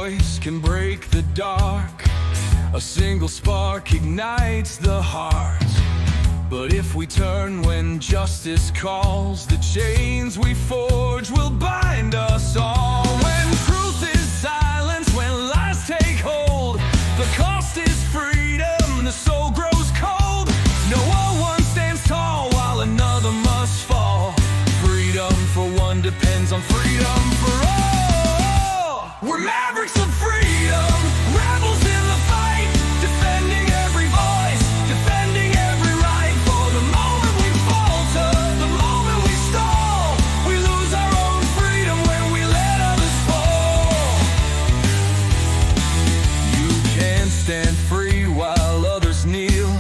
voice can break the dark. A single spark ignites the heart. But if we turn when justice calls, the chains we forge will bind us all. When truth is silenced, when lies take hold, the cost is freedom, the soul grows cold. No one stands tall while another must fall. Freedom for one depends on freedom for all. We're mavericks of freedom, rebels in the fight, defending every voice, defending every right. For the moment we falter, the moment we stall, we lose our own freedom when we let others fall. You can't stand free while others kneel.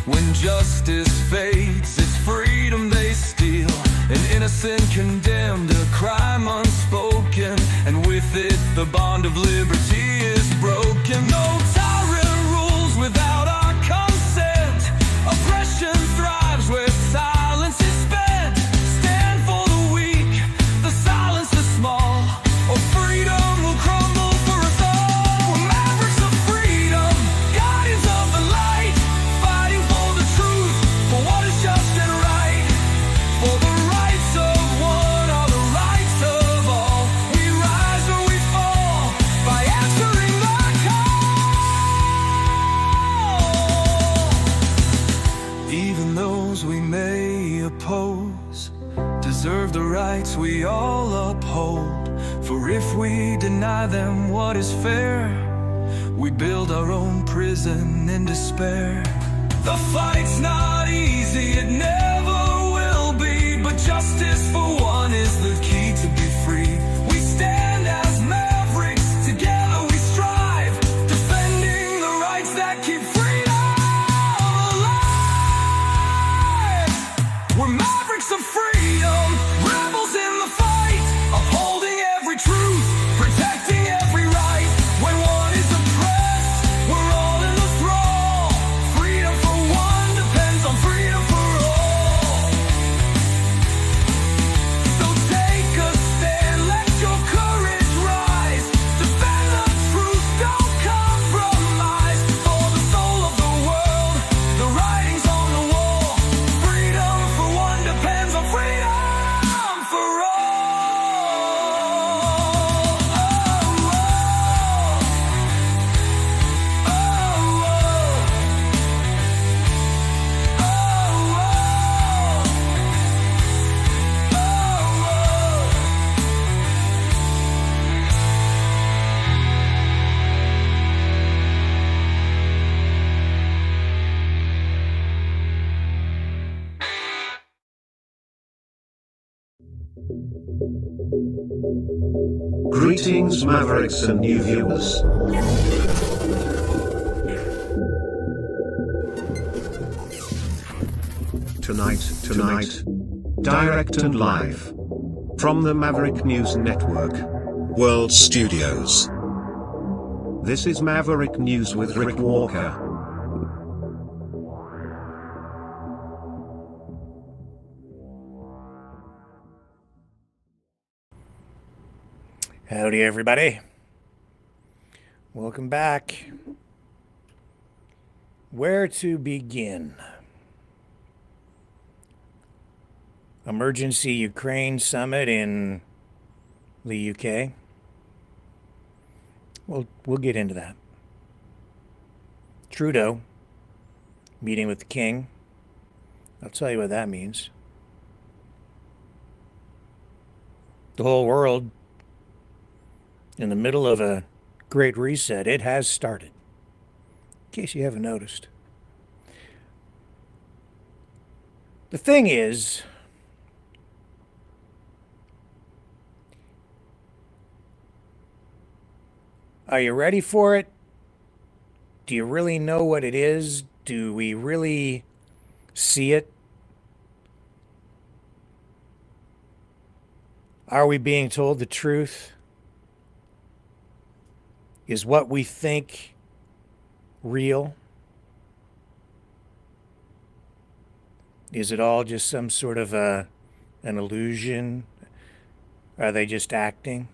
When justice fades, it's freedom they steal. An innocent condemned, a crime unspoken, and with it the bond of liberty is broken. No tyrant rules without our consent. Oppression thrives where silence is spent. Stand for the weak, the silence the small, or freedom will crumble for us all. We're mavericks of freedom, guardians of the light, fighting for the truth, for what is just and right. For the rights of one are the rights of all. We rise or we fall by answering the call. Even those we may oppose deserve the rights we all uphold. For if we deny them what is fair, we build our own prison in despair. The fight's not easy, it never will be, but justice for one is the key to be free. We stand as mavericks, together we strive, defending the rights that keep freedom alive. We're mavericks of freedom, rebels in the fight, upholding every truth, protecting every right. When one is oppressed, we're all in the thrall. Freedom for one depends on freedom for all. So take a stand, let your courage rise. Defend the truth, don't compromise. For the soul of the world, the writing's on the wall. Freedom for one depends on freedom for Greetings, Mavericks and new viewers. Tonight, direct and live from the Maverick News Network World Studios. This is Maverick News with Rick Walker. Howdy, everybody. Welcome back. Where to begin? Emergency Ukraine summit in the UK. We'll get into that. Trudeau meeting with the king. I'll tell you what that means. The whole world in the middle of a great reset. It has started, in case you haven't noticed. The thing is, are you ready for it? Do you really know what it is? Do we really see it? Are we being told the truth? Is what we think real? Is it all just some sort of an illusion? Are they just acting?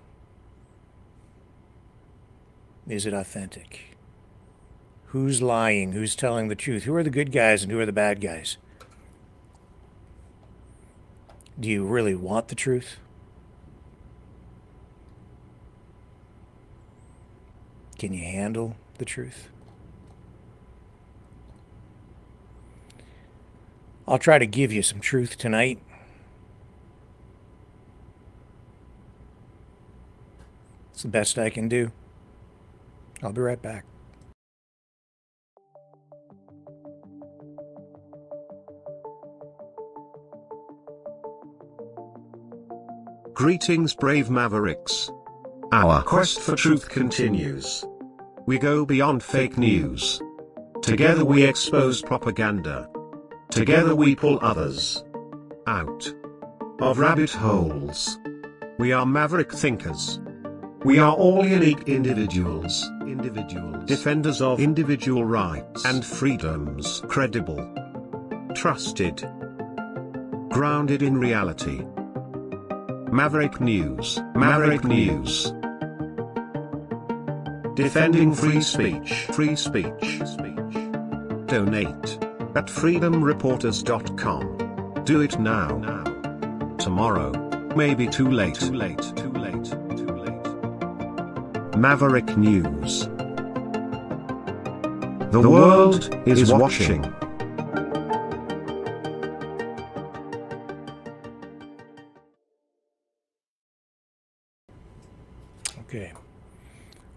Is it authentic? Who's lying? Who's telling the truth? Who are the good guys and who are the bad guys? Do you really want the truth? Can you handle the truth? I'll try to give you some truth tonight. It's the best I can do. I'll be right back. Greetings, brave Mavericks. Our quest for truth continues. We go beyond fake news. Together we expose propaganda. Together we pull others out of rabbit holes. We are maverick thinkers. We are all unique individuals, defenders of individual rights and freedoms, credible, trusted, grounded in reality. Maverick News, Maverick News. Defending free speech, free speech. Donate at freedomreporters.com. Do it now. Tomorrow may be too late. Maverick News. The world is watching. Okay,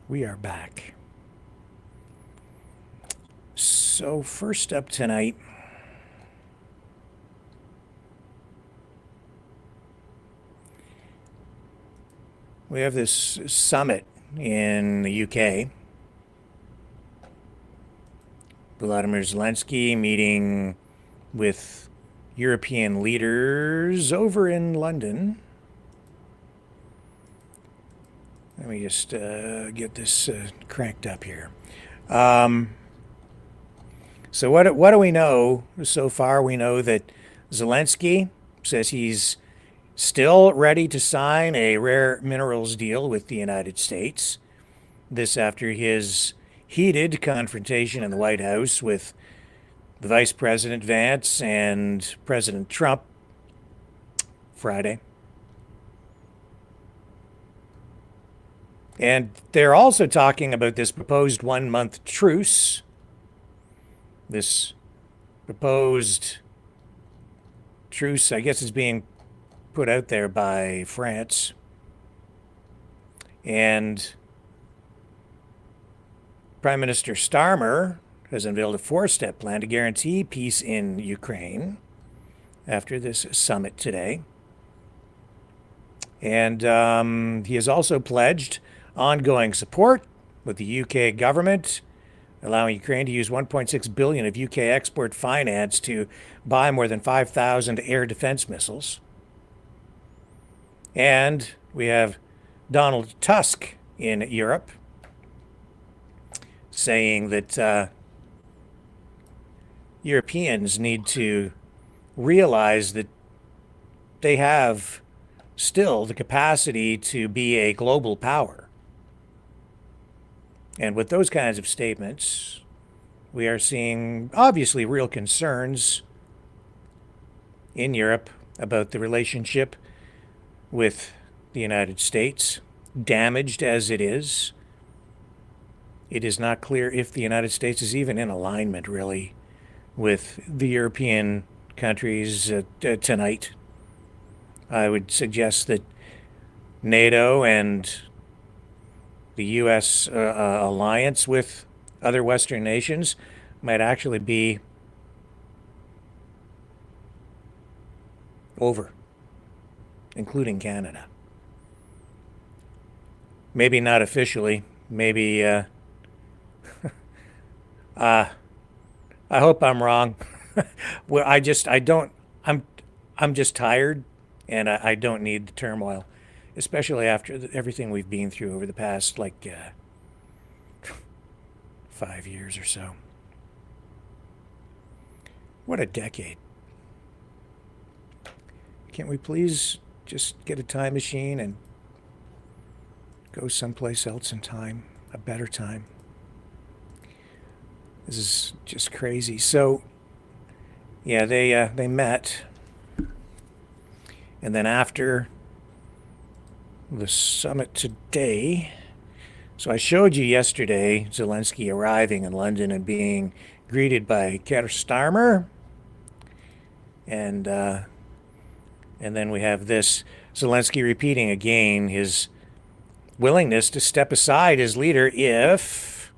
we are back. So first up tonight, we have this summit in the UK. Volodymyr Zelensky meeting with European leaders over in London. Let me just get this cranked up here. So what do we know so far? We know that Zelensky says he's still ready to sign a rare minerals deal with the United States. This after his heated confrontation in the White House with the Vice President Vance and President Trump Friday. And they're also talking about this proposed 1-month truce. This proposed truce, I guess, is being put out there by France. And Prime Minister Starmer has unveiled a 4-step plan to guarantee peace in Ukraine after this summit today. And he has also pledged ongoing support with the UK government, allowing Ukraine to use $1.6 billion of UK export finance to buy more than 5,000 air defense missiles. And we have Donald Tusk in Europe saying that Europeans need to realize that they have still the capacity to be a global power. And with those kinds of statements, we are seeing obviously real concerns in Europe about the relationship with the United States, damaged as it is. It is not clear if the United States is even in alignment, really, with the European countries tonight. I would suggest that NATO and the U.S. Alliance with other Western nations might actually be over, including Canada. Maybe not officially. Maybe, I hope I'm wrong. Well, I'm just tired, and I don't need the turmoil, especially after everything we've been through over the past, 5 years or so. What a decade. Can't we please just get a time machine and go someplace else in time? a better time. This is just crazy. So, yeah, they met, and then after the summit today, so I showed you yesterday Zelensky arriving in London and being greeted by Starmer, and then we have this Zelensky repeating again his willingness to step aside as leader if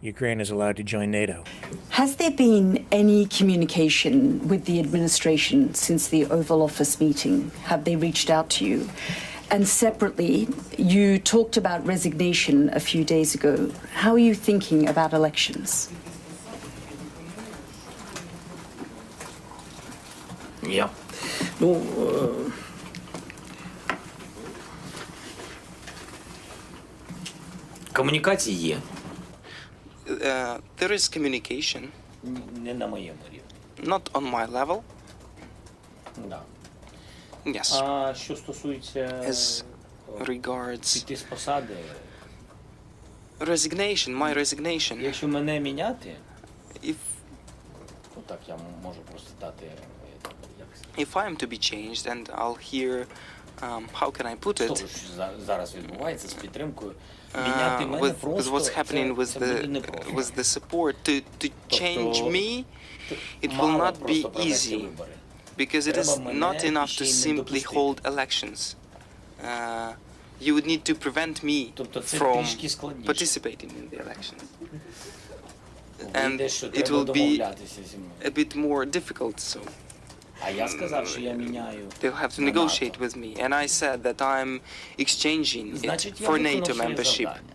Ukraine is allowed to join NATO. Has there been any communication with the administration since the Oval Office meeting? Have they reached out to you? And separately, you talked about resignation a few days ago. How are you thinking about elections? Yeah. Ну, комунікації є. There is communication, Не на моєму рівні. not on my level. Да. Yes. А що стосується As regards піти з посади, resignation, my resignation, якщо мене міняти, if отак я можу просто дати, як if I'm to be changed and I'll hear, how can I put з того, it, що зараз відбувається з підтримкою, міняти мене with просто, what's happening це буде непросто. with the support to change Тобто, me, it will мало not be просто провести easy. вибори. Because it is Треба not мене enough ще to й не simply допустити. hold elections. You would need to prevent me Тобто це from трішки складніше. participating in the elections. And Вийде, що it треба will be домовлятися зі мною. a bit more difficult, so А я сказав, що я міняю they'll have to на negotiate НАТО. with me. And I said that I'm exchanging it Значить, я for виконав NATO своє membership. завдання.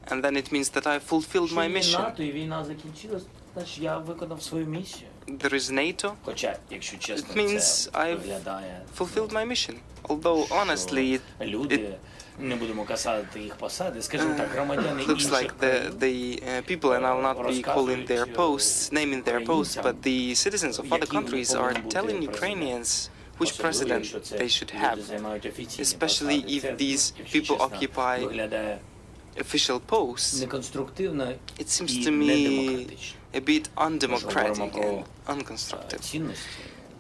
And then it means that I fulfilled Що my є mission. НАТО і війна закінчилась, значить я виконав свою місію. There is NATO, Хоча, якщо чесно, It means це I've виглядає, fulfilled my mission. Although, honestly, що люди, не будемо казати їх посади, скажімо так, громадяни it looks інших like країн, the people, and I'll not be calling their posts, naming their posts, but the citizens of other countries are telling Ukrainians which president they should have, especially if these people occupy official posts. неконструктивно It seems і to me недемократично. a bit undemocratic говоримо and unconstructive. Цінності.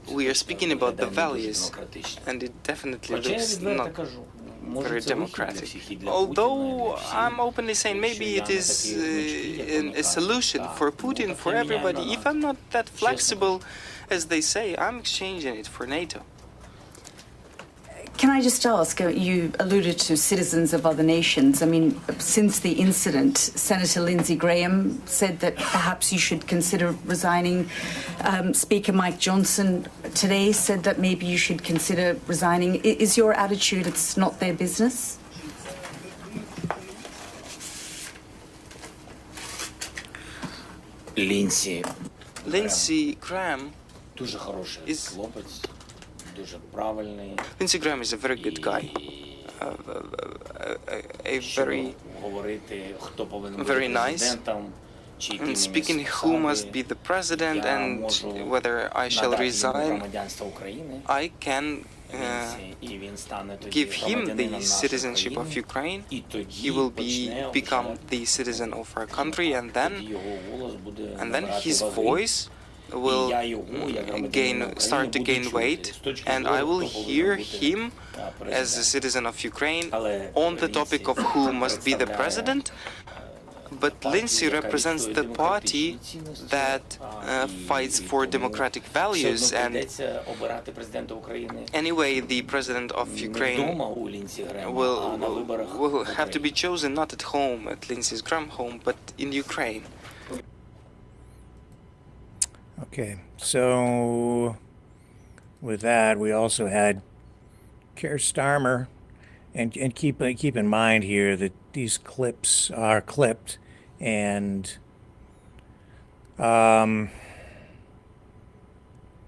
We are speaking about the виглядає не дуже values, демократично. and it definitely Хоча я looks відверто not кажу, very може це вихід для democratic. всіх, і для Although Путіна, і для I'm всіх. openly saying maybe it Якщо я is не такий гнучкий, як вони a solution кажуть, for так, Putin, ну, for так я міняю everybody. на If I'm not that Чесно flexible кажу. as they say, I'm exchanging it for NATO. Can I just ask, you alluded to citizens of other nations. I mean, since the incident, Senator Lindsey Graham said that perhaps you should consider resigning. Speaker Mike Johnson today said that maybe you should consider resigning. Is your attitude it's not their business? Лінсі Lindsey Graham, дуже хороший Із- хлопець, дуже правильний. Lindsey Graham is a very good guy, a Що very говорити, хто повинен бути very nice. президентом, чи йти and мені з speaking who must посади, be the president я and можу whether I shall надати йому resign, громадянство України, I can Лінсі, і він стане тоді give him the громадянином нашої citizenship of країни, Ukraine. і тоді He will почне become вже, the citizen of our country, and тоді then його голос буде and then набирати his ваги. voice will І я його, як громадянин start to України, gain буду weight, чути з точки and зору, I will хто повинен hear бути, him as a президентом. citizen of Ukraine Але on the topic Лінсі of who must be the представляє, president. But Lindsay represents the party that fights for democratic values, and anyway, the president of Ukraine will have to be chosen not at home, at Lindsey Graham home, but in Ukraine. Okay, so with that, we also had Starmer, and keep in mind here that these clips are clipped, and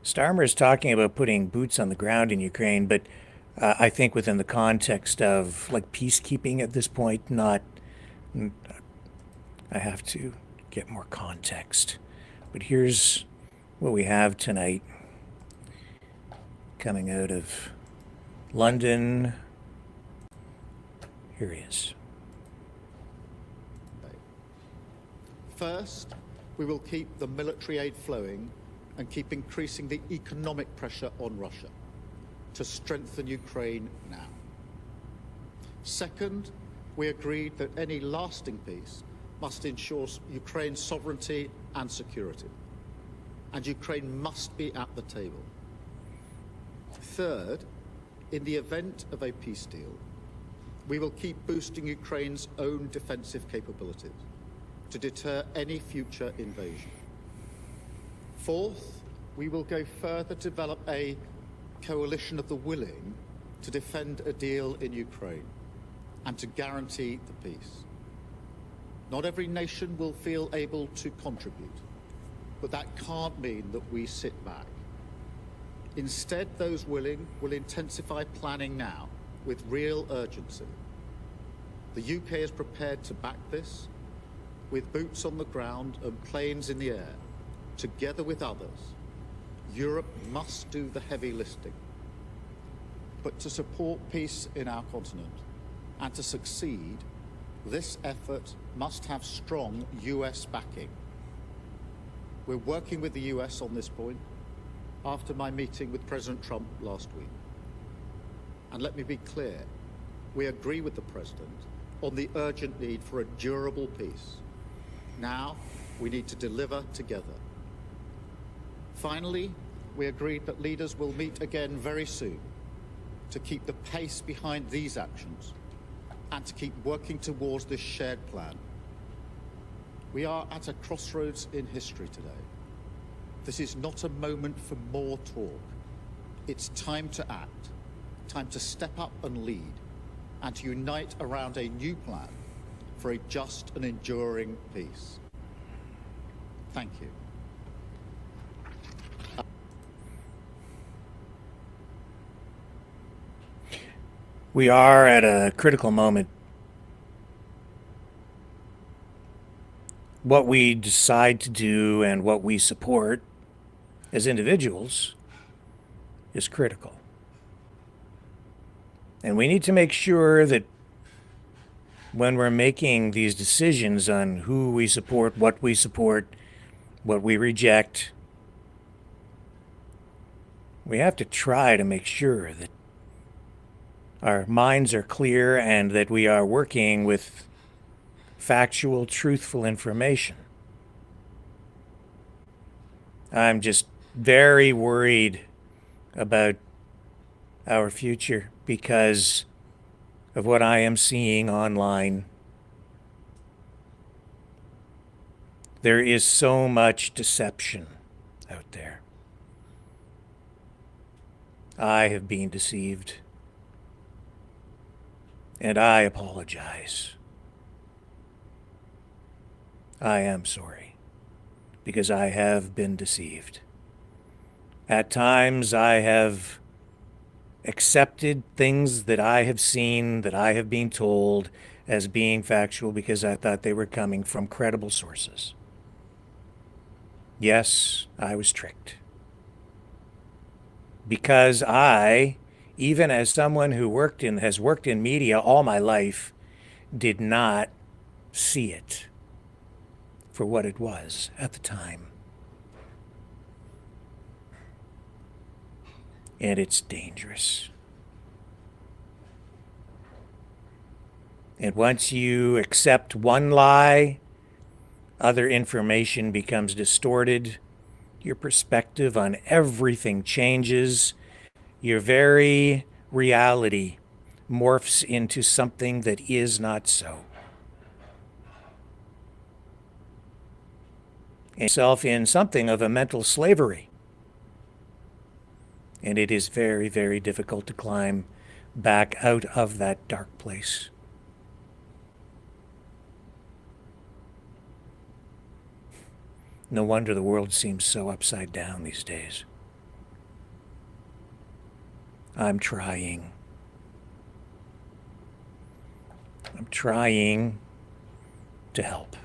Starmer is talking about putting boots on the ground in Ukraine, but I think within the context of like peacekeeping at this point, not. I have to get more context, but here's what we have tonight coming out of London. Here he is. First, we will keep the military aid flowing and keep increasing the economic pressure on Russia to strengthen Ukraine now. Second, we agreed that any lasting peace must ensure Ukraine's sovereignty and security, and Ukraine must be at the table. Third, in the event of a peace deal, we will keep boosting Ukraine's own defensive capabilities to deter any future invasion. Fourth, we will go further to develop a coalition of the willing to defend a deal in Ukraine and to guarantee the peace. Not every nation will feel able to contribute, but that can't mean that we sit back. Instead, those willing will intensify planning now with real urgency. The UK is prepared to back this with boots on the ground and planes in the air. Together with others, Europe must do the heavy lifting. But to support peace in our continent and to succeed, this effort must have strong US backing. We're working with the US on this point after my meeting with President Trump last week. And let me be clear, we agree with the President on the urgent need for a durable peace. Now, we need to deliver together. Finally, we agreed that leaders will meet again very soon to keep the pace behind these actions and to keep working towards this shared plan. We are at a crossroads in history today. This is not a moment for more talk. It's time to act, time to step up and lead, and to unite around a new plan for a just and enduring peace. Thank you. We are at a critical moment. What we decide to do and what we support as individuals is critical. And we need to make sure that when we're making these decisions on who we support, what we reject, we have to try to make sure that our minds are clear and that we are working with factual, truthful information. I'm just very worried about our future because of what I am seeing online. There is so much deception out there. I have been deceived, and I apologize. I am sorry, because I have been deceived. At times I have accepted things that I have seen, that I have been told as being factual because I thought they were coming from credible sources. Yes, I was tricked. Because I, even as someone who has worked in media all my life, did not see it for what it was at the time. And it's dangerous. And once you accept one lie, other information becomes distorted. Your perspective on everything changes. Your very reality morphs into something that is not so. Yourself in something of a mental slavery. And it is very, very difficult to climb back out of that dark place. No wonder the world seems so upside down these days. I'm trying. I'm trying to help.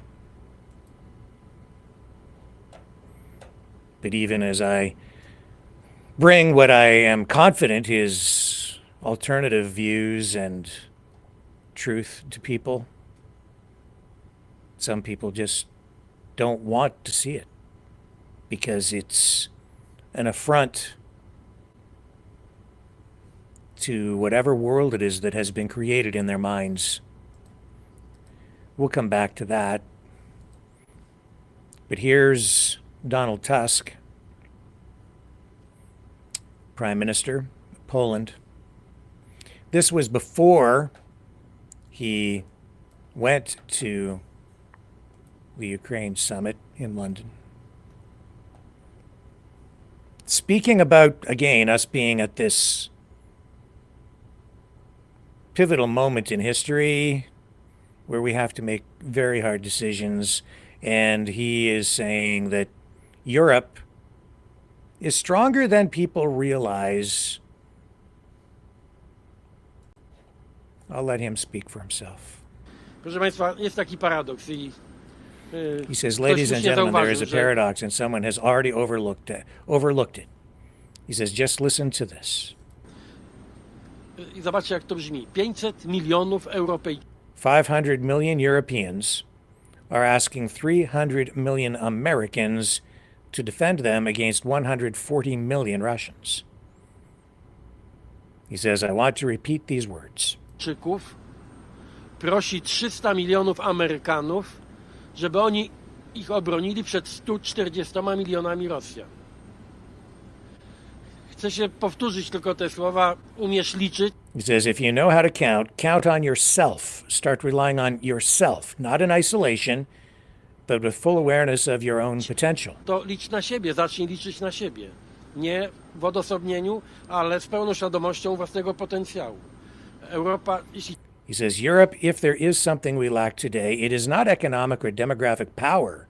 But even as I bring what I am confident is alternative views and truth to people. Some people just don't want to see it because it's an affront to whatever world it is that has been created in their minds. We'll come back to that. But here's Donald Tusk, Prime Minister of Poland. This was before he went to the Ukraine summit in London. Speaking about, again, us being at this pivotal moment in history where we have to make very hard decisions, and he is saying that Europe is stronger than people realize. I'll let him speak for himself. Proszę Państwa, jest taki paradoks i He says, ladies and gentlemen, there is a paradox, and someone has already overlooked it. He says, just listen to this. I zobaczcie, jak to brzmi. 500 milionów Europejczyków 500 million Europeans are asking 300 million Americans to defend them against 140 million Russians. He says, I want to repeat these words. prosi 300 milionów Amerykanów, żeby oni ich obronili przed 140 milionami Rosjan. Chcę się powtórzyć tylko te słowa, umiesz liczyć. He says, if you know how to count, count on yourself. Start relying on yourself, not in isolation, but with full awareness of your own potential. To licz na siebie, zacznij liczyć na siebie. Nie w odosobnieniu, ale z pełną świadomością własnego potencjału. Europa, jeśli He says, Europe, if there is something we lack today, it is not economic or demographic power,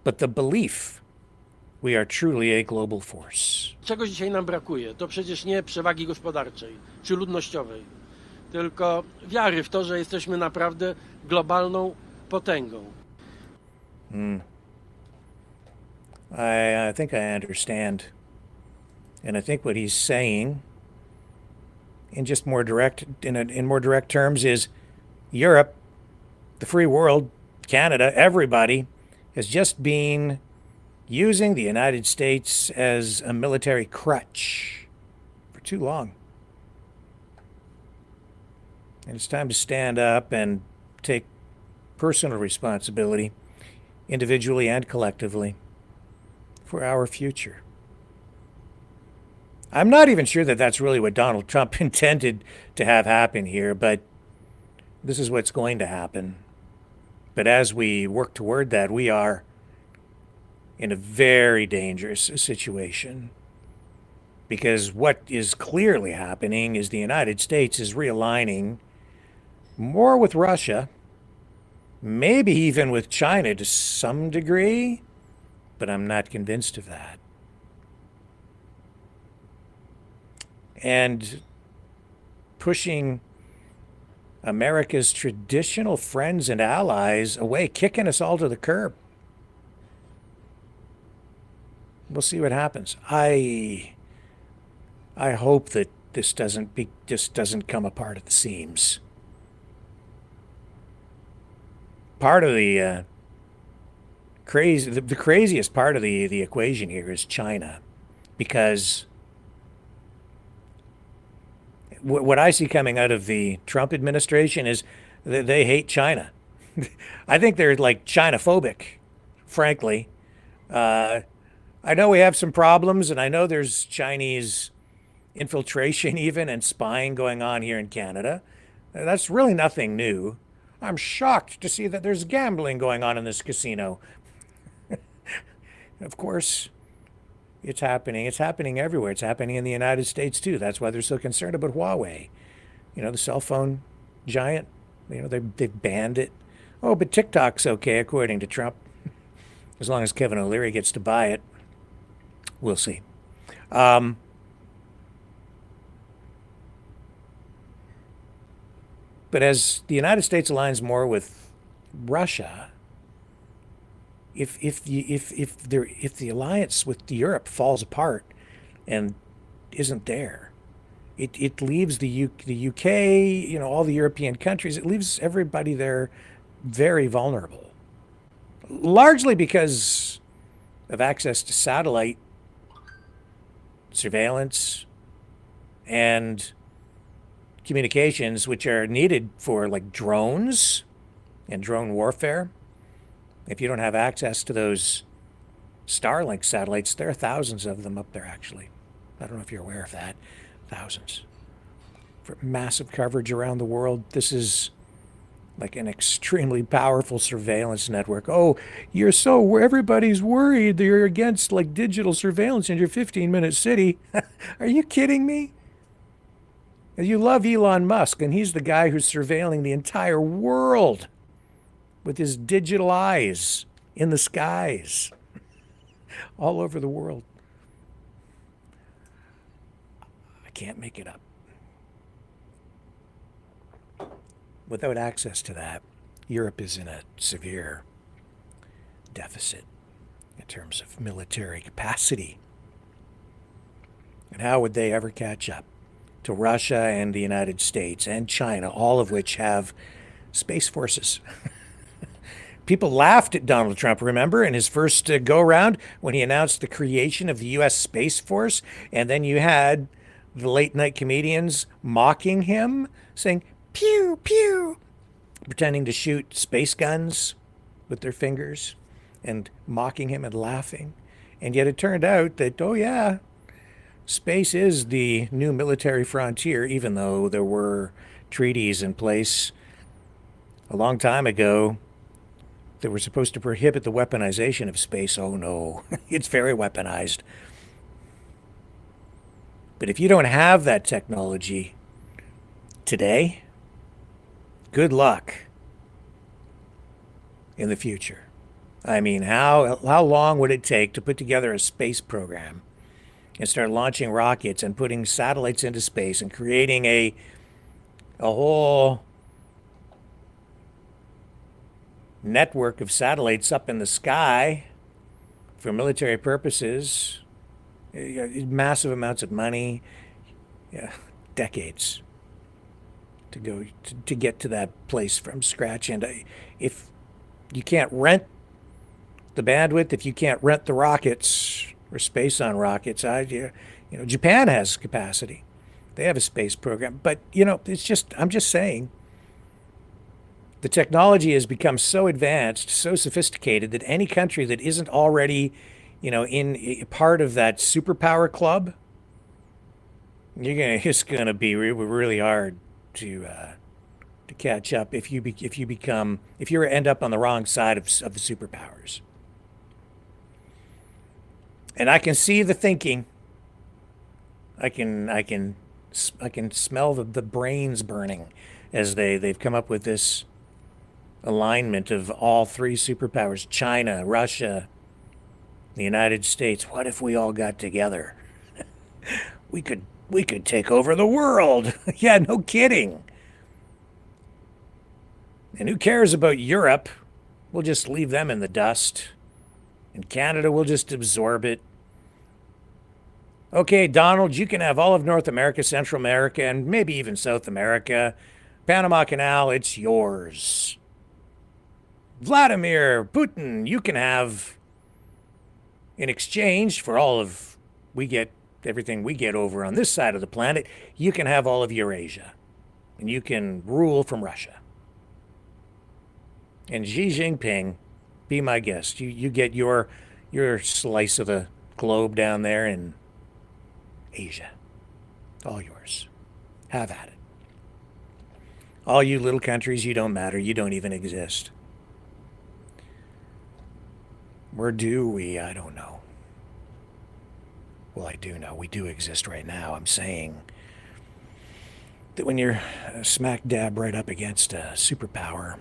but the belief we are truly a global force. czegoś dzisiaj nam brakuje, to przecież nie przewagi gospodarczej czy ludnościowej, tylko wiary w to, że jesteśmy naprawdę globalną potęgą. I think I understand. And I think what he's saying in just more direct in more direct terms is Europe, the free world, Canada, everybody has just been using the United States as a military crutch for too long. And it's time to stand up and take personal responsibility, individually and collectively, for our future. I'm not even sure that that's really what Donald Trump intended to have happen here, but this is what's going to happen. But as we work toward that, we are in a very dangerous situation, because what is clearly happening is the United States is realigning more with Russia, maybe even with China to some degree, but I'm not convinced of that. And pushing America's traditional friends and allies away, kicking us all to the curb. We'll see what happens. I hope that this doesn't come apart at the seams. Part of the craziest part of the equation here is China, because what I see coming out of the Trump administration is that they hate China. I think they're like China-phobic, frankly. I know we have some problems, and I know there's Chinese infiltration even and spying going on here in Canada. That's really nothing new. I'm shocked to see that there's gambling going on in this casino. Of course, it's happening. It's happening everywhere. It's happening in the United States too. That's why they're so concerned about Huawei. You know, the cell phone giant. You know, they've banned it. Oh, but TikTok's okay, according to Trump. As long as Kevin O'Leary gets to buy it. We'll see. But as the United States aligns more with Russia, if the alliance with Europe falls apart and isn't there, it leaves the UK, all the European countries, it leaves everybody there very vulnerable, largely because of access to satellite surveillance and communications, which are needed for like drones and drone warfare. If you don't have access to those Starlink satellites, there are thousands of them up there, actually. I don't know if you're aware of that. Thousands. For massive coverage around the world. This is like an extremely powerful surveillance network. Oh, everybody's worried that you're against like digital surveillance in your 15-minute city. Are you kidding me? You love Elon Musk, and he's the guy who's surveilling the entire world with his digital eyes in the skies all over the world. I can't make it up. Without access to that, Europe is in a severe deficit in terms of military capacity. And how would they ever catch up to Russia and the United States and China, all of which have space forces? People laughed at Donald Trump, remember, in his first go-around when he announced the creation of the U.S. Space Force, and then you had the late-night comedians mocking him, saying, pew, pew, pretending to shoot space guns with their fingers and mocking him and laughing. And yet it turned out that, oh yeah, space is the new military frontier, even though there were treaties in place a long time ago that were supposed to prohibit the weaponization of space. Oh no, it's very weaponized. But if you don't have that technology today, good luck in the future. I mean, how long would it take to put together a space program and start launching rockets and putting satellites into space and creating a whole network of satellites up in the sky for military purposes? Massive amounts of money, decades to go to get to that place from scratch. And if you can't rent the bandwidth, if you can't rent the rockets or space on rockets, Japan has capacity. They have a space program. But, I'm just saying, the technology has become so advanced, so sophisticated that any country that isn't already, in part of that superpower club, it's gonna be really hard to catch up if you end up on the wrong side of the superpowers. And I can see the thinking. I can smell the brains burning as they've come up with this alignment of all three superpowers: China, Russia, the United States. What if we all got together? We could take over the world. Yeah, no kidding. And who cares about Europe? We'll just leave them in the dust. And Canada will just absorb it. Okay, Donald, you can have all of North America, Central America, and maybe even South America. Panama Canal, it's yours. Vladimir Putin, you can have, in exchange for everything we get over on this side of the planet, you can have all of Eurasia. And you can rule from Russia. And Xi Jinping, be my guest. You get your slice of the globe down there in Asia. All yours. Have at it. All you little countries, you don't matter. You don't even exist. Where do we? I don't know. Well, I do know. We do exist right now. I'm saying that when you're smack dab right up against a superpower,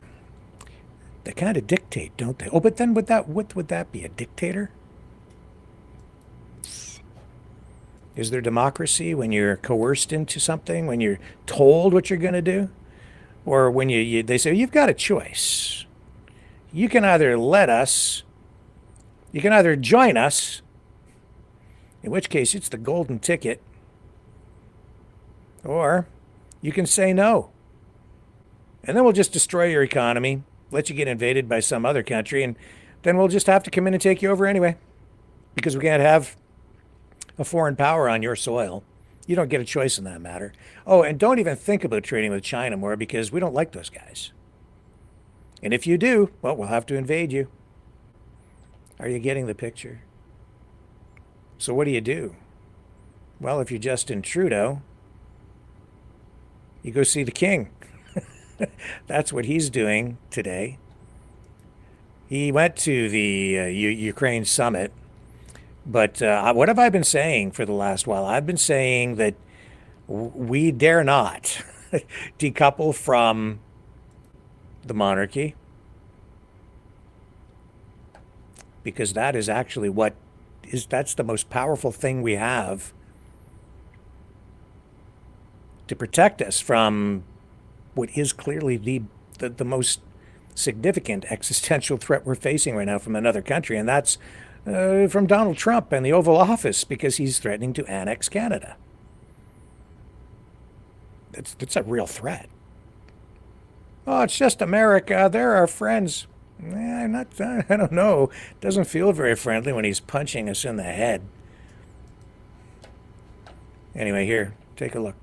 they kind of dictate, don't they? Oh, but then what would that be? A dictator? Is there democracy when you're coerced into something, when you're told what you're going to do? Or when they say, you've got a choice. You can either join us, in which case it's the golden ticket, Or you can say no. And then we'll just destroy your economy, let you get invaded by some other country, and then we'll just have to come in and take you over anyway. Because we can't have a foreign power on your soil. You don't get a choice in that matter. Oh, and don't even think about trading with China more, because we don't like those guys. And if you do, well, we'll have to invade you. Are you getting the picture? So what do? Well, if you're Justin Trudeau, you go see the king. That's what he's doing today. He went to the Ukraine summit. But what have I been saying for the last while? I've been saying that we dare not decouple from the monarchy, because that is actually that's the most powerful thing we have to protect us from what is clearly the most significant existential threat we're facing right now from another country, and that's from Donald Trump and the Oval Office, because he's threatening to annex Canada. That's a real threat. Oh, it's just America. They're our friends. I don't know. It doesn't feel very friendly when he's punching us in the head. Anyway, here, take a look.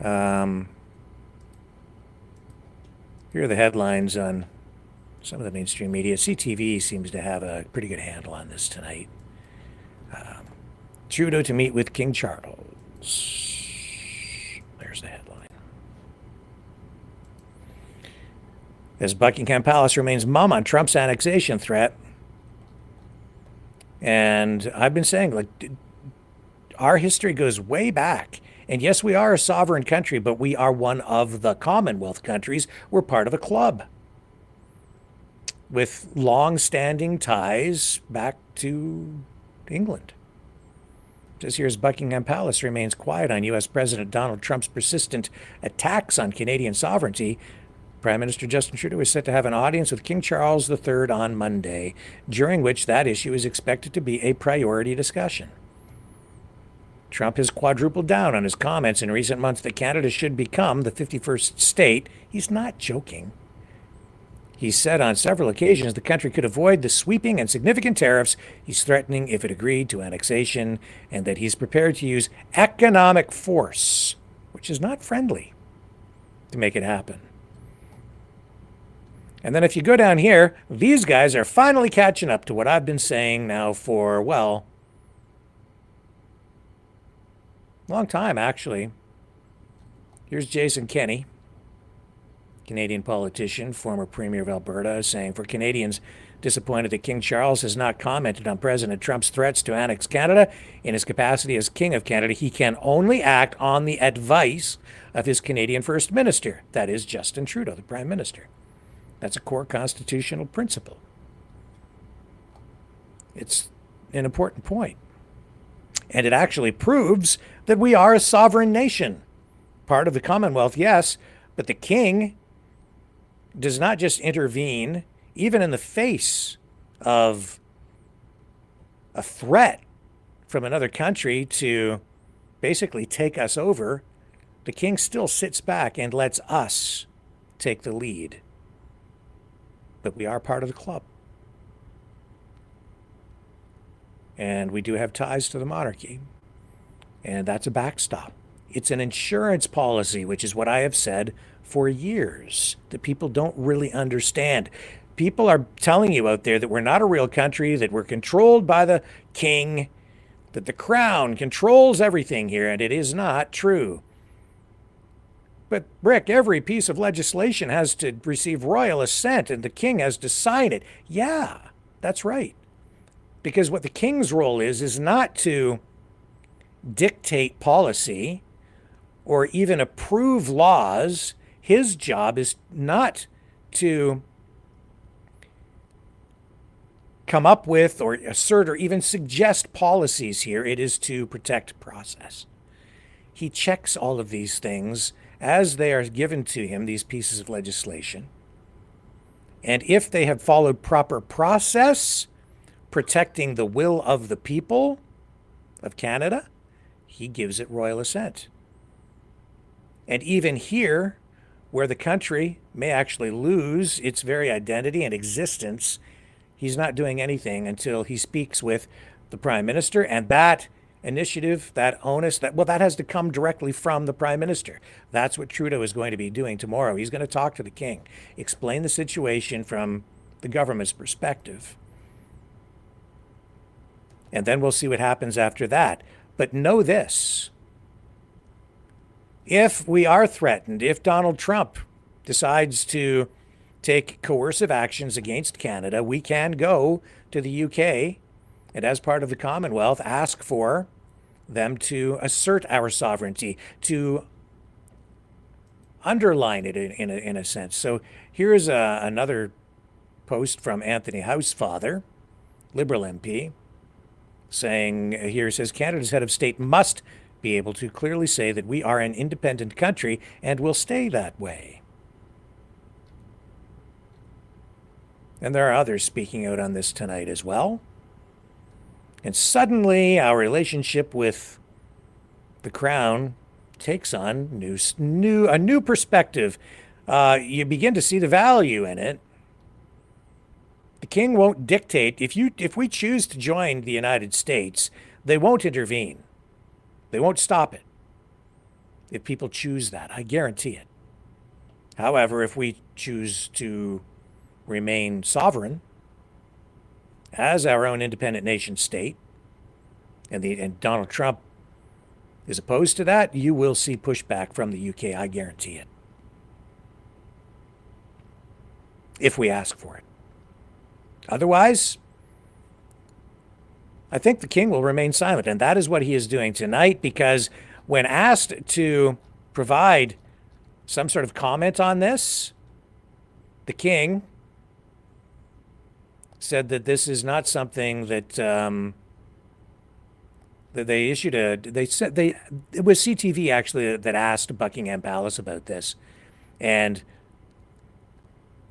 Here are the headlines on some of the mainstream media. CTV seems to have a pretty good handle on this tonight. Trudeau to meet with King Charles. There's the headline. As Buckingham Palace remains mum on Trump's annexation threat. And I've been saying, like, our history goes way back. And yes, we are a sovereign country, but we are one of the Commonwealth countries. We're part of a club with long-standing ties back to England. Just here, as Buckingham Palace remains quiet on U.S. President Donald Trump's persistent attacks on Canadian sovereignty, Prime Minister Justin Trudeau is set to have an audience with King Charles III on Monday, during which that issue is expected to be a priority discussion. Trump has quadrupled down on his comments in recent months that Canada should become the 51st state. He's not joking. He said on several occasions the country could avoid the sweeping and significant tariffs he's threatening if it agreed to annexation, and that he's prepared to use economic force, which is not friendly, to make it happen. And then if you go down here, these guys are finally catching up to what I've been saying now for, well, a long time, actually. Here's Jason Kenney, Canadian politician, former Premier of Alberta, saying, for Canadians disappointed that King Charles has not commented on President Trump's threats to annex Canada, in his capacity as King of Canada, he can only act on the advice of his Canadian First Minister, that is Justin Trudeau, the Prime Minister. That's a core constitutional principle. It's an important point. And it actually proves that we are a sovereign nation. Part of the Commonwealth, yes, but the king does not just intervene, even in the face of a threat from another country to basically take us over. The king still sits back and lets us take the lead. But we are part of the club. And we do have ties to the monarchy. And that's a backstop. It's an insurance policy, which is what I have said for years, that people don't really understand. People are telling you out there that we're not a real country, that we're controlled by the king, that the crown controls everything here, and it is not true. But, Rick, every piece of legislation has to receive royal assent, and the king has to sign it. Yeah, that's right. Because what the king's role is not to dictate policy or even approve laws. His job is not to come up with or assert or even suggest policies here. It is to protect process. He checks all of these things as they are given to him, these pieces of legislation. And if they have followed proper process, protecting the will of the people of Canada, he gives it royal assent. And even here, where the country may actually lose its very identity and existence, he's not doing anything until he speaks with the prime minister. And that initiative, that onus, that has to come directly from the prime minister. That's what Trudeau is going to be doing tomorrow. He's going to talk to the king, explain the situation from the government's perspective. And then we'll see what happens after that. But know this. If we are threatened, if Donald Trump decides to take coercive actions against Canada, we can go to the UK and, as part of the Commonwealth, ask for them to assert our sovereignty, to underline it in a sense. So here's another post from Anthony Housefather, Liberal MP, saying, here says, Canada's head of state must be able to clearly say that we are an independent country and will stay that way. And there are others speaking out on this tonight as well. And suddenly our relationship with the Crown takes on a new perspective. You begin to see the value in it. The king won't dictate. If we choose to join the United States, they won't intervene. They won't stop it. If people choose that, I guarantee it. However, if we choose to remain sovereign as our own independent nation state, and Donald Trump is opposed to that, you will see pushback from the UK, I guarantee it. If we ask for it. Otherwise, I think the king will remain silent, and that is what he is doing tonight, because when asked to provide some sort of comment on this, the king said that this is not something that that they issued it was CTV actually that asked Buckingham Palace about this, and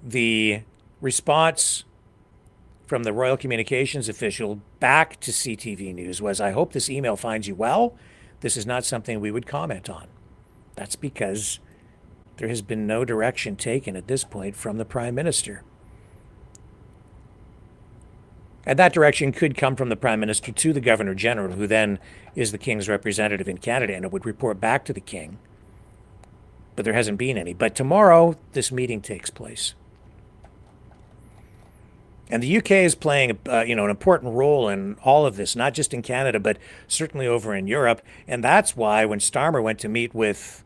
the response from the Royal Communications official back to CTV News was, I hope this email finds you well. This is not something we would comment on. That's because there has been no direction taken at this point from the Prime Minister. And that direction could come from the Prime Minister to the Governor General, who then is the King's representative in Canada, and it would report back to the King. But there hasn't been any. But tomorrow, this meeting takes place. And the UK is playing, an important role in all of this, not just in Canada, but certainly over in Europe. And that's why when Starmer went to meet with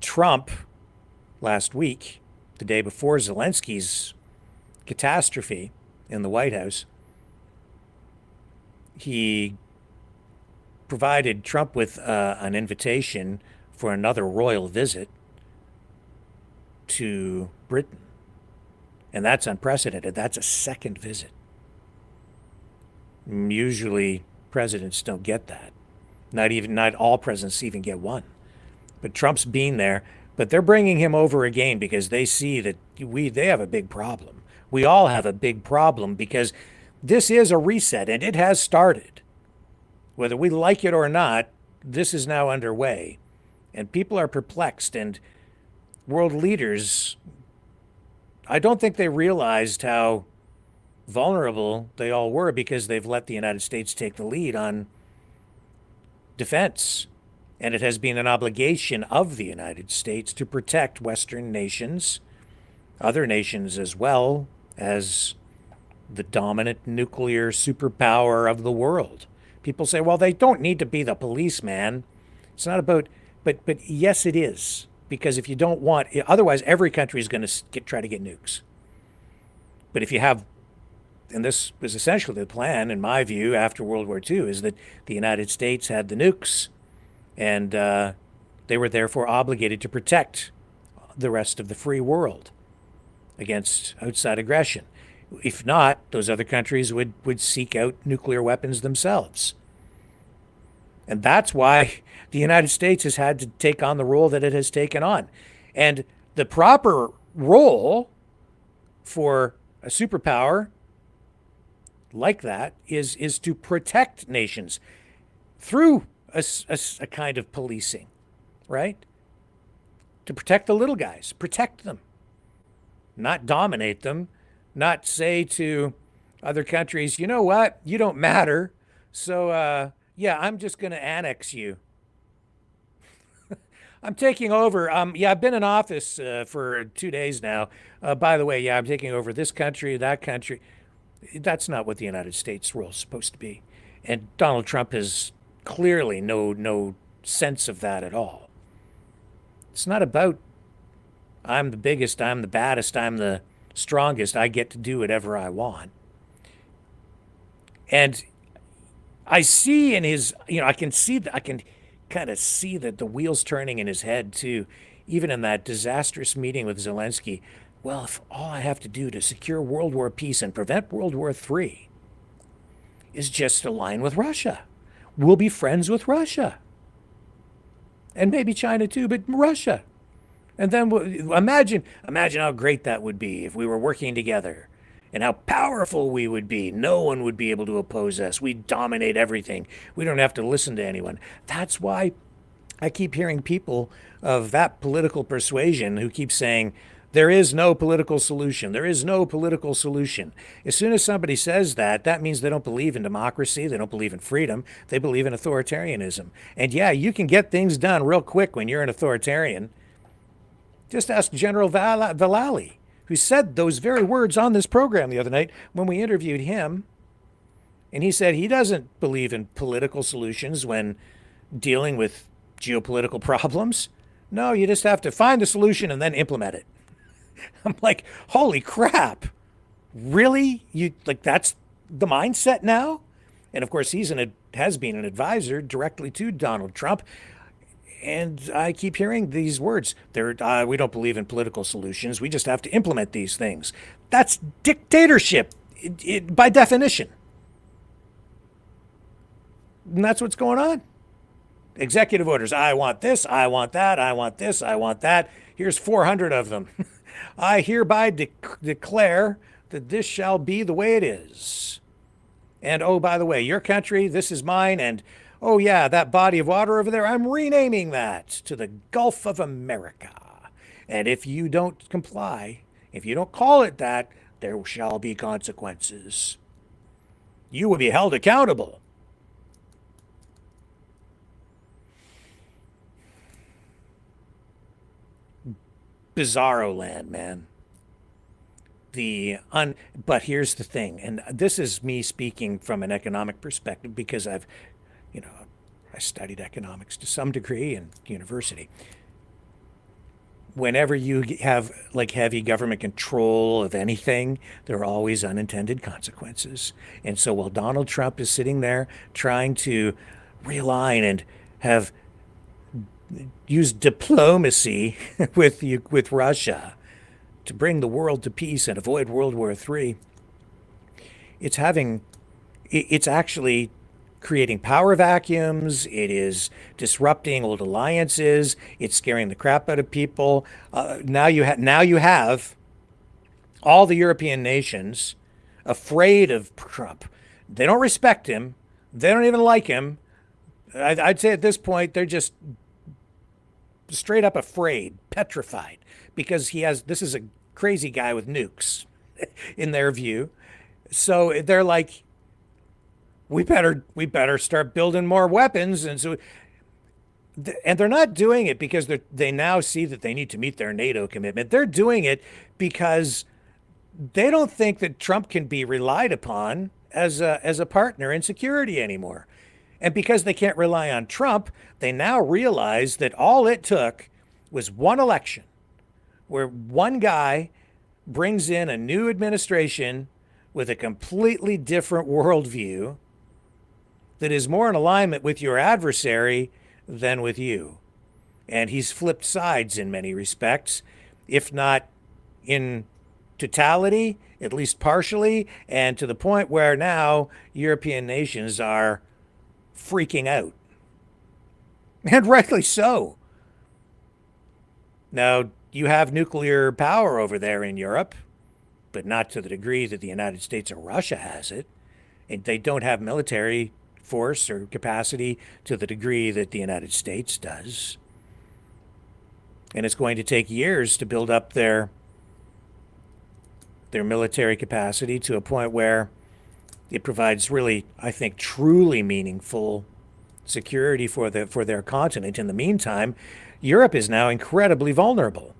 Trump last week, the day before Zelensky's catastrophe in the White House, he provided Trump with an invitation for another royal visit to Britain. And that's unprecedented. That's a second visit. Usually presidents don't get that. Not all presidents even get one. But Trump's been there. But they're bringing him over again because they see that they have a big problem. We all have a big problem because this is a reset, and it has started. Whether we like it or not, this is now underway. And people are perplexed, and world leaders, I don't think they realized how vulnerable they all were because they've let the United States take the lead on defense. And it has been an obligation of the United States to protect Western nations, other nations as well, as the dominant nuclear superpower of the world. People say, well, they don't need to be the policeman. It's not about, but yes, it is. Because if you don't want, otherwise every country is going to try to get nukes. But if you have, and this was essentially the plan, in my view, after World War II, is that the United States had the nukes, and they were therefore obligated to protect the rest of the free world against outside aggression. If not, those other countries would seek out nuclear weapons themselves. And that's why the United States has had to take on the role that it has taken on. And the proper role for a superpower like that is to protect nations through a kind of policing, right? to protect the little guys, protect them, not dominate them, not say to other countries, you know what, you don't matter, so yeah, I'm just going to annex you. I'm taking over. Yeah, I've been in office for 2 days now. By the way, yeah, I'm taking over this country, that country. That's not what the United States role is supposed to be. And Donald Trump has clearly no sense of that at all. It's not about I'm the biggest, I'm the baddest, I'm the strongest, I get to do whatever I want. And I see in his, I can see that, I can kind of see that the wheels turning in his head too, even in that disastrous meeting with Zelensky. Well, if all I have to do to secure World War peace and prevent World War III is just align with Russia, we'll be friends with Russia. And maybe China too, but Russia. And then imagine how great that would be if we were working together, and how powerful we would be. No one would be able to oppose us. We'd dominate everything. We don't have to listen to anyone. That's why I keep hearing people of that political persuasion who keep saying, there is no political solution. There is no political solution. As soon as somebody says that, that means they don't believe in democracy. They don't believe in freedom. They believe in authoritarianism. And yeah, you can get things done real quick when you're an authoritarian. Just ask General Vallely, who said those very words on this program the other night when we interviewed him. And he said he doesn't believe in political solutions when dealing with geopolitical problems. No, you just have to find the solution and then implement it. I'm like, holy crap. Really? That's the mindset now? And of course, has been an advisor directly to Donald Trump. And I keep hearing these words. We don't believe in political solutions. We just have to implement these things. That's dictatorship by definition. And that's what's going on. Executive orders. I want this. I want that. I want this. I want that. Here's 400 of them. I hereby declare that this shall be the way it is. And oh, by the way, your country, this is mine. And oh, yeah, that body of water over there, I'm renaming that to the Gulf of America. And if you don't comply, if you don't call it that, there shall be consequences. You will be held accountable. Bizarro land, man. But here's the thing, and this is me speaking from an economic perspective because I studied economics to some degree in university. Whenever you have heavy government control of anything, there are always unintended consequences. And so while Donald Trump is sitting there trying to realign and have used diplomacy with Russia to bring the world to peace and avoid World War III, it's actually creating power vacuums. It is disrupting old alliances. It's scaring the crap out of people. Now you have all the European nations afraid of Trump. They don't respect him. They don't even like him. I'd say at this point they're just straight up afraid, petrified, because this is a crazy guy with nukes in their view. So they're like, we better start building more weapons. And so, and they're not doing it because they now see that they need to meet their NATO commitment. They're doing it because they don't think that Trump can be relied upon as a partner in security anymore. And because they can't rely on Trump, they now realize that all it took was one election where one guy brings in a new administration with a completely different worldview that is more in alignment with your adversary than with you. And he's flipped sides in many respects, if not in totality, at least partially, and to the point where now European nations are freaking out. And rightly so. Now, you have nuclear power over there in Europe, but not to the degree that the United States or Russia has it. And they don't have military force or capacity to the degree that the United States does. And it's going to take years to build up their military capacity to a point where it provides really, I think, truly meaningful security for their continent. In the meantime, Europe is now incredibly vulnerable.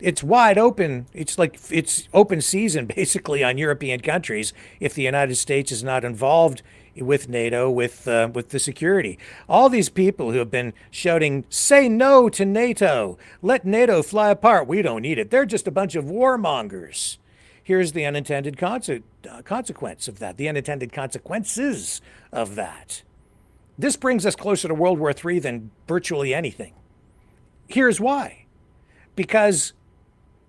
It's wide open. It's like it's open season basically on European countries if the United States is not involved with NATO, with the security. All these people who have been shouting, "Say no to NATO! Let NATO fly apart! We don't need it. They're just a bunch of warmongers." Here's the unintended consequence of that. The unintended consequences of that. This brings us closer to World War III than virtually anything. Here's why. Because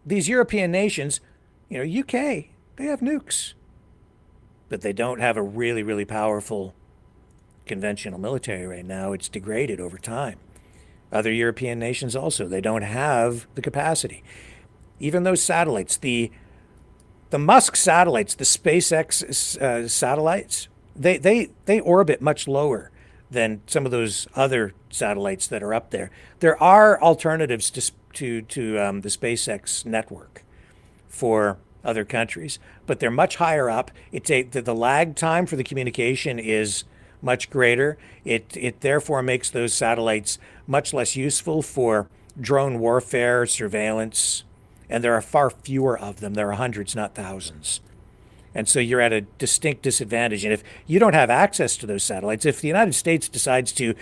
these European nations, UK, they have nukes, but they don't have a really, really powerful conventional military right now. It's degraded over time. Other European nations also, they don't have the capacity. Even those satellites, the Musk satellites, the SpaceX satellites, they orbit much lower than some of those other satellites that are up there. There are alternatives to the SpaceX network for other countries, but they're much higher up. The lag time for the communication is much greater. It therefore makes those satellites much less useful for drone warfare, surveillance, and there are far fewer of them. There are hundreds, not thousands. And so you're at a distinct disadvantage. And if you don't have access to those satellites, if the United States decides to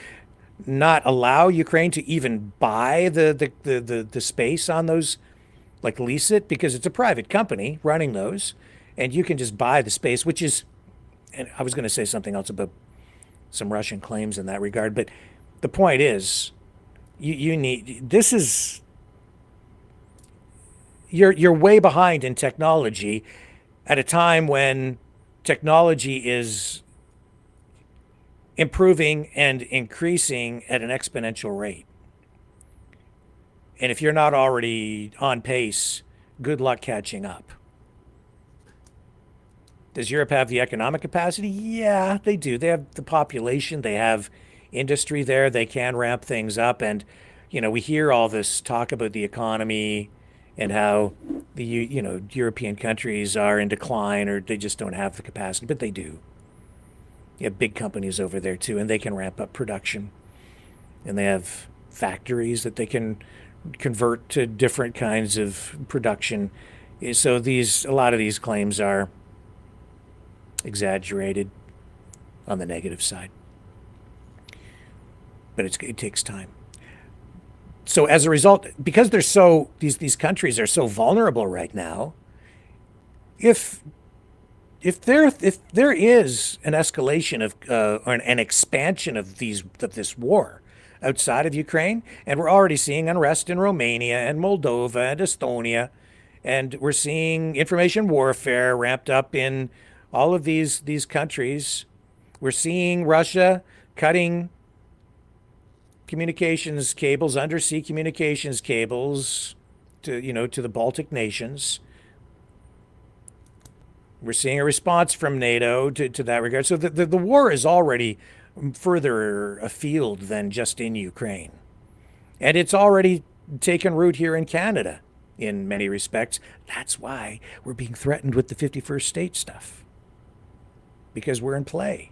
not allow Ukraine to even buy the space on those, like lease it, because it's a private company running those, and you can just buy the space, which is, and I was going to say something else about some Russian claims in that regard, but the point is, you're way behind in technology at a time when technology is improving and increasing at an exponential rate. And if you're not already on pace, good luck catching up. Does Europe have the economic capacity? Yeah, they do. They have the population. They have industry there. They can ramp things up. And, we hear all this talk about the economy and how the European countries are in decline or they just don't have the capacity, but they do. You have big companies over there too, and they can ramp up production. And they have factories that they can convert to different kinds of production. So a lot of these claims are exaggerated on the negative side. But it takes time. So as a result, because these countries are so vulnerable right now, if there is an escalation of or an expansion of this war outside of Ukraine, and we're already seeing unrest in Romania and Moldova and Estonia, and we're seeing information warfare ramped up in all of these countries. We're seeing Russia cutting communications cables, undersea communications cables to the Baltic nations. We're seeing a response from NATO to that regard. So the war is already further afield than just in Ukraine. And it's already taken root here in Canada in many respects. That's why we're being threatened with the 51st state stuff. Because we're in play.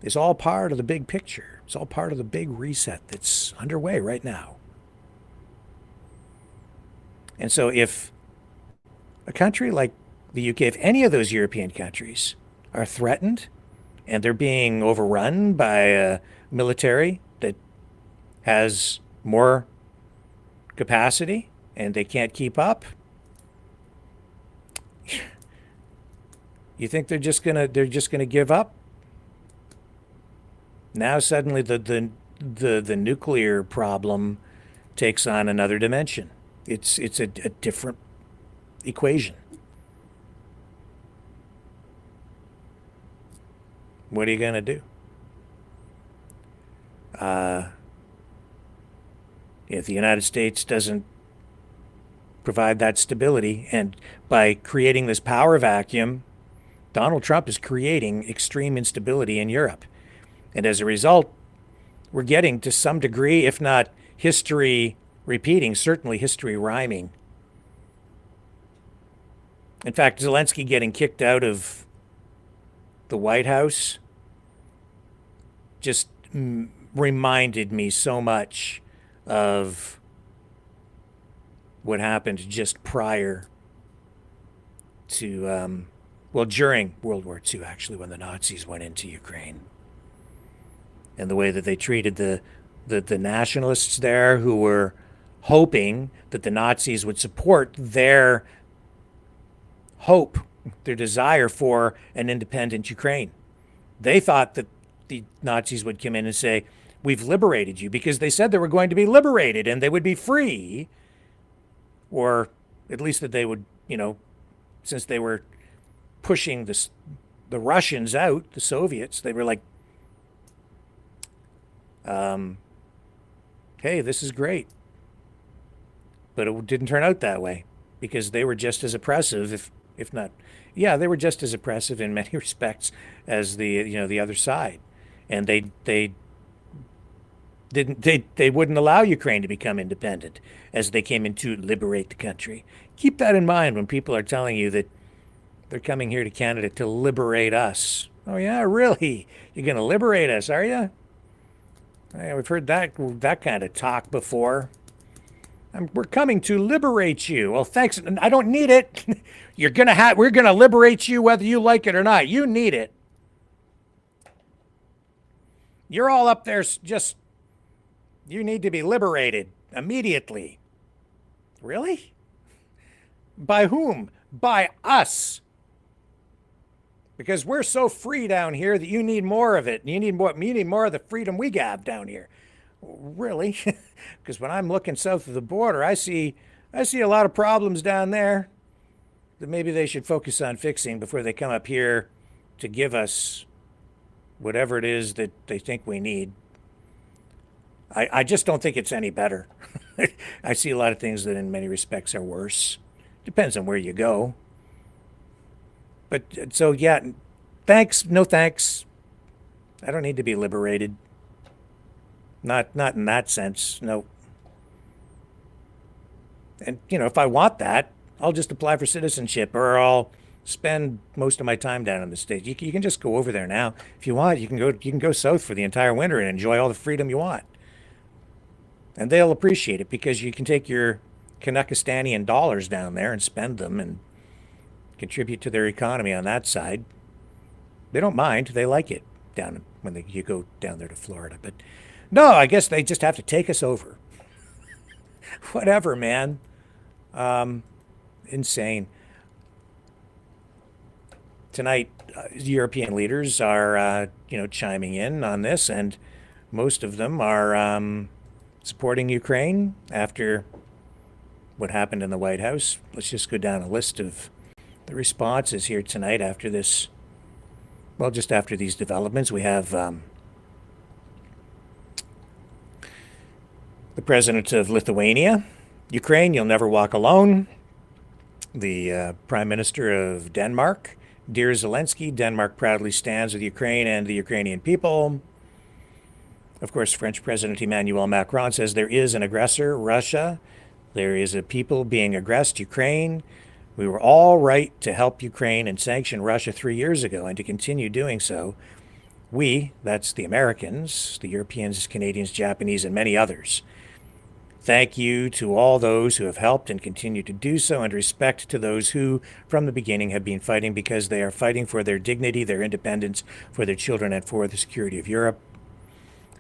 It's all part of the big picture. It's all part of the big reset that's underway right now. And so if a country like the UK, if any of those European countries are threatened and they're being overrun by a military that has more capacity and they can't keep up, you think they're just gonna give up? Now suddenly the nuclear problem takes on another dimension. It's a different equation. What are you going to do? If the United States doesn't provide that stability, and by creating this power vacuum, Donald Trump is creating extreme instability in Europe. And as a result, we're getting to some degree, if not history repeating, certainly history rhyming. In fact, Zelensky getting kicked out of the White House just reminded me so much of what happened just prior to, during World War II, actually, when the Nazis went into Ukraine. And the way that they treated the nationalists there, who were hoping that the Nazis would support their hope, their desire for an independent Ukraine. They thought that the Nazis would come in and say, we've liberated you, because they said they were going to be liberated and they would be free. Or at least that they would, since they were pushing the Russians out, the Soviets, they were like, hey, this is great. But it didn't turn out that way, because they were just as oppressive, if not, they were just as oppressive in many respects as the other side. And they wouldn't allow Ukraine to become independent as they came in to liberate the country. Keep that in mind when people are telling you that they're coming here to Canada to liberate us. Oh yeah, really? You're going to liberate us, are you? Yeah, we've heard that kind of talk before. We're coming to liberate you. Well, thanks. I don't need it. We're gonna liberate you whether you like it or not. You need it. You're all up there just. You need to be liberated immediately. Really? By whom? By us. Because we're so free down here that you need more of it. You need more of the freedom we have down here. Really? Because when I'm looking south of the border, I see a lot of problems down there that maybe they should focus on fixing before they come up here to give us whatever it is that they think we need. I just don't think it's any better. I see a lot of things that in many respects are worse. Depends on where you go. But so, yeah, thanks, no thanks. I don't need to be liberated. Not in that sense, no. And, if I want that, I'll just apply for citizenship, or I'll spend most of my time down in the States. You can just go over there now. If you want, you can go south for the entire winter and enjoy all the freedom you want. And they'll appreciate it, because you can take your Kazakhstanian dollars down there and spend them and contribute to their economy on that side. They don't mind. They like it down when you go down there to Florida. But no, I guess they just have to take us over. Whatever, man. Insane. Tonight, European leaders are, chiming in on this, and most of them are supporting Ukraine after what happened in the White House. Let's just go down a list of the responses here tonight after this. Well, just after these developments, we have the president of Lithuania. Ukraine, you'll never walk alone. The prime minister of Denmark. Dear Zelensky, Denmark proudly stands with Ukraine and the Ukrainian people. Of course, French President Emmanuel Macron says there is an aggressor, Russia. There is a people being aggressed, Ukraine. We were all right to help Ukraine and sanction Russia 3 years ago, and to continue doing so. We, that's the Americans, the Europeans, Canadians, Japanese, and many others. Thank you to all those who have helped and continue to do so, and respect to those who, from the beginning, have been fighting, because they are fighting for their dignity, their independence, for their children, and for the security of Europe.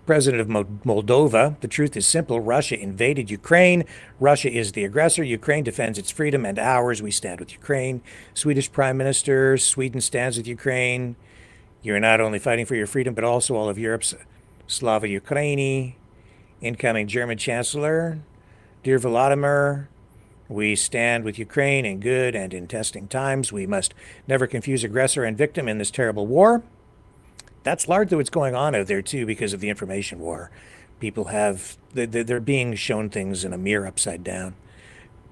President of Moldova, the truth is simple. Russia invaded Ukraine. Russia is the aggressor. Ukraine defends its freedom and ours. We stand with Ukraine. Swedish Prime Minister, Sweden stands with Ukraine. You're not only fighting for your freedom, but also all of Europe's Slava Ukraini. Incoming German Chancellor, dear Volodymyr, we stand with Ukraine in good and in testing times. We must never confuse aggressor and victim in this terrible war. That's largely what's going on out there, too, because of the information war. People they're being shown things in a mirror upside down.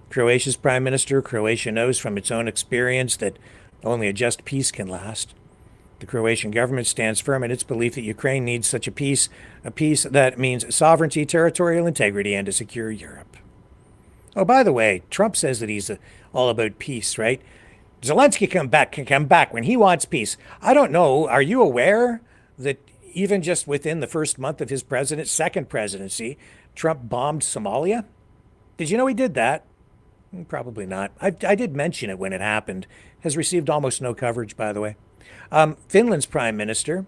Croatia's prime minister, Croatia knows from its own experience that only a just peace can last. The Croatian government stands firm in its belief that Ukraine needs such a peace that means sovereignty, territorial integrity, and to secure Europe. Oh, by the way, Trump says that he's all about peace, right? Zelensky can come back when he wants peace. I don't know. Are you aware that even just within the first month of his second presidency, Trump bombed Somalia? Did you know he did that? Probably not. I did mention it when it happened. Has received almost no coverage, by the way. Finland's prime minister.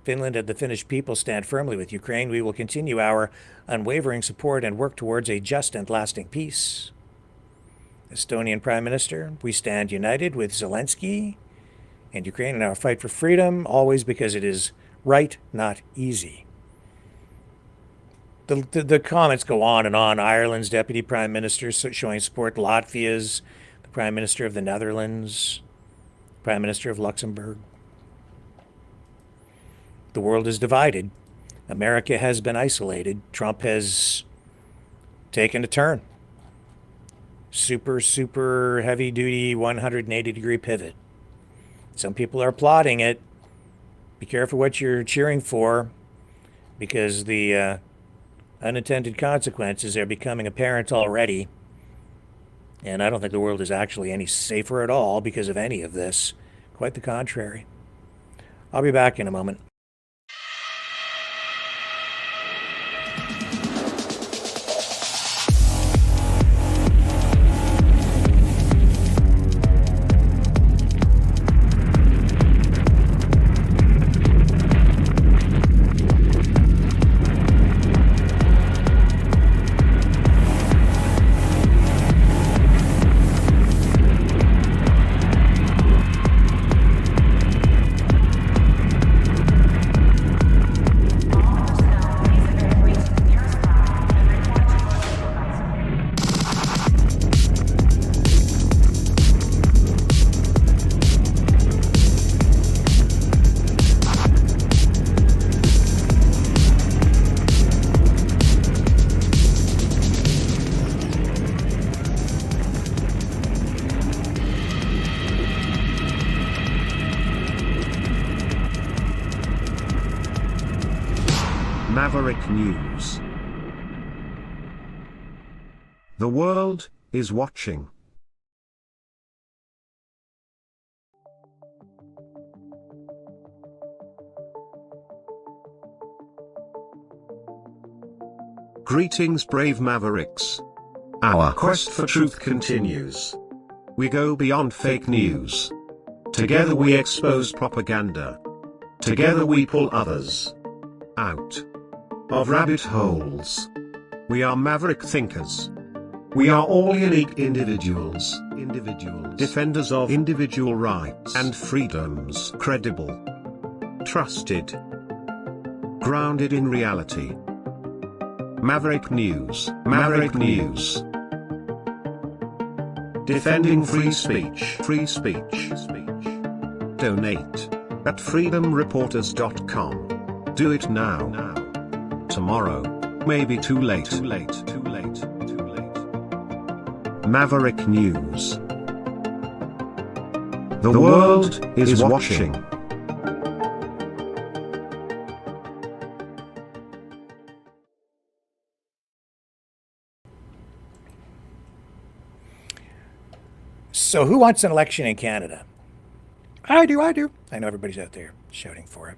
Finland and the Finnish people stand firmly with Ukraine. We will continue our unwavering support and work towards a just and lasting peace. Estonian prime minister. We stand united with Zelensky and Ukraine in our fight for freedom, always because it is right, not easy. The comments go on and on. Ireland's deputy prime minister showing support. Latvia's, the prime minister of the Netherlands, prime minister of Luxembourg. The world is divided. America has been isolated. Trump has taken a turn. Super heavy duty 180-degree pivot. Some people are applauding it. Be careful what you're cheering for, because the unintended consequences are becoming apparent already. And I don't think the world is actually any safer at all because of any of this. Quite the contrary. I'll be back in a moment. Maverick News. The world is watching. Greetings, brave Mavericks. Our quest for truth continues. We go beyond fake news. Together we expose propaganda. Together we pull others out of rabbit holes. We are maverick thinkers. We are all unique individuals, defenders of individual rights and freedoms, credible, trusted, grounded in reality. Maverick News, Maverick News. Defending free speech, Donate at freedomreporters.com. Do it now. Tomorrow may be too late. Maverick News. The world is watching. So who wants an election in Canada? I do. I know everybody's out there shouting for it.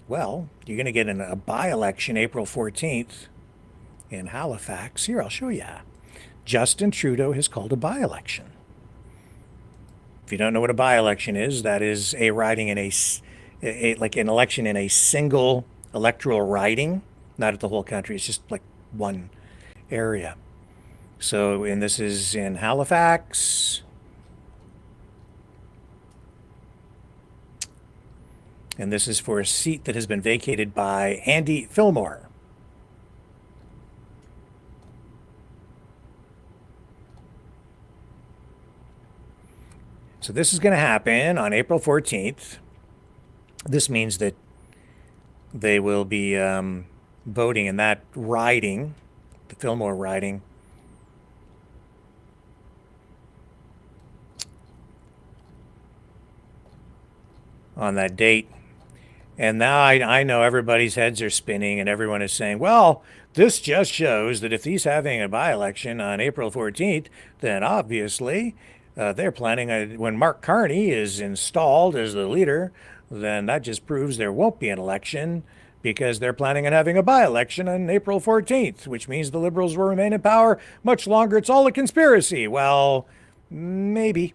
Well, you're going to get a by-election April 14th in Halifax. Here, I'll show you. Justin Trudeau has called a by-election. If you don't know what a by-election is, that is a riding in like an election in a single electoral riding, not at the whole country. It's just like one area. So, and this is in Halifax. And this is for a seat that has been vacated by Andy Fillmore. So this is going to happen on April 14th. This means that they will be voting in that riding, the Fillmore riding, on that date. And now I know everybody's heads are spinning and everyone is saying, well, this just shows that if he's having a by-election on April 14th, then obviously they're planning, when Mark Carney is installed as the leader, then that just proves there won't be an election because they're planning on having a by-election on April 14th, which means the Liberals will remain in power much longer. It's all a conspiracy. Well, maybe,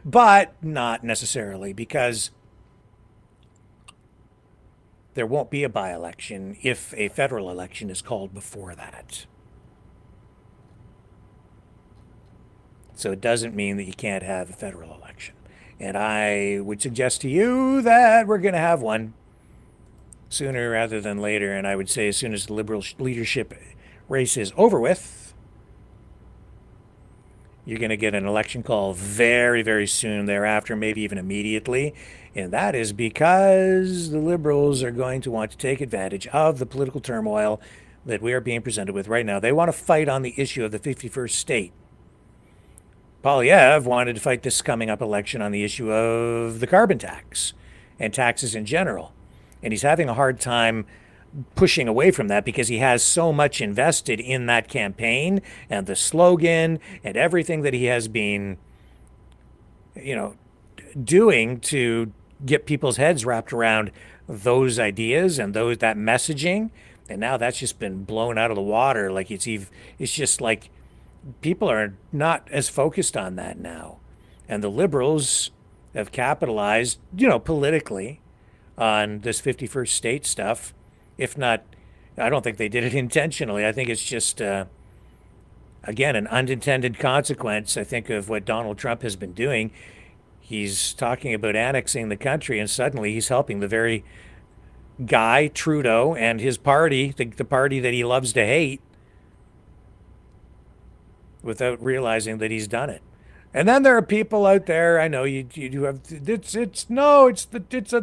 but not necessarily, because there won't be a by-election if a federal election is called before that. So it doesn't mean that you can't have a federal election. And I would suggest to you that we're going to have one sooner rather than later. And I would say as soon as the Liberal leadership race is over with, you're going to get an election call very, very soon thereafter, maybe even immediately. And that is because the Liberals are going to want to take advantage of the political turmoil that we are being presented with right now. They want to fight on the issue of the 51st state. Poilievre wanted to fight this coming up election on the issue of the carbon tax and taxes in general. And he's having a hard time pushing away from that because he has so much invested in that campaign and the slogan and everything that he has been, doing to get people's heads wrapped around those ideas and that messaging. And now that's just been blown out of the water. Like it's just like people are not as focused on that now. And the Liberals have capitalized, politically on this 51st state stuff. If not, I don't think they did it intentionally. I think it's just, again, an unintended consequence, I think, of what Donald Trump has been doing. He's talking about annexing the country, and suddenly he's helping the very guy, Trudeau, and his party, the party that he loves to hate, without realizing that he's done it. And then there are people out there, I know you have,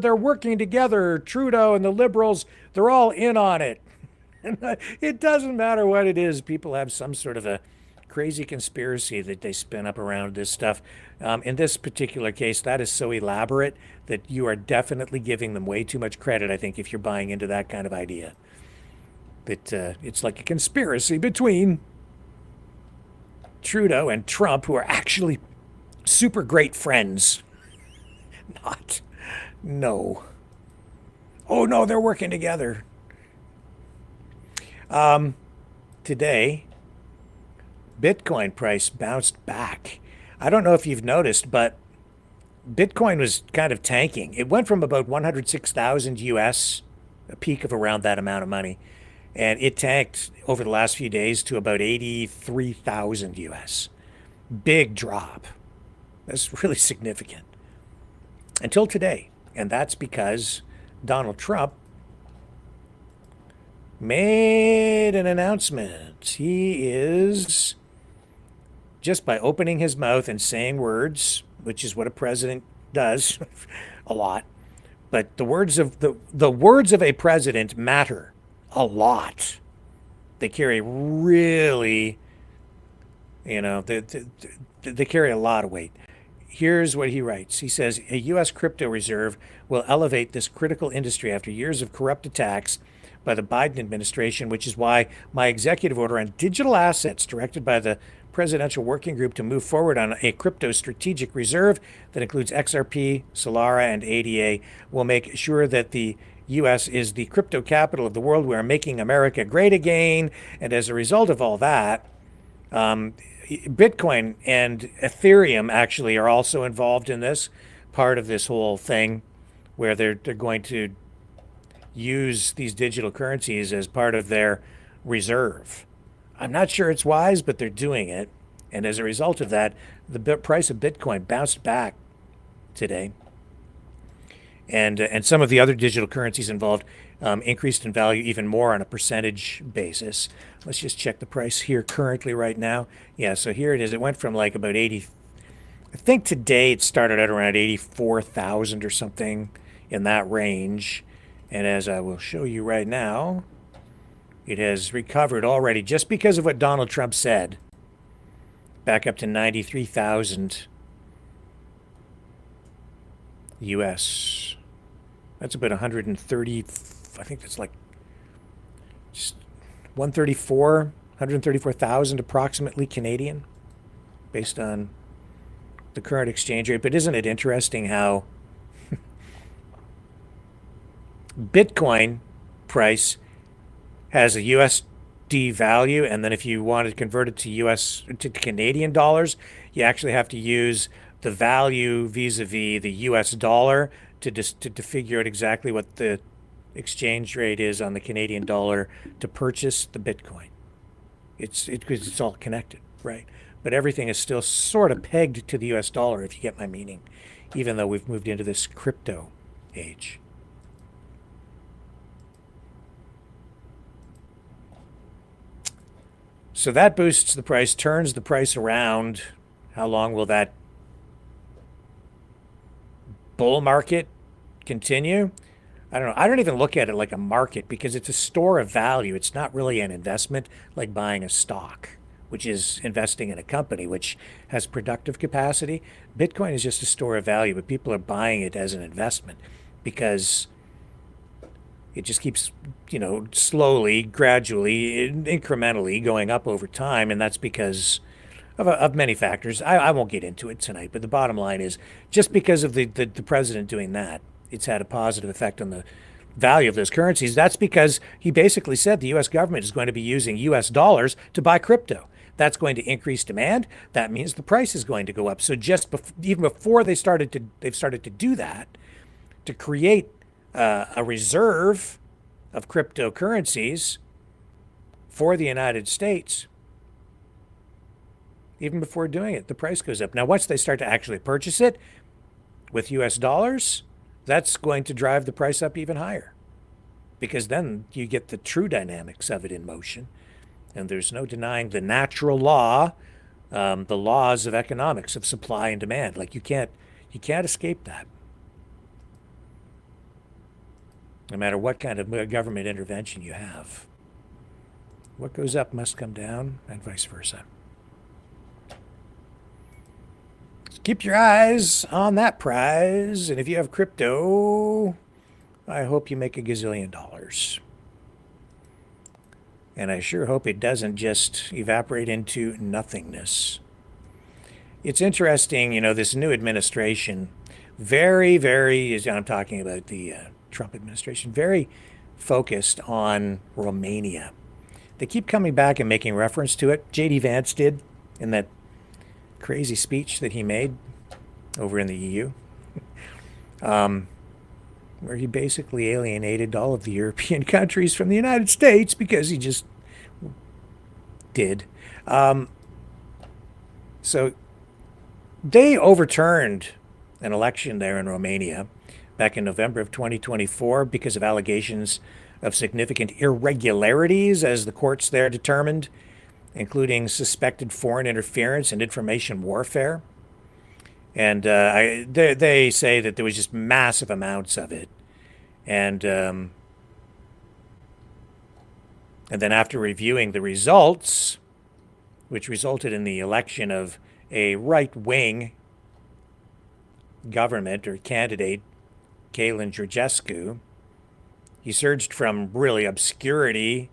they're working together, Trudeau and the Liberals, they're all in on it. It doesn't matter what it is. People have some sort of a crazy conspiracy that they spin up around this stuff. In this particular case, that is so elaborate that you are definitely giving them way too much credit, I think, if you're buying into that kind of idea. That it's like a conspiracy between Trudeau and Trump, who are actually super great friends. No. Oh, no, they're working together. Today, Bitcoin price bounced back. I don't know if you've noticed, but Bitcoin was kind of tanking. It went from about 106,000 US, a peak of around that amount of money, and it tanked over the last few days to about 83,000 US. Big drop. That's really significant. Until today. And that's because Donald Trump made an announcement. He is, just by opening his mouth and saying words, which is what a president does a lot, but the words of a president matter a lot. They carry really, they carry a lot of weight. Here's what he writes. He says, a U.S. crypto reserve will elevate this critical industry after years of corrupt attacks by the Biden administration, which is why my executive order on digital assets directed by the Presidential Working Group to move forward on a crypto strategic reserve that includes XRP, Solara, and ADA will make sure that the U.S. is the crypto capital of the world. We are making America great again. And as a result of all that, Bitcoin and Ethereum actually are also involved in this, part of this whole thing, where they're going to use these digital currencies as part of their reserve. I'm not sure it's wise, but they're doing it. And as a result of that, the price of Bitcoin bounced back today. And some of the other digital currencies involved increased in value even more on a percentage basis. Let's just check the price here currently right now. Yeah, so here it is. It went from like about 80, I think today it started at around 84,000 or something in that range. And as I will show you right now, it has recovered already just because of what Donald Trump said, back up to 93,000 U.S. That's about 130. I think that's like just 134,000 approximately Canadian, based on the current exchange rate. But isn't it interesting how Bitcoin price has a USD value, and then if you want to convert it to Canadian dollars, you actually have to use the value vis-a-vis the US dollar to figure out exactly what the exchange rate is on the Canadian dollar to purchase the Bitcoin. It's all connected, right? But everything is still sort of pegged to the US dollar, if you get my meaning, even though we've moved into this crypto age. So that boosts the price, turns the price around. How long will that bull market continue? I don't know. I don't even look at it like a market because it's a store of value. It's not really an investment like buying a stock, which is investing in a company which has productive capacity. Bitcoin is just a store of value, but people are buying it as an investment because it just keeps, slowly, gradually, incrementally going up over time. And that's because of many factors. I won't get into it tonight, but the bottom line is just because of the president doing that, it's had a positive effect on the value of those currencies. That's because he basically said the U.S. government is going to be using U.S. dollars to buy crypto. That's going to increase demand. That means the price is going to go up. So even before they've started to do that, to create a reserve of cryptocurrencies for the United States, even before doing it, the price goes up. Now, once they start to actually purchase it with U.S. dollars, that's going to drive the price up even higher, because then you get the true dynamics of it in motion. And there's no denying the natural law, the laws of economics, of supply and demand. Like you can't escape that. No matter what kind of government intervention you have. What goes up must come down, and vice versa. Keep your eyes on that prize, and if you have crypto, I hope you make a gazillion dollars. And I sure hope it doesn't just evaporate into nothingness. It's interesting, this new administration, very, very, I'm talking about the Trump administration, very focused on Romania. They keep coming back and making reference to it. J.D. Vance did in that crazy speech that he made over in the EU, where he basically alienated all of the European countries from the United States because he just did. So they overturned an election there in Romania back in November of 2024 because of allegations of significant irregularities, as the courts there determined, including suspected foreign interference and information warfare. And they say that there was just massive amounts of it. And then after reviewing the results, which resulted in the election of a right-wing government or candidate, Calin Georgescu, he surged from really obscurity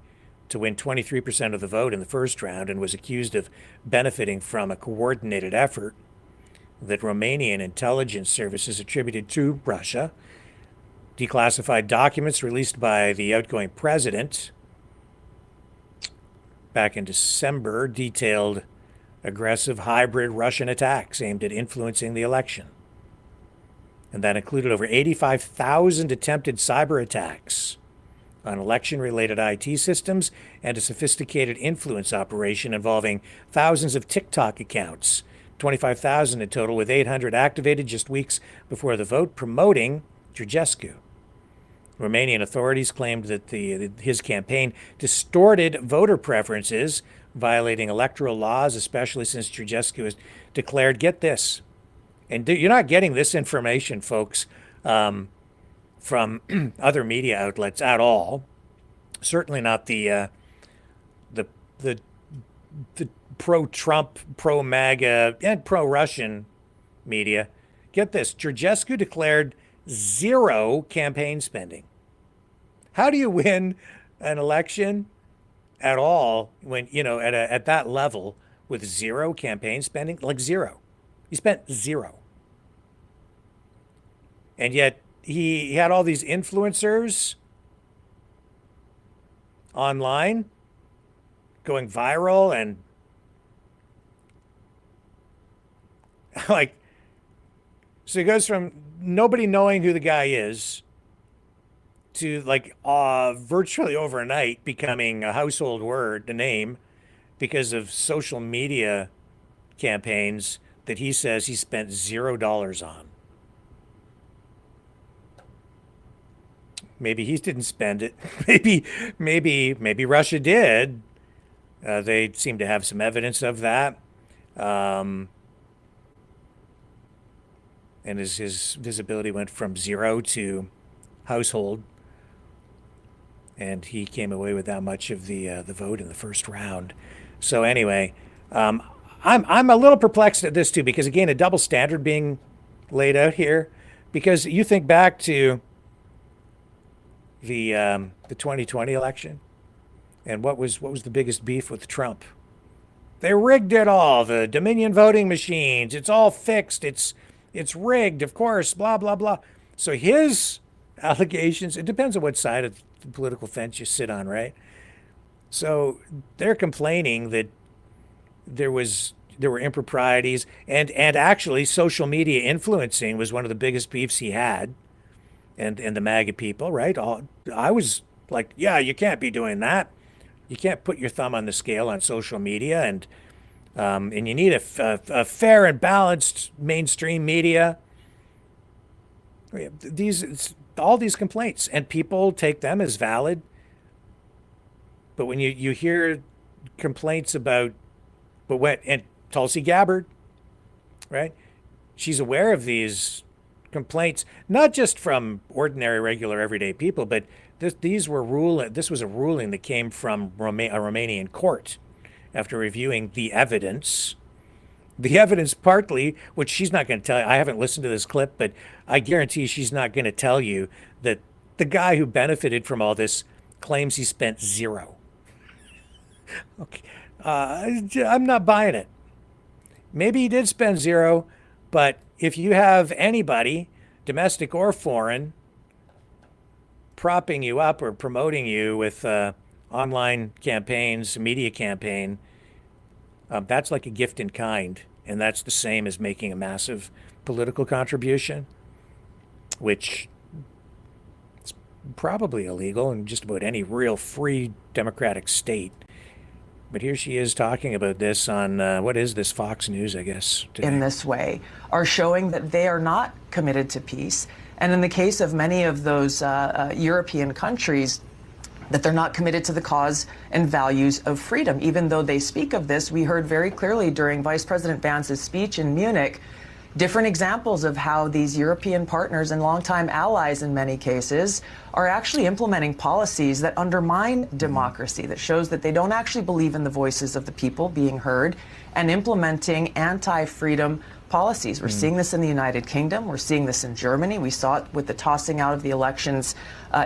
to win 23% of the vote in the first round and was accused of benefiting from a coordinated effort that Romanian intelligence services attributed to Russia. Declassified documents released by the outgoing president back in December detailed aggressive hybrid Russian attacks aimed at influencing the election. And that included over 85,000 attempted cyber attacks on election-related IT systems and a sophisticated influence operation involving thousands of TikTok accounts, 25,000 in total, with 800 activated just weeks before the vote, promoting Georgescu. Romanian authorities claimed that his campaign distorted voter preferences, violating electoral laws, especially since Georgescu has declared, get this, and you're not getting this information, folks, from other media outlets at all. Certainly not the pro-Trump, pro-MAGA, and pro-Russian media. Get this, Georgescu declared zero campaign spending. How do you win an election at all when, at that level with zero campaign spending? Like zero. He spent zero. And yet he had all these influencers online going viral and like, so he goes from nobody knowing who the guy is to like virtually overnight becoming a household word, a name, because of social media campaigns that he says he spent $0 on. Maybe he didn't spend it. Maybe Russia did. They seem to have some evidence of that. And his visibility went from zero to household, and he came away with that much of the vote in the first round. So anyway, I'm a little perplexed at this too, because again, a double standard being laid out here. Because you think back to the 2020 election, and what was the biggest beef with Trump? They rigged it all. The Dominion voting machines. It's all fixed. It's rigged, of course, blah, blah, blah. So his allegations, it depends on what side of the political fence you sit on, right? So they're complaining that there were improprieties, and actually social media influencing was one of the biggest beefs he had, and the MAGA people, right? I was like, yeah, you can't be doing that. You can't put your thumb on the scale on social media, and you need a fair and balanced mainstream media. All these complaints, and people take them as valid. But when you hear complaints about, and Tulsi Gabbard, right? She's aware of these complaints, not just from ordinary, regular, everyday people, but this was a ruling that came from a Romanian court after reviewing the evidence. The evidence partly, which she's not going to tell you. I haven't listened to this clip, but I guarantee she's not going to tell you that the guy who benefited from all this claims he spent zero. Okay, I'm not buying it. Maybe he did spend zero, but if you have anybody, domestic or foreign, propping you up or promoting you with online campaigns, media campaign, that's like a gift in kind. And that's the same as making a massive political contribution, which is probably illegal in just about any real free democratic state. But here she is talking about this on, what is this, Fox News, I guess, today. In this way, are showing that they are not committed to peace. And in the case of many of those European countries, that they're not committed to the cause and values of freedom. Even though they speak of this, we heard very clearly during Vice President Vance's speech in Munich, different examples of how these European partners and longtime allies in many cases are actually implementing policies that undermine democracy, that shows that they don't actually believe in the voices of the people being heard, and implementing anti-freedom policies. We're seeing this in the United Kingdom. We're seeing this in Germany. We saw it with the tossing out of the elections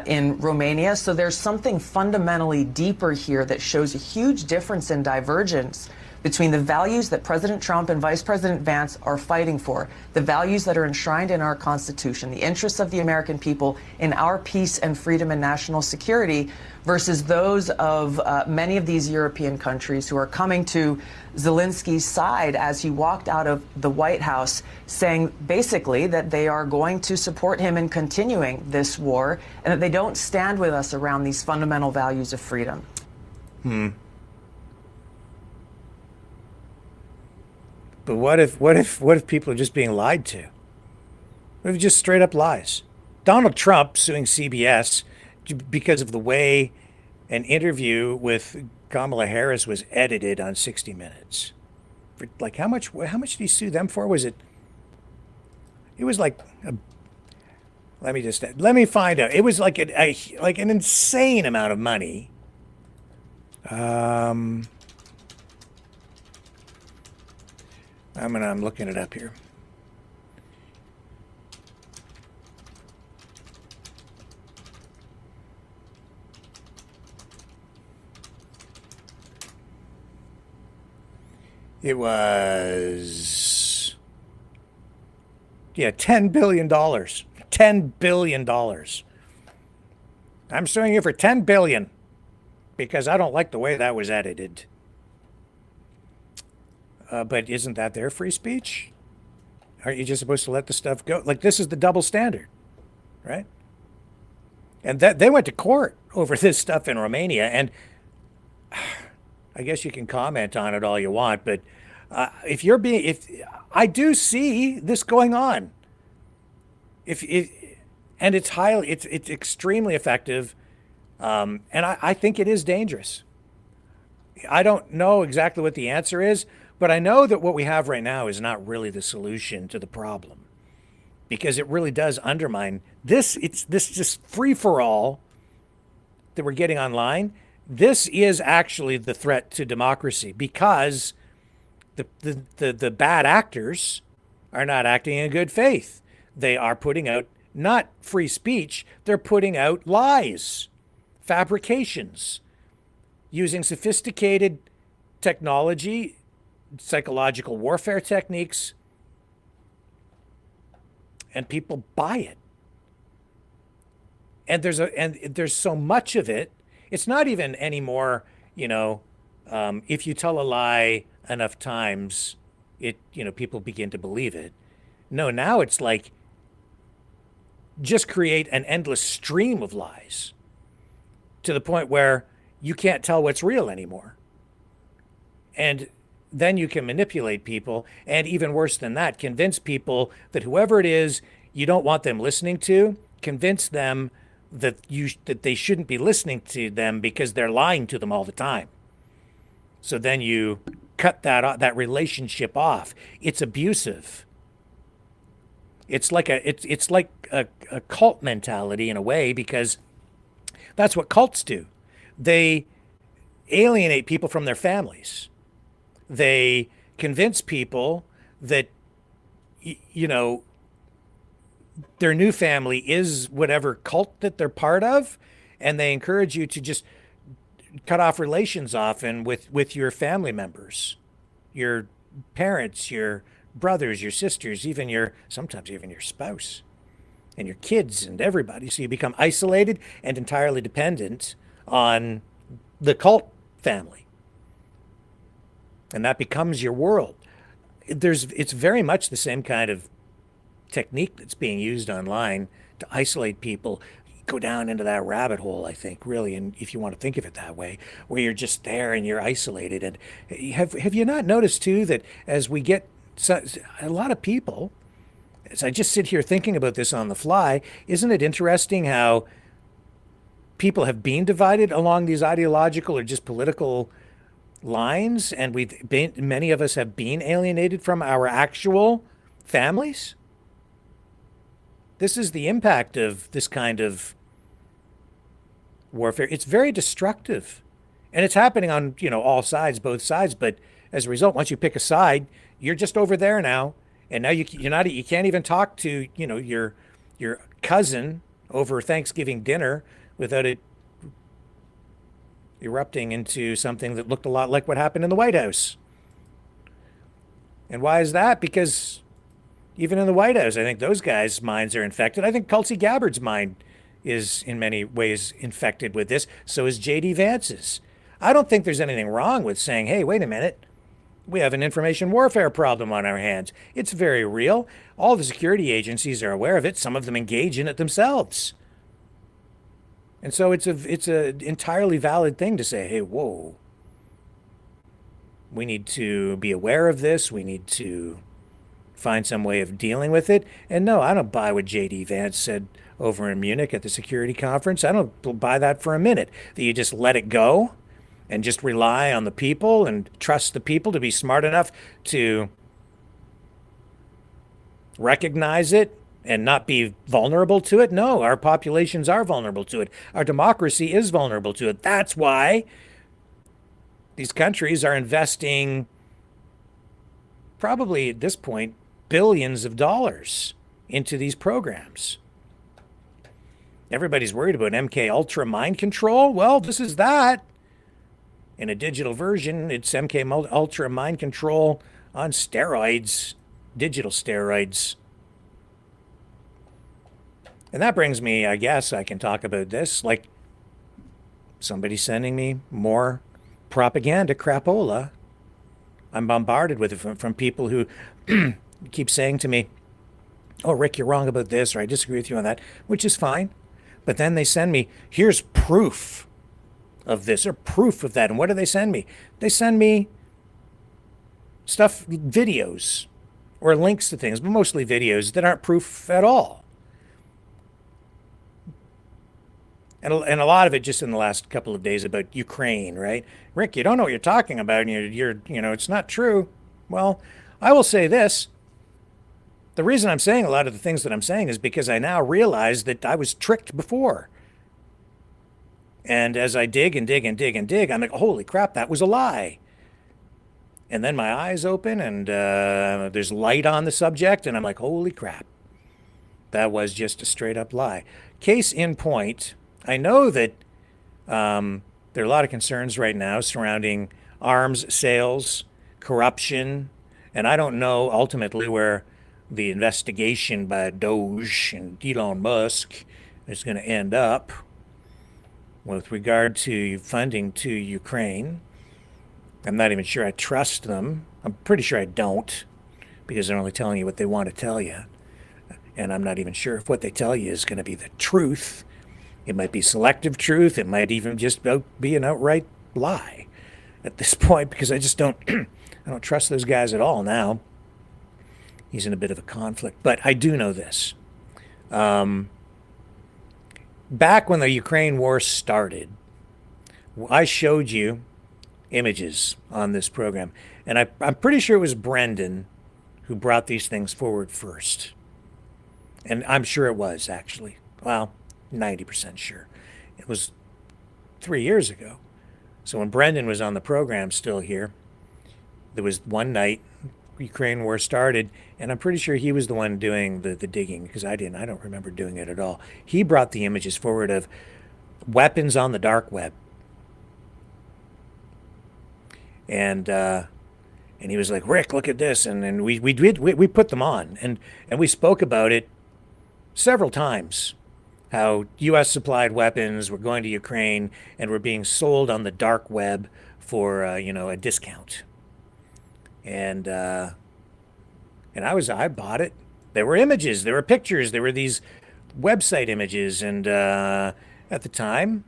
in Romania. So there's something fundamentally deeper here that shows a huge difference in divergence between the values that President Trump and Vice President Vance are fighting for, the values that are enshrined in our Constitution, the interests of the American people in our peace and freedom and national security, versus those of many of these European countries who are coming to Zelensky's side as he walked out of the White House, saying basically that they are going to support him in continuing this war and that they don't stand with us around these fundamental values of freedom. But what if people are just being lied to? What if just straight up lies? Donald Trump suing CBS because of the way an interview with Kamala Harris was edited on 60 Minutes. For like how much did he sue them for? It was like let me find out. It was like an insane amount of money. I'm looking it up here. It was, yeah, $10 billion. $10 billion. I'm suing you for $10 billion because I don't like the way that was edited. But isn't that their free speech? Aren't you just supposed to let the stuff go? Like, this is the double standard, right? And that they went to court over this stuff in Romania, and I guess you can comment on it all you want, but if I do see this going on, and it's extremely effective, and I think it is dangerous. I don't know exactly what the answer is, but I know that what we have right now is not really the solution to the problem, because it really does undermine this. It's this just free for all that we're getting online. This is actually the threat to democracy, because the bad actors are not acting in good faith. They are putting out not free speech, they're putting out lies, fabrications, using sophisticated technology, psychological warfare techniques, and people buy it. And there's so much of it. It's not even anymore, if you tell a lie enough times, people begin to believe it. No, now it's like, just create an endless stream of lies to the point where you can't tell what's real anymore. And then you can manipulate people, and even worse than that, convince people that whoever it is you don't want them listening to, convince them that they shouldn't be listening to them because they're lying to them all the time. So then you cut that relationship off. It's abusive. It's like a cult mentality in a way, because that's what cults do. They alienate people from their families. They convince people that, their new family is whatever cult that they're part of, and they encourage you to just cut off relations often with your family members, your parents, your brothers, your sisters, sometimes even your spouse and your kids and everybody. So you become isolated and entirely dependent on the cult family. And that becomes your world. It's very much the same kind of technique that's being used online to isolate people. Go down into that rabbit hole, I think, really, and if you want to think of it that way, where you're just there and you're isolated. And have you not noticed too that as we get a lot of people, as I just sit here thinking about this on the fly, isn't it interesting how people have been divided along these ideological or just political lines, and many of us have been alienated from our actual families? This is the impact of this kind of warfare. It's very destructive, and it's happening on all sides, both sides. But as a result, once you pick a side, you're just over there now, and now you can't even talk to your cousin over Thanksgiving dinner without it erupting into something that looked a lot like what happened in the White House. And why is that? Because even in the White House, I think those guys' minds are infected. I think Tulsi Gabbard's mind is in many ways infected with this. So is J.D. Vance's. I don't think there's anything wrong with saying, hey, wait a minute, we have an information warfare problem on our hands. It's very real. All the security agencies are aware of it. Some of them engage in it themselves. And so it's an entirely valid thing to say, hey, whoa, we need to be aware of this. We need to find some way of dealing with it. And no, I don't buy what J.D. Vance said over in Munich at the security conference. I don't buy that for a minute, that you just let it go and just rely on the people and trust the people to be smart enough to recognize it and not be vulnerable to it. No, our populations are vulnerable to it. Our democracy is vulnerable to it. That's why these countries are investing, probably at this point, billions of dollars into these programs. Everybody's worried about MK Ultra mind control. Well, this is that. In a digital version, it's MK Ultra mind control on steroids, digital steroids. And that brings me, I guess I can talk about this, like somebody sending me more propaganda crapola. I'm bombarded with it from people who keep saying to me, oh, Rick, you're wrong about this, or I disagree with you on that, which is fine. But then they send me, here's proof of this or proof of that. And what do they send me? They send me stuff, videos or links to things, but mostly videos that aren't proof at all. And a lot of it just in the last couple of days about Ukraine, right? Rick, you don't know what you're talking about. And you're it's not true. Well, I will say this. The reason I'm saying a lot of the things that I'm saying is because I now realize that I was tricked before. And as I dig and dig and dig and dig, I'm like, holy crap, that was a lie. And then my eyes open and there's light on the subject. And I'm like, holy crap, that was just a straight up lie. Case in point, I know that there are a lot of concerns right now surrounding arms sales, corruption, and I don't know ultimately where the investigation by Doge and Elon Musk is going to end up with regard to funding to Ukraine. I'm not even sure I trust them. I'm pretty sure I don't, because they're only telling you what they want to tell you. And I'm not even sure if what they tell you is going to be the truth. It might be selective truth. It might even just be an outright lie at this point, because I just don't I don't trust those guys at all now. He's in a bit of a conflict. But I do know this. Back when the Ukraine war started, I showed you images on this program. And I'm pretty sure it was Brendan who brought these things forward first. And I'm sure it was, actually. Well, 90% sure. It was 3 years ago. So when Brendan was on the program still here, there was one night Ukraine war started, and I'm pretty sure he was the one doing the digging, because I don't remember doing it at all. He brought the images forward of weapons on the dark web. And he was like, Rick, look at this. And we put them on, and we spoke about it several times. How U.S. supplied weapons were going to Ukraine and were being sold on the dark web for a discount. And I bought it. There were images, there were pictures, there were these website images, and at the time,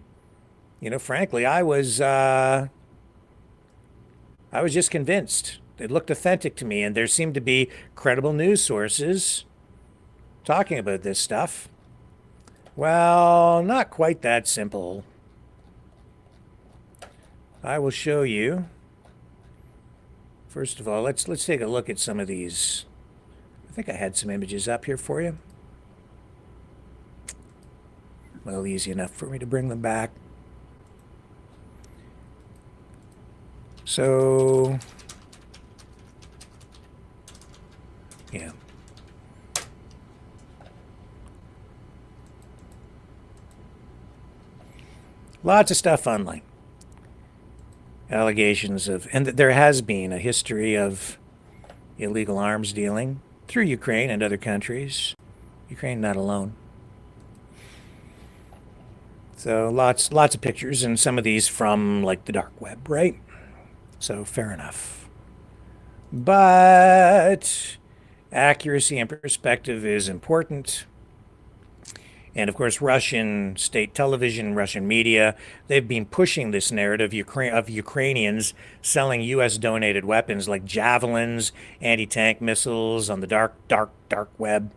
frankly, I was just convinced. It looked authentic to me, and there seemed to be credible news sources talking about this stuff. Well, not quite that simple. I will show you. First of all, let's take a look at some of these. I think I had some images up here for you. Well, easy enough for me to bring them back. So, yeah. Lots of stuff online. Allegations of, and there has been a history of illegal arms dealing through Ukraine and other countries. Ukraine not alone. So lots of pictures, and some of these from like the dark web, right? So fair enough. But accuracy and perspective is important. And of course, Russian state television, Russian media, they've been pushing this narrative of Ukrainians selling U.S. donated weapons like javelins, anti-tank missiles on the dark web.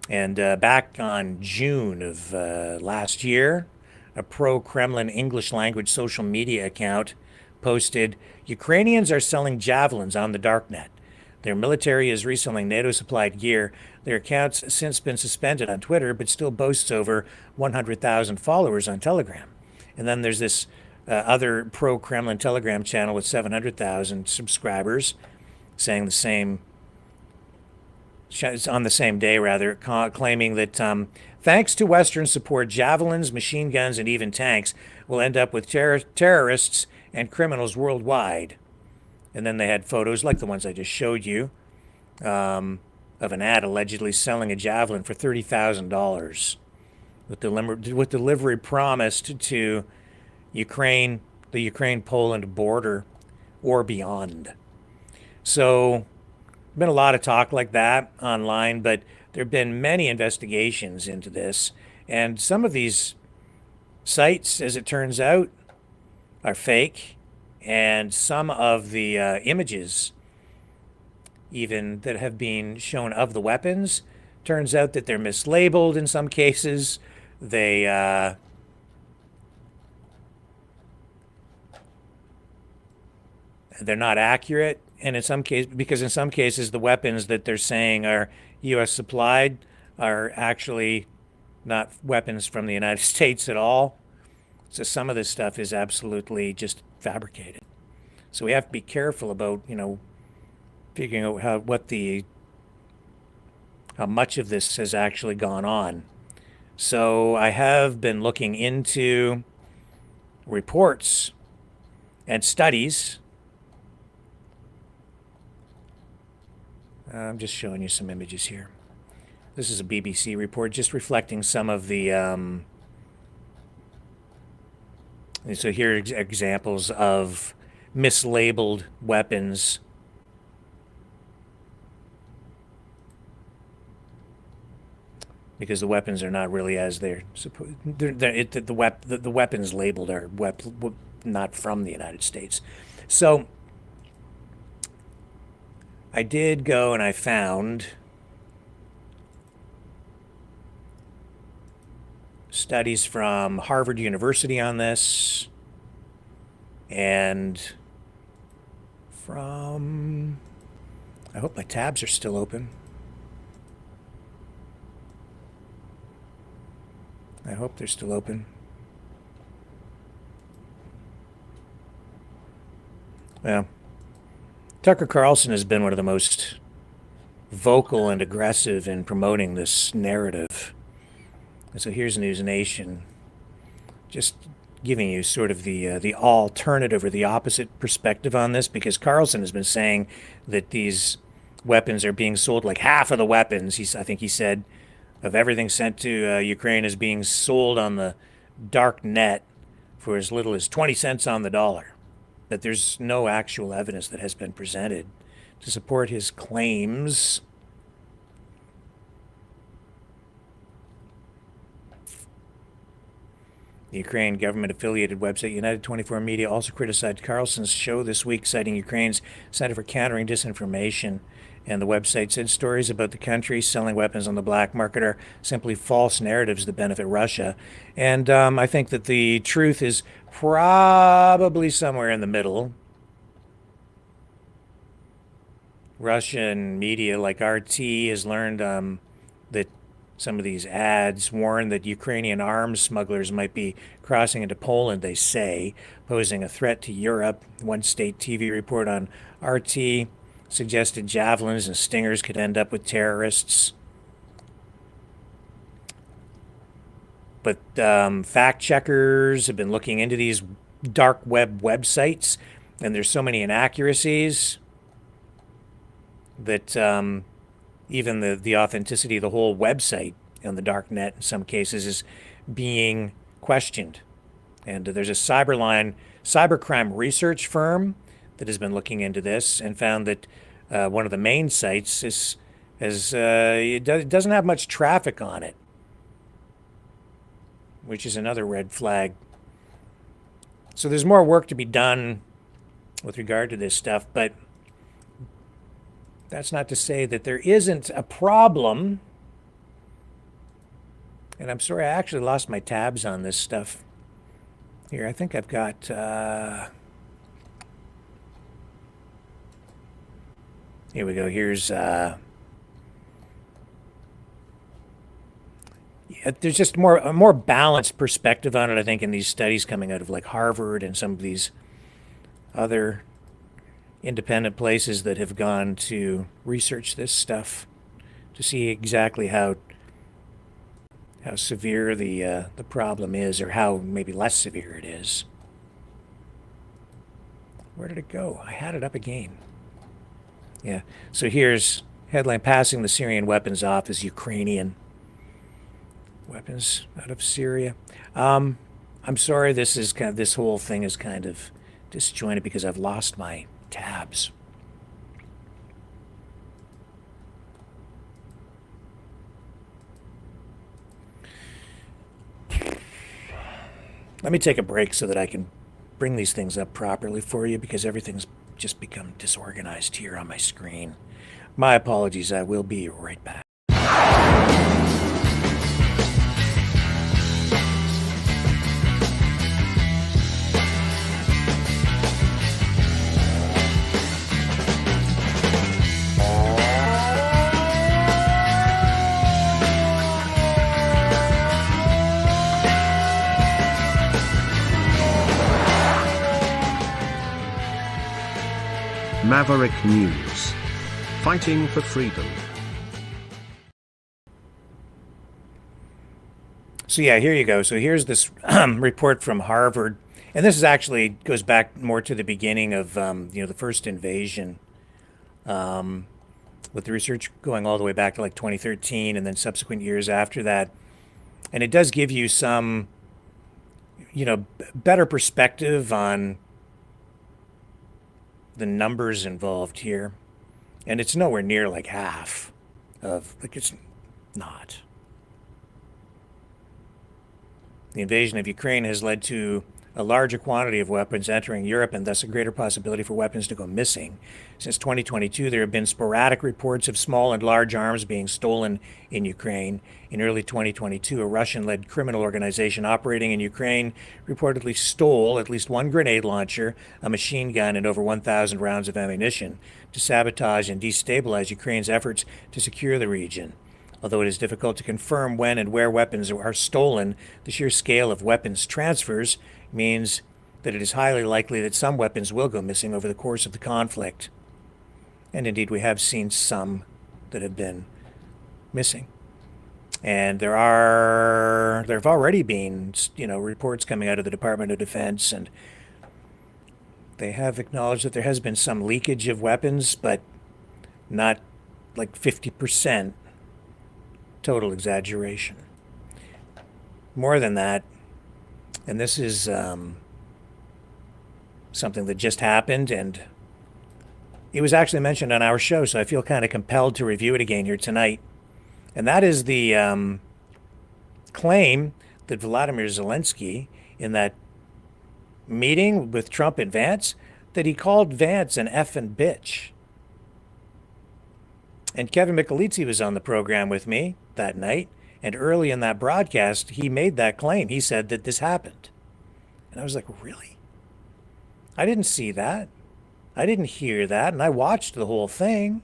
And back on June of last year, a pro-Kremlin English language social media account posted, Ukrainians are selling javelins on the darknet. Their military is reselling NATO-supplied gear. Their account's since been suspended on Twitter, but still boasts over 100,000 followers on Telegram. And then there's this other pro-Kremlin Telegram channel with 700,000 subscribers saying the same, on the same day rather, claiming that thanks to Western support, javelins, machine guns, and even tanks will end up with terrorists and criminals worldwide. And then they had photos like the ones I just showed you of an ad allegedly selling a javelin for $30,000 with delivery promised to Ukraine, the Ukraine-Poland border or beyond. So been a lot of talk like that online, but there have been many investigations into this, and some of these sites, as it turns out, are fake, and some of the images even that have been shown of the weapons, turns out that they're mislabeled in some cases. They're not accurate, and in some cases, because in some cases the weapons that they're saying are U.S. supplied are actually not weapons from the United States at all. So some of this stuff is absolutely just fabricated. So we have to be careful about, figuring out how much of this has actually gone on. So I have been looking into reports and studies. I'm just showing you some images here. This is a BBC report just reflecting some of the so here are examples of mislabeled weapons. Because the weapons are not really as they're supposed. The weapons labeled are not from the United States. So I did go and I found studies from Harvard University on this, and from, I hope my tabs are still open. I hope they're still open. Well, Tucker Carlson has been one of the most vocal and aggressive in promoting this narrative. And so here's News Nation, just giving you sort of the alternative or the opposite perspective on this, because Carlson has been saying that these weapons are being sold, like half of the weapons, I think he said, of everything sent to Ukraine is being sold on the dark net for as little as 20 cents on the dollar. That there's no actual evidence that has been presented to support his claims. The Ukraine government-affiliated website United 24 Media also criticized Carlson's show this week, citing Ukraine's Center for Countering Disinformation. And the website said stories about the country selling weapons on the black market are simply false narratives that benefit Russia. And I think that the truth is probably somewhere in the middle. Russian media like RT has learned that some of these ads warn that Ukrainian arms smugglers might be crossing into Poland, they say, posing a threat to Europe. One state TV report on RT suggested javelins and stingers could end up with terrorists. But fact checkers have been looking into these dark web websites, and there's so many inaccuracies that even the authenticity of the whole website on the dark net in some cases is being questioned. And there's a cybercrime research firm that has been looking into this and found that one of the main sites it doesn't have much traffic on it, which is another red flag. So there's more work to be done with regard to this stuff, but that's not to say that there isn't a problem. And I'm sorry, I actually lost my tabs on this stuff. Here, I think I've got... Here we go. Here's there's just a more balanced perspective on it, I think, in these studies coming out of like Harvard and some of these other independent places that have gone to research this stuff to see exactly how severe the problem is, or how maybe less severe it is. Where did it go? I had it up again. Yeah. So here's headline: passing the Syrian weapons off as Ukrainian weapons out of Syria. I'm sorry. This whole thing is kind of disjointed because I've lost my tabs. Let me take a break so that I can bring these things up properly for you, because everything's just become disorganized here on my screen. My apologies. I will be right back. Maverick News. Fighting for freedom. So yeah, here you go. So here's this report from Harvard, and this is actually goes back more to the beginning of the first invasion, with the research going all the way back to like 2013, and then subsequent years after that. And it does give you some, better perspective on the numbers involved here. And it's nowhere near like half of, it's not. The invasion of Ukraine has led to a larger quantity of weapons entering Europe, and thus a greater possibility for weapons to go missing. Since 2022, there have been sporadic reports of small and large arms being stolen in Ukraine. In early 2022, a Russian-led criminal organization operating in Ukraine reportedly stole at least one grenade launcher, a machine gun, and over 1,000 rounds of ammunition to sabotage and destabilize Ukraine's efforts to secure the region. Although it is difficult to confirm when and where weapons are stolen, the sheer scale of weapons transfers means that it is highly likely that some weapons will go missing over the course of the conflict. And indeed, we have seen some that have been missing. And there have already been, reports coming out of the Department of Defense, and they have acknowledged that there has been some leakage of weapons, but not like 50%. Total exaggeration. More than that, and this is something that just happened, and it was actually mentioned on our show, so I feel kind of compelled to review it again here tonight. And that is the claim that Volodymyr Zelensky, in that meeting with Trump and Vance, that he called Vance an effing bitch. And Kevin Michelizzi was on the program with me that night, and early in that broadcast, he made that claim. He said that this happened. And I was like, really? I didn't see that. I didn't hear that, and I watched the whole thing.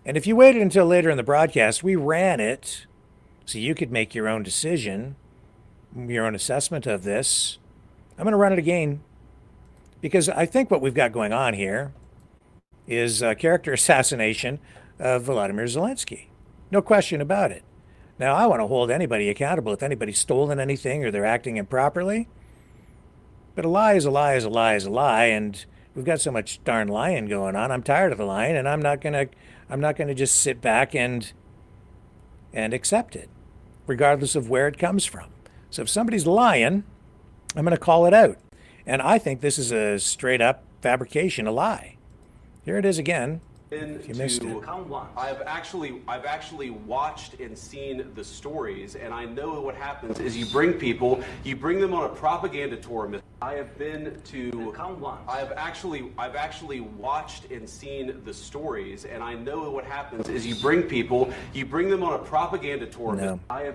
And if you waited until later in the broadcast, we ran it so you could make your own decision, your own assessment of this. I'm going to run it again, because I think what we've got going on here is character assassination of Volodymyr Zelensky. No question about it. Now, I want to hold anybody accountable if anybody's stolen anything or they're acting improperly. But a lie is a lie is a lie is a lie, and we've got so much darn lying going on. I'm tired of the lying, and I'm not gonna just sit back and accept it, regardless of where it comes from. So if somebody's lying, I'm gonna call it out. And I think this is a straight up fabrication, a lie. Here it is again. If you missed it. I've actually watched and seen the stories, and I know what happens is you bring them on a propaganda tour. I've actually watched and seen the stories, and I know what happens is you bring them on a propaganda tour. No. I'm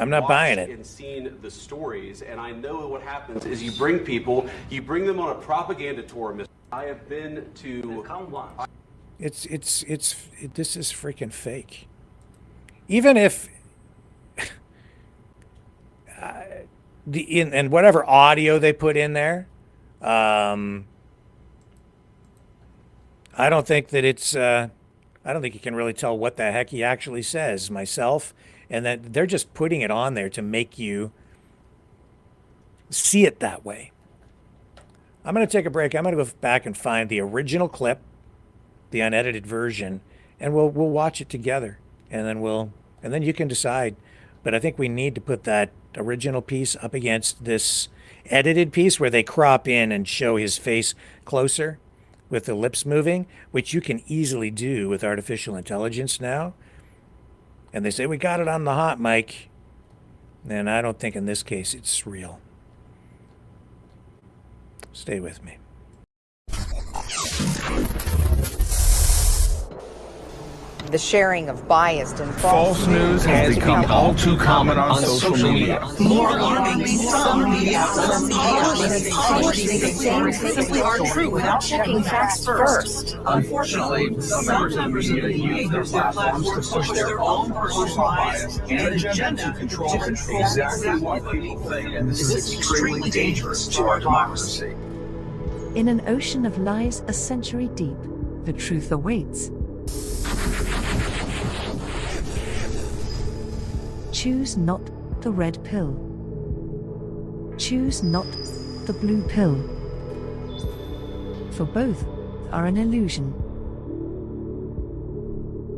not buying it. And seen the stories, and I know what happens is you bring them on a propaganda tour. I have been to. This is freaking fake. Even if and whatever audio they put in there, I don't think that it's. I don't think you can really tell what the heck he actually says myself, and that they're just putting it on there to make you see it that way. I'm going to take a break. I'm going to go back and find the original clip, the unedited version, and we'll watch it together, and then you can decide. But I think we need to put that original piece up against this edited piece where they crop in and show his face closer with the lips moving, which you can easily do with artificial intelligence now. And they say, we got it on the hot mic. And I don't think in this case it's real. Stay with me. The sharing of biased and False news has become all too common on social media. More alarmingly, some media outlets simply aren't true without checking facts first. Unfortunately, some members of media use their platforms to push their own personal bias and agenda to control exactly what people think, and this is extremely dangerous to our democracy. In an ocean of lies a century deep, the truth awaits. Choose not the red pill. Choose not the blue pill. For both are an illusion.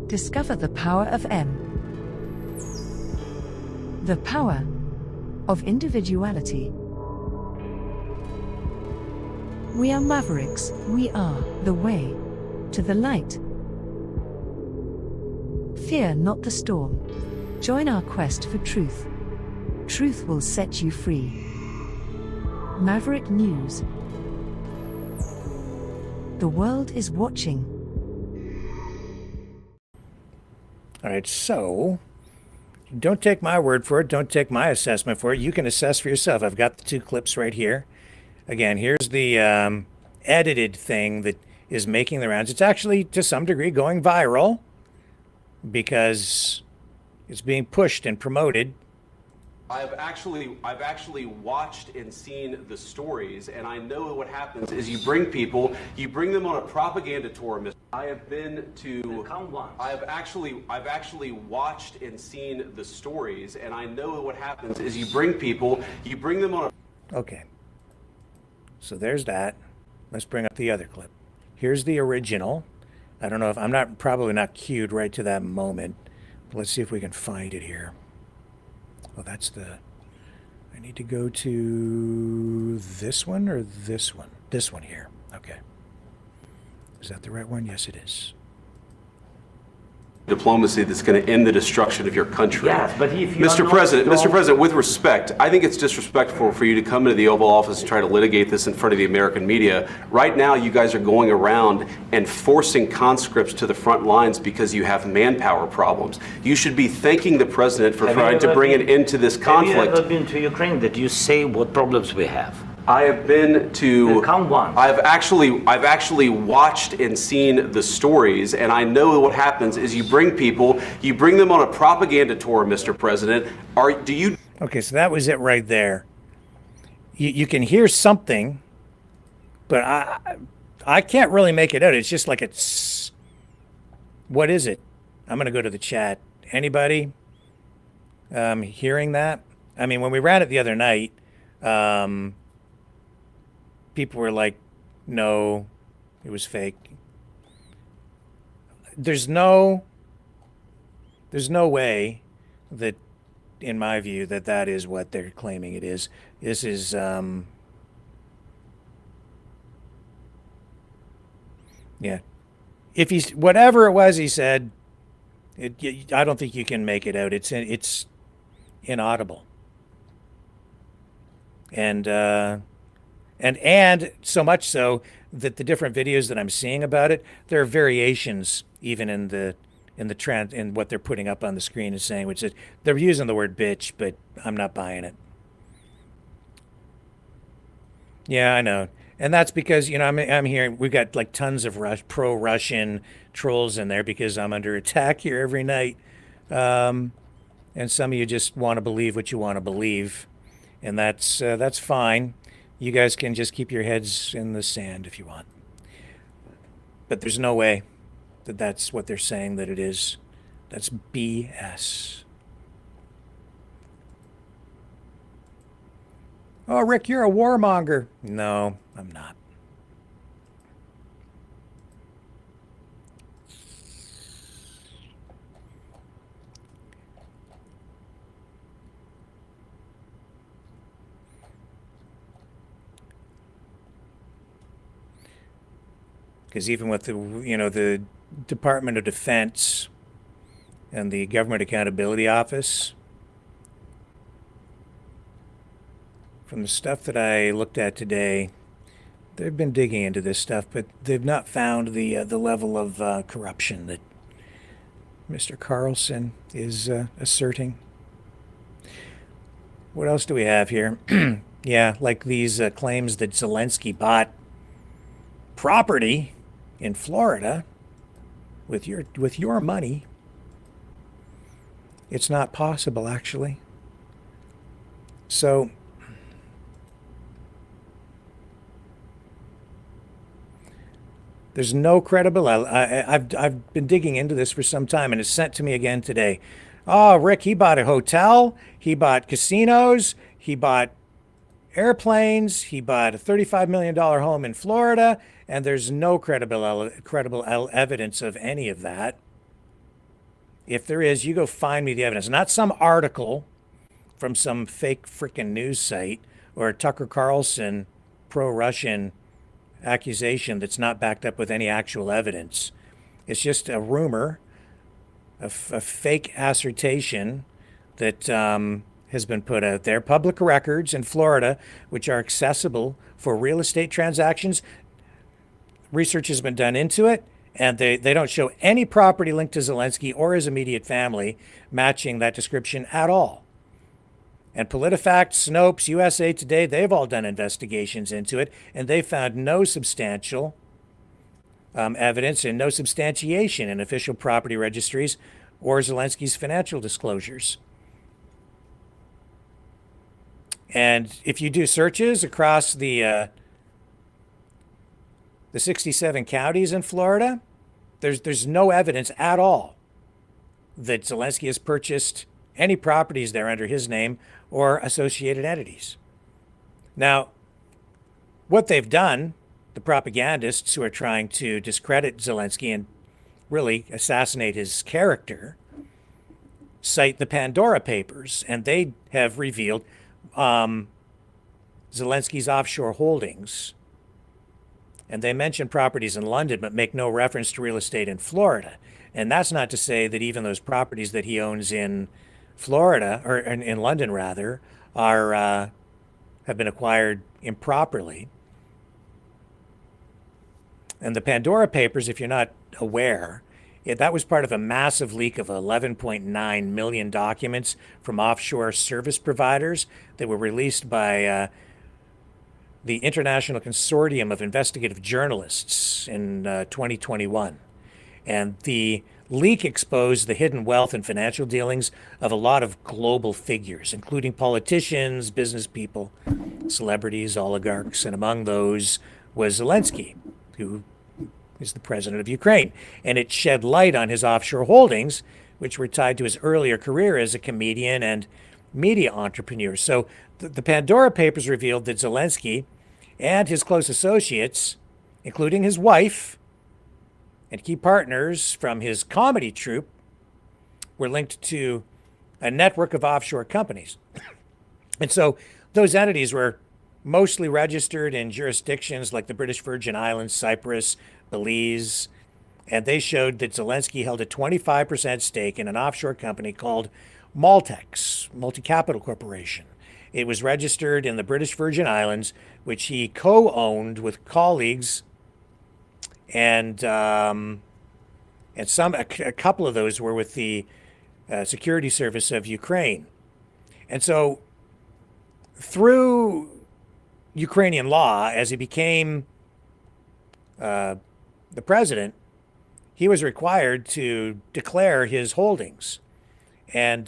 Discover the power of M. The power of individuality. We are Mavericks. We are the way to the light. Fear not the storm. Join our quest for truth. Truth will set you free. Maverick News. The world is watching. All right, so don't take my word for it. Don't take my assessment for it. You can assess for yourself. I've got the two clips right here. Again, here's the edited thing that is making the rounds. It's actually, to some degree, going viral because it's being pushed and promoted. I've actually watched and seen the stories, and I know what happens is you bring them on a propaganda tour. I have been to. I've actually watched and seen the stories, and I know what happens is you bring them on a. Okay. So there's that. Let's bring up the other clip. Here's the original. I don't know if probably not cued right to that moment. Let's see if we can find it here. Oh, that's I need to go to this one or this one? This one here. Okay. Is that the right one? Yes, it is. Diplomacy that's going to end the destruction of your country. Yes, but if you Mr. President, with respect, I think it's disrespectful for you to come into the Oval Office and try to litigate this in front of the American media. Right now, you guys are going around and forcing conscripts to the front lines because you have manpower problems. You should be thanking the president for trying to bring an end to this conflict. Have you ever been to Ukraine that you say what problems we have? I have been to. Count one. I've actually watched and seen the stories, and I know what happens is you bring them on a propaganda tour, Mr. President. Okay, so that was it right there. You can hear something, but I can't really make it out. It's just like it's. What is it? I'm gonna go to the chat. Anybody hearing that? I mean, when we ran it the other night. People were like, no, it was fake. There's no way that, in my view, that is what they're claiming it is. This is, yeah. If whatever it was he said, I don't think you can make it out. It's inaudible. And so much so that the different videos that I'm seeing about it, there are variations even in what they're putting up on the screen and saying, which is they're using the word bitch, but I'm not buying it. Yeah, I know. And that's because, I'm hearing we've got like tons of pro-Russian trolls in there because I'm under attack here every night. And some of you just want to believe what you want to believe. And that's fine. You guys can just keep your heads in the sand if you want. But there's no way that that's what they're saying that it is. That's BS. Oh, Rick, you're a warmonger. No, I'm not. Because even with the Department of Defense and the Government Accountability Office, from the stuff that I looked at today, they've been digging into this stuff, but they've not found the level of corruption that Mr. Carlson is asserting. What else do we have here? Yeah, like these claims that Zelensky bought property in Florida with your money. It's not possible, actually. So there's no credible. I've been digging into this for some time, and it's sent to me again today. Oh, Rick, he bought a hotel, he bought casinos, he bought airplanes, he bought a $35 million home in Florida, and there's no credible evidence of any of that. If there is, you go find me the evidence. Not some article from some fake freaking news site or a Tucker Carlson pro-Russian accusation that's not backed up with any actual evidence. It's just a rumor, a fake assertion that has been put out there. Public records in Florida, which are accessible for real estate transactions. Research has been done into it, and they don't show any property linked to Zelensky or his immediate family matching that description at all. And PolitiFact, Snopes, USA Today, they've all done investigations into it, and they found no substantial evidence and no substantiation in official property registries or Zelensky's financial disclosures. And if you do searches across the 67 counties in Florida, there's no evidence at all that Zelensky has purchased any properties there under his name or associated entities. Now, what they've done, the propagandists who are trying to discredit Zelensky and really assassinate his character, cite the Pandora Papers, and they have revealed Zelensky's offshore holdings. And they mention properties in London, but make no reference to real estate in Florida. And that's not to say that even those properties that he owns in Florida, or in London rather, are have been acquired improperly. And the Pandora Papers, if you're not aware, that was part of a massive leak of 11.9 million documents from offshore service providers that were released by the International Consortium of Investigative Journalists in 2021. And the leak exposed the hidden wealth and financial dealings of a lot of global figures, including politicians, business people, celebrities, oligarchs, and among those was Zelensky, who is the president of Ukraine. And it shed light on his offshore holdings, which were tied to his earlier career as a comedian and media entrepreneur. So the Pandora Papers revealed that Zelensky and his close associates, including his wife and key partners from his comedy troupe, were linked to a network of offshore companies. And so those entities were mostly registered in jurisdictions like the British Virgin Islands, Cyprus, Belize, and they showed that Zelensky held a 25% stake in an offshore company called Maltex, Multi-Capital Corporation. It was registered in the British Virgin Islands, which he co-owned with colleagues, and a couple of those were with the Security Service of Ukraine. And so through Ukrainian law, as he became the president, he was required to declare his holdings and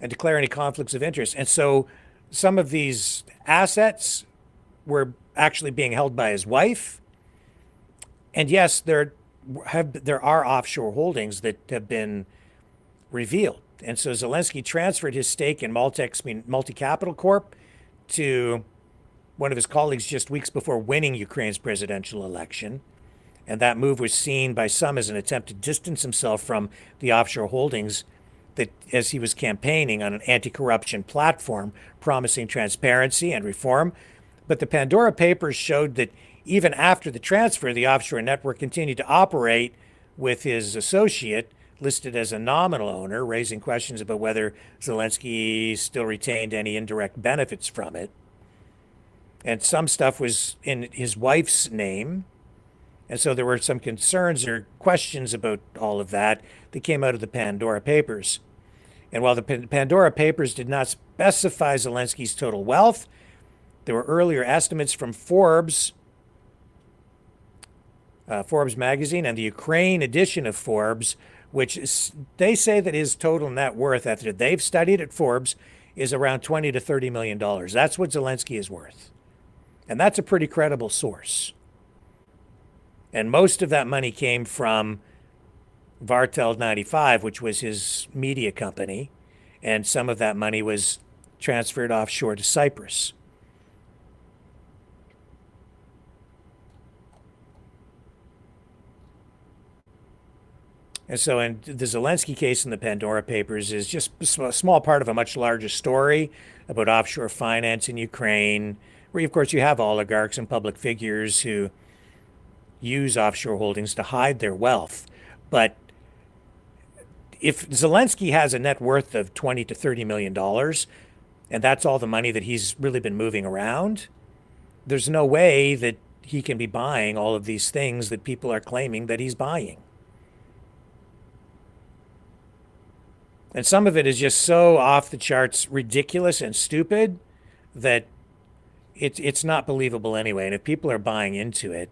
declare any conflicts of interest. And so some of these assets were actually being held by his wife. And yes, there are offshore holdings that have been revealed. And so Zelensky transferred his stake in Multi-Capital Corp to one of his colleagues just weeks before winning Ukraine's presidential election. And that move was seen by some as an attempt to distance himself from the offshore holdings that as he was campaigning on an anti-corruption platform promising transparency and reform. But the Pandora Papers showed that even after the transfer, the offshore network continued to operate with his associate listed as a nominal owner, raising questions about whether Zelensky still retained any indirect benefits from it. And some stuff was in his wife's name. And so there were some concerns or questions about all of that that came out of the Pandora Papers. And while the Pandora Papers did not specify Zelensky's total wealth, there were earlier estimates from Forbes magazine and the Ukraine edition of Forbes, which they say that his total net worth after they've studied at Forbes is around $20 to $30 million. That's what Zelensky is worth. And that's a pretty credible source. And most of that money came from Vartel 95, which was his media company. And some of that money was transferred offshore to Cyprus. And so in the Zelensky case in the Pandora Papers is just a small part of a much larger story about offshore finance in Ukraine, where, of course, you have oligarchs and public figures who use offshore holdings to hide their wealth. But if Zelensky has a net worth of $20 to $30 million, and that's all the money that he's really been moving around, there's no way that he can be buying all of these things that people are claiming that he's buying. And some of it is just so off the charts ridiculous and stupid that it's not believable anyway. And if people are buying into it,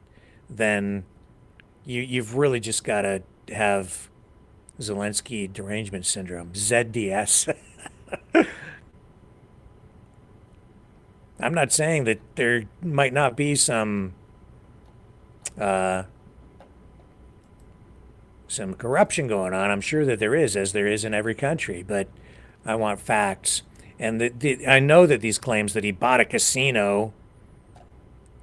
then you've really just got to have Zelensky derangement syndrome, ZDS. I'm not saying that there might not be some corruption going on. I'm sure that there is, as there is in every country, but I want facts. And I know that these claims that he bought a casino,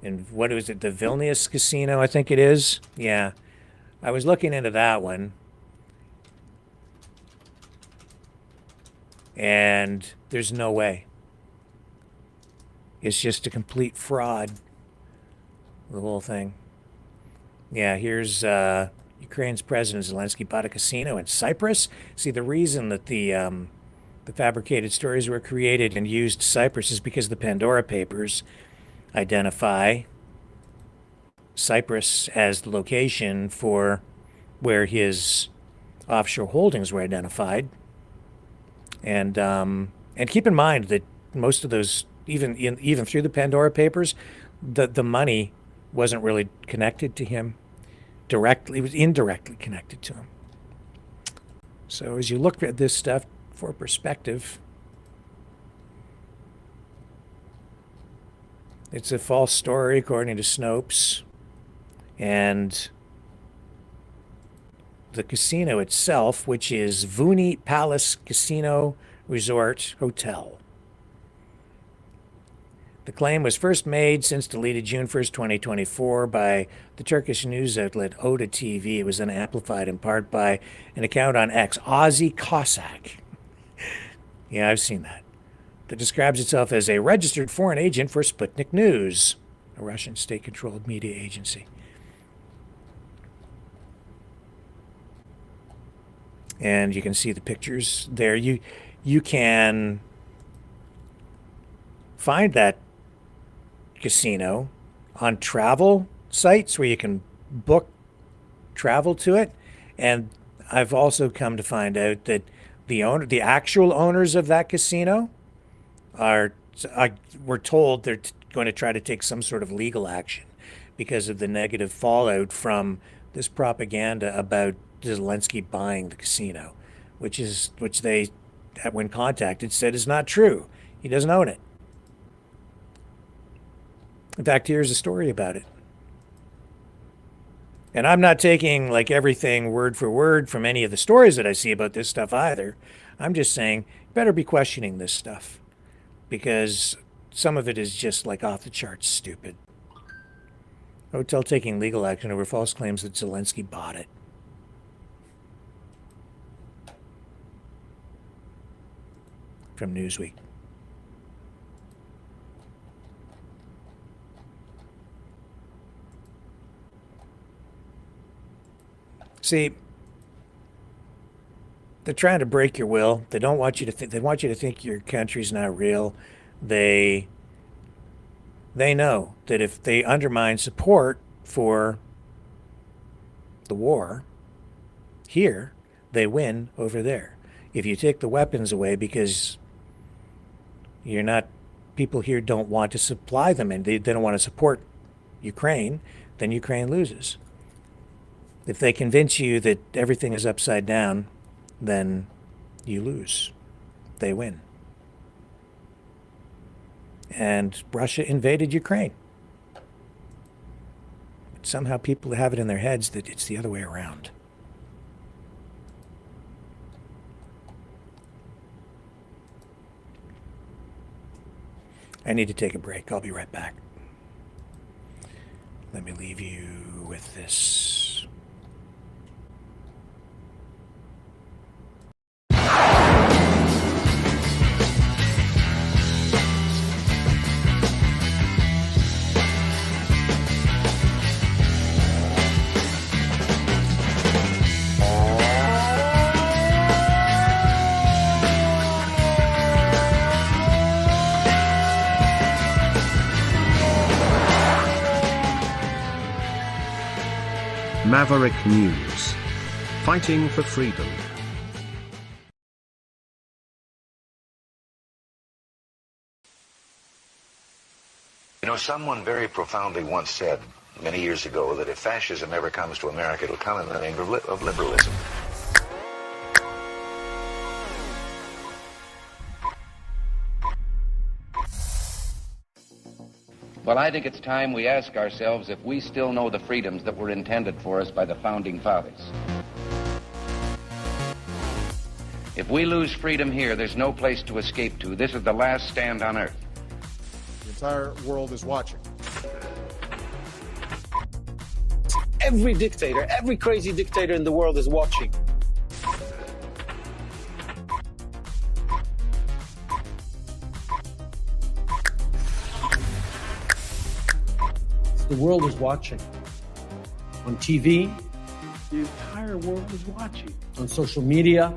and what was it, the Vilnius casino, I think it is? Yeah, I was looking into that one. And there's no way. It's just a complete fraud, the whole thing. Yeah, here's Ukraine's President Zelensky bought a casino in Cyprus. See, the reason that the fabricated stories were created and used Cyprus is because the Pandora Papers identify Cyprus as the location for where his offshore holdings were identified. And keep in mind that most of those, even through the Pandora Papers, the money wasn't really connected to him directly. It was indirectly connected to him. So as you look at this stuff for perspective, it's a false story according to Snopes. And the casino itself, which is Vuni Palace Casino Resort Hotel. The claim was first made since deleted June 1st, 2024 by the Turkish news outlet Oda TV. It was then amplified in part by an account on X, Aussie Cossack. Yeah, I've seen that. That describes itself as a registered foreign agent for Sputnik News, a Russian state-controlled media agency. And you can see the pictures there. You can find that casino on travel sites where you can book travel to it. And I've also come to find out that the actual owners of that casino we're told they're going to try to take some sort of legal action because of the negative fallout from this propaganda about Zelensky buying the casino, which they, when contacted, said is not true. He doesn't own it. In fact, here's a story about it. And I'm not taking like everything word for word from any of the stories that I see about this stuff either. I'm just saying, you better be questioning this stuff, because some of it is just like off the charts stupid. Hotel taking legal action over false claims that Zelensky bought it. From Newsweek. See, they're trying to break your will. They don't want you to think. They want you to think your country's not real. They know that if they undermine support for the war here, they win over there. If you take the weapons away because you're not, people here don't want to supply them and they don't want to support Ukraine, then Ukraine loses. If they convince you that everything is upside down, then you lose. They win. And Russia invaded Ukraine. But somehow people have it in their heads that it's the other way around. I need to take a break. I'll be right back. Let me leave you with this. Maverick News. Fighting for freedom. You know, someone very profoundly once said many years ago that if fascism ever comes to America, it'll come in the name of liberalism. Well, I think it's time we ask ourselves if we still know the freedoms that were intended for us by the Founding Fathers. If we lose freedom here, there's no place to escape to. This is the last stand on Earth. The entire world is watching. Every dictator, every crazy dictator in the world is watching. The world is watching. On TV, the entire world is watching. On social media.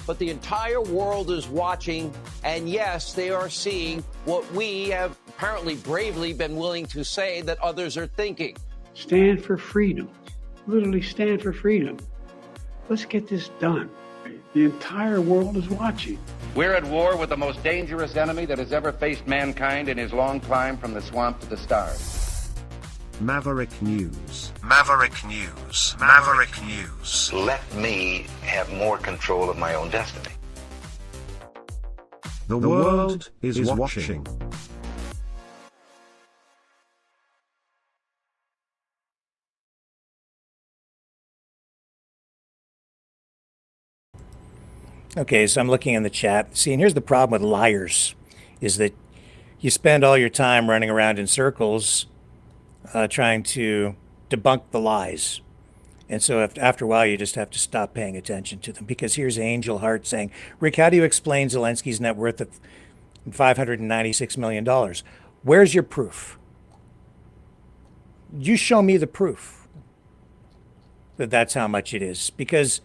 But the entire world is watching, and yes, they are seeing what we have apparently bravely been willing to say that others are thinking. Stand for freedom. Literally stand for freedom. Let's get this done. The entire world is watching. We're at war with the most dangerous enemy that has ever faced mankind in his long climb from the swamp to the stars. Maverick News. Maverick News. Maverick News. Let me have more control of my own destiny. The world is watching. Okay, so I'm looking in the chat. See, and here's the problem with liars, is that you spend all your time running around in circles trying to debunk the lies. And so after a while, you just have to stop paying attention to them. Because here's Angel Hart saying, Rick, how do you explain Zelensky's net worth of $596 million? Where's your proof? You show me the proof that that's how much it is. Because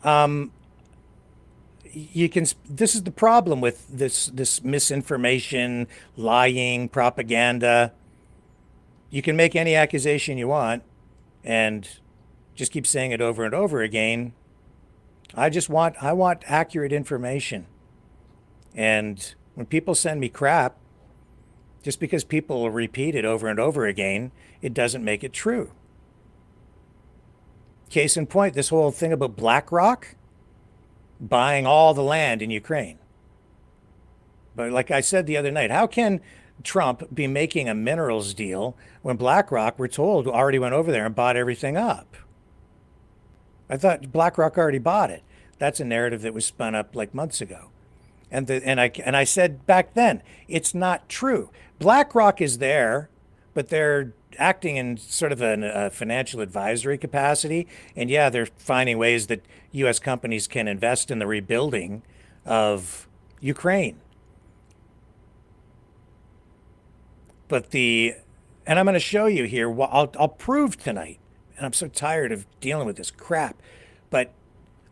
you can. This is the problem with this misinformation, lying, propaganda. You can make any accusation you want and just keep saying it over and over again. I want accurate information. And when people send me crap, just because people repeat it over and over again, it doesn't make it true. Case in point, this whole thing about BlackRock buying all the land in Ukraine. But like I said the other night, how can Trump be making a minerals deal when BlackRock, we're told, already went over there and bought everything up? I thought BlackRock already bought it. That's a narrative that was spun up like months ago. And I said back then, it's not true. BlackRock is there, but they're acting in sort of a financial advisory capacity. And yeah, they're finding ways that U.S. companies can invest in the rebuilding of Ukraine. But and I'm going to show you here, I'll prove tonight, and I'm so tired of dealing with this crap, but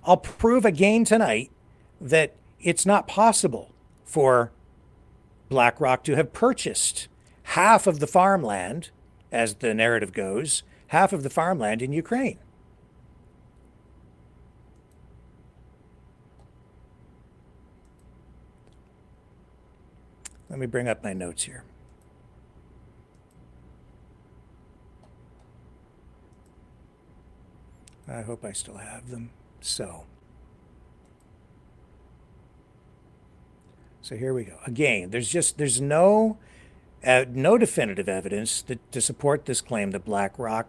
I'll prove again tonight that it's not possible for BlackRock to have purchased half of the farmland, as the narrative goes, half of the farmland in Ukraine. Let me bring up my notes here. I hope I still have them. So here we go. Again, there's no definitive evidence to support this claim that BlackRock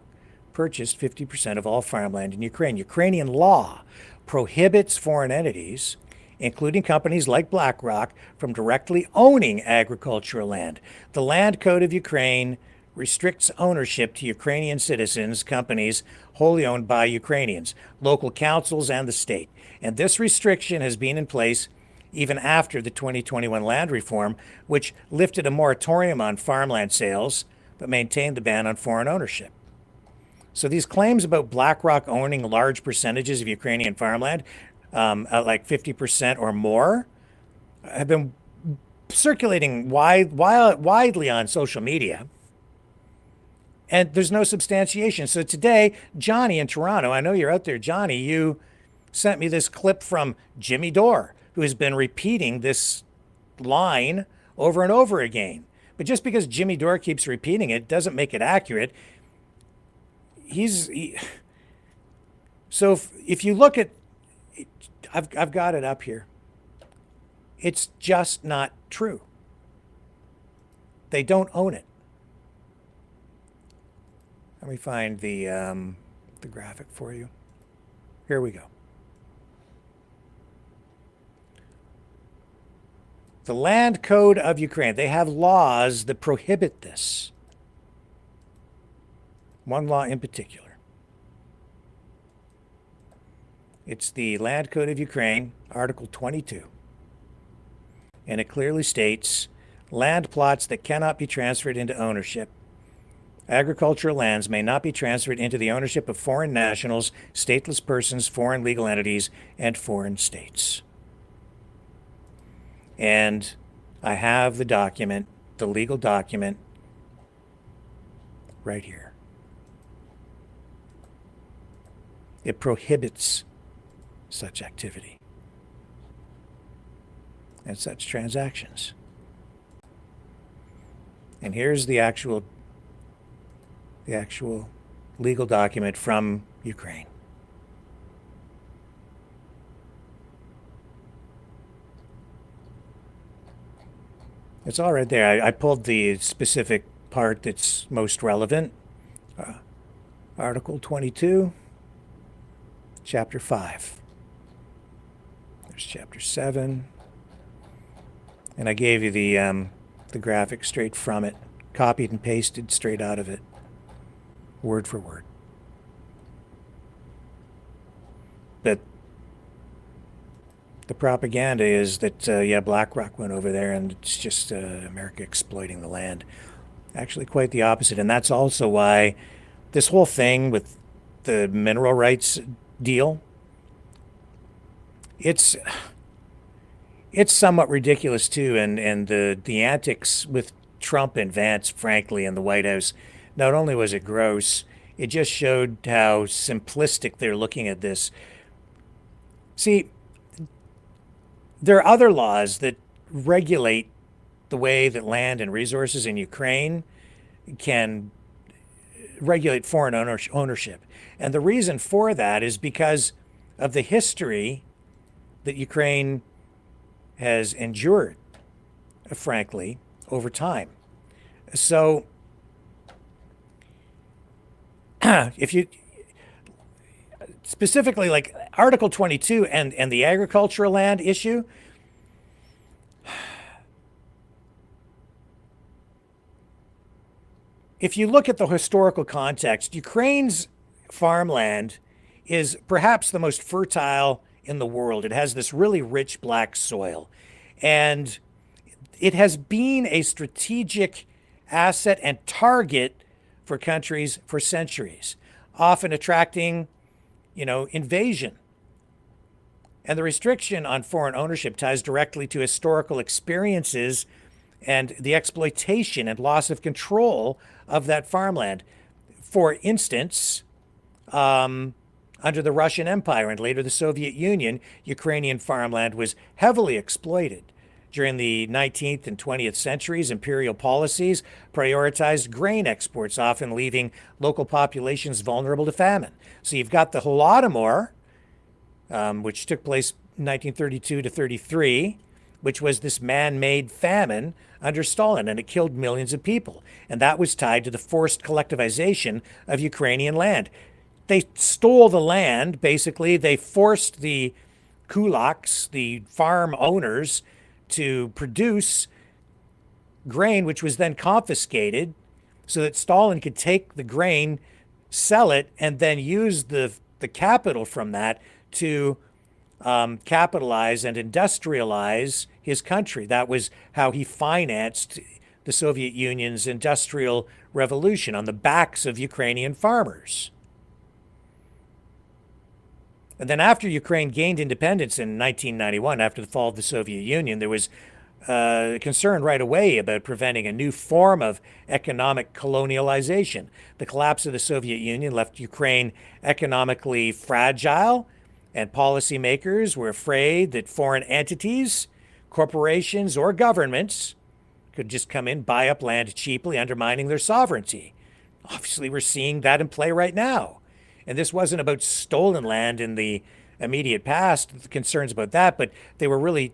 purchased 50% of all farmland in Ukraine. Ukrainian law prohibits foreign entities, including companies like BlackRock, from directly owning agricultural land. The Land Code of Ukraine restricts ownership to Ukrainian citizens, companies wholly owned by Ukrainians, local councils, and the state. And this restriction has been in place even after the 2021 land reform, which lifted a moratorium on farmland sales, but maintained the ban on foreign ownership. So these claims about BlackRock owning large percentages of Ukrainian farmland, like 50% or more, have been circulating widely on social media. And there's no substantiation. So today, Johnny in Toronto, I know you're out there, Johnny, you sent me this clip from Jimmy Dore, who has been repeating this line over and over again. But just because Jimmy Dore keeps repeating it doesn't make it accurate. So if you look at, I've got it up here. It's just not true. They don't own it. Let me find the graphic for you. Here we go. The Land Code of Ukraine. They have laws that prohibit this. One law in particular. It's the Land Code of Ukraine, Article 22. And it clearly states, land plots that cannot be transferred into ownership. Agricultural lands may not be transferred into the ownership of foreign nationals, stateless persons, foreign legal entities, and foreign states. And I have the document, the legal document, right here. It prohibits such activity and such transactions. And here's the actual legal document from Ukraine. It's all right there. I pulled the specific part that's most relevant. Article 22, Chapter 5. There's Chapter 7. And I gave you the graphic straight from it, copied and pasted straight out of it, word for word. But the propaganda is that, yeah, BlackRock went over there and it's just America exploiting the land. Actually, quite the opposite. And that's also why this whole thing with the mineral rights deal, it's somewhat ridiculous too. And the antics with Trump and Vance, frankly, in the White House, not only was it gross, it just showed how simplistic they're looking at this. See, there are other laws that regulate the way that land and resources in Ukraine can regulate foreign ownership. And the reason for that is because of the history that Ukraine has endured, frankly, over time. So specifically like Article 22 and the agricultural land issue. If you look at the historical context, Ukraine's farmland is perhaps the most fertile in the world. It has this really rich black soil. And it has been a strategic asset and target for countries for centuries, often attracting, invasion. And the restriction on foreign ownership ties directly to historical experiences and the exploitation and loss of control of that farmland. For instance, under the Russian Empire and later the Soviet Union, Ukrainian farmland was heavily exploited. During the 19th and 20th centuries, imperial policies prioritized grain exports, often leaving local populations vulnerable to famine. So you've got the Holodomor, which took place 1932 to 33, which was this man-made famine under Stalin, and it killed millions of people. And that was tied to the forced collectivization of Ukrainian land. They stole the land, basically. They forced the kulaks, the farm owners, to produce grain, which was then confiscated so that Stalin could take the grain, sell it, and then use the capital from that to capitalize and industrialize his country. That was how he financed the Soviet Union's industrial revolution, on the backs of Ukrainian farmers. And then after Ukraine gained independence in 1991, after the fall of the Soviet Union, there was concern right away about preventing a new form of economic colonialization. The collapse of the Soviet Union left Ukraine economically fragile, and policymakers were afraid that foreign entities, corporations, or governments could just come in, buy up land cheaply, undermining their sovereignty. Obviously, we're seeing that in play right now. And this wasn't about stolen land in the immediate past, the concerns about that, but they were really,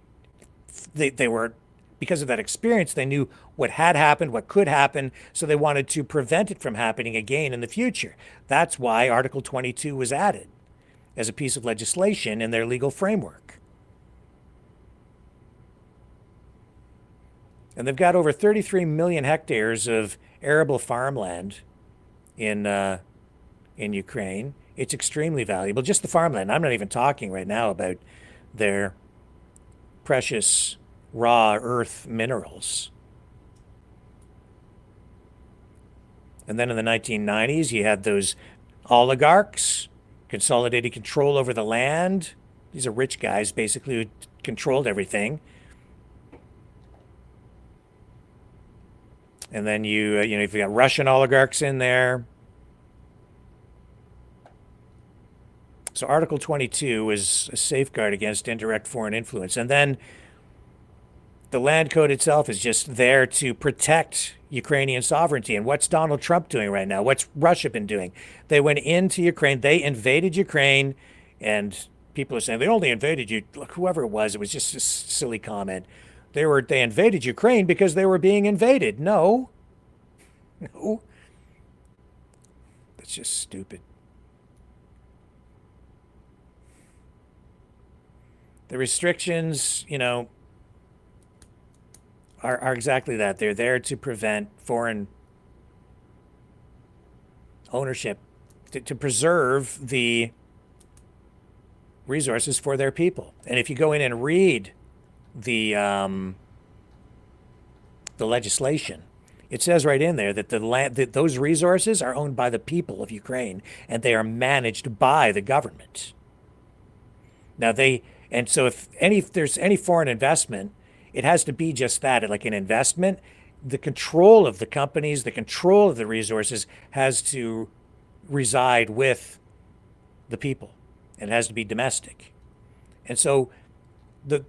they were, because of that experience, they knew what had happened, what could happen, so they wanted to prevent it from happening again in the future. That's why Article 22 was added as a piece of legislation in their legal framework. And they've got over 33 million hectares of arable farmland in Ukraine. It's extremely valuable, just the farmland. I'm not even talking right now about their precious raw earth minerals. And then in the 1990s, you had those oligarchs, consolidated control over the land. These are rich guys, basically, who controlled everything. And then you've got Russian oligarchs in there. So Article 22 was a safeguard against indirect foreign influence. And then the land code itself is just there to protect Ukrainian sovereignty. And what's Donald Trump doing right now? What's Russia been doing? They went into Ukraine. They invaded Ukraine. And people are saying they only invaded you. Look, whoever it was just a silly comment. They invaded Ukraine because they were being invaded. No. No. That's just stupid. The restrictions, are exactly that. They're there to prevent foreign ownership, to preserve the resources for their people. And if you go in and read the legislation, it says right in there that that those resources are owned by the people of Ukraine, and they are managed by the government. Now and so if there's any foreign investment, it has to be just that, like an investment. The control of the companies, the control of the resources has to reside with the people. It has to be domestic. And so the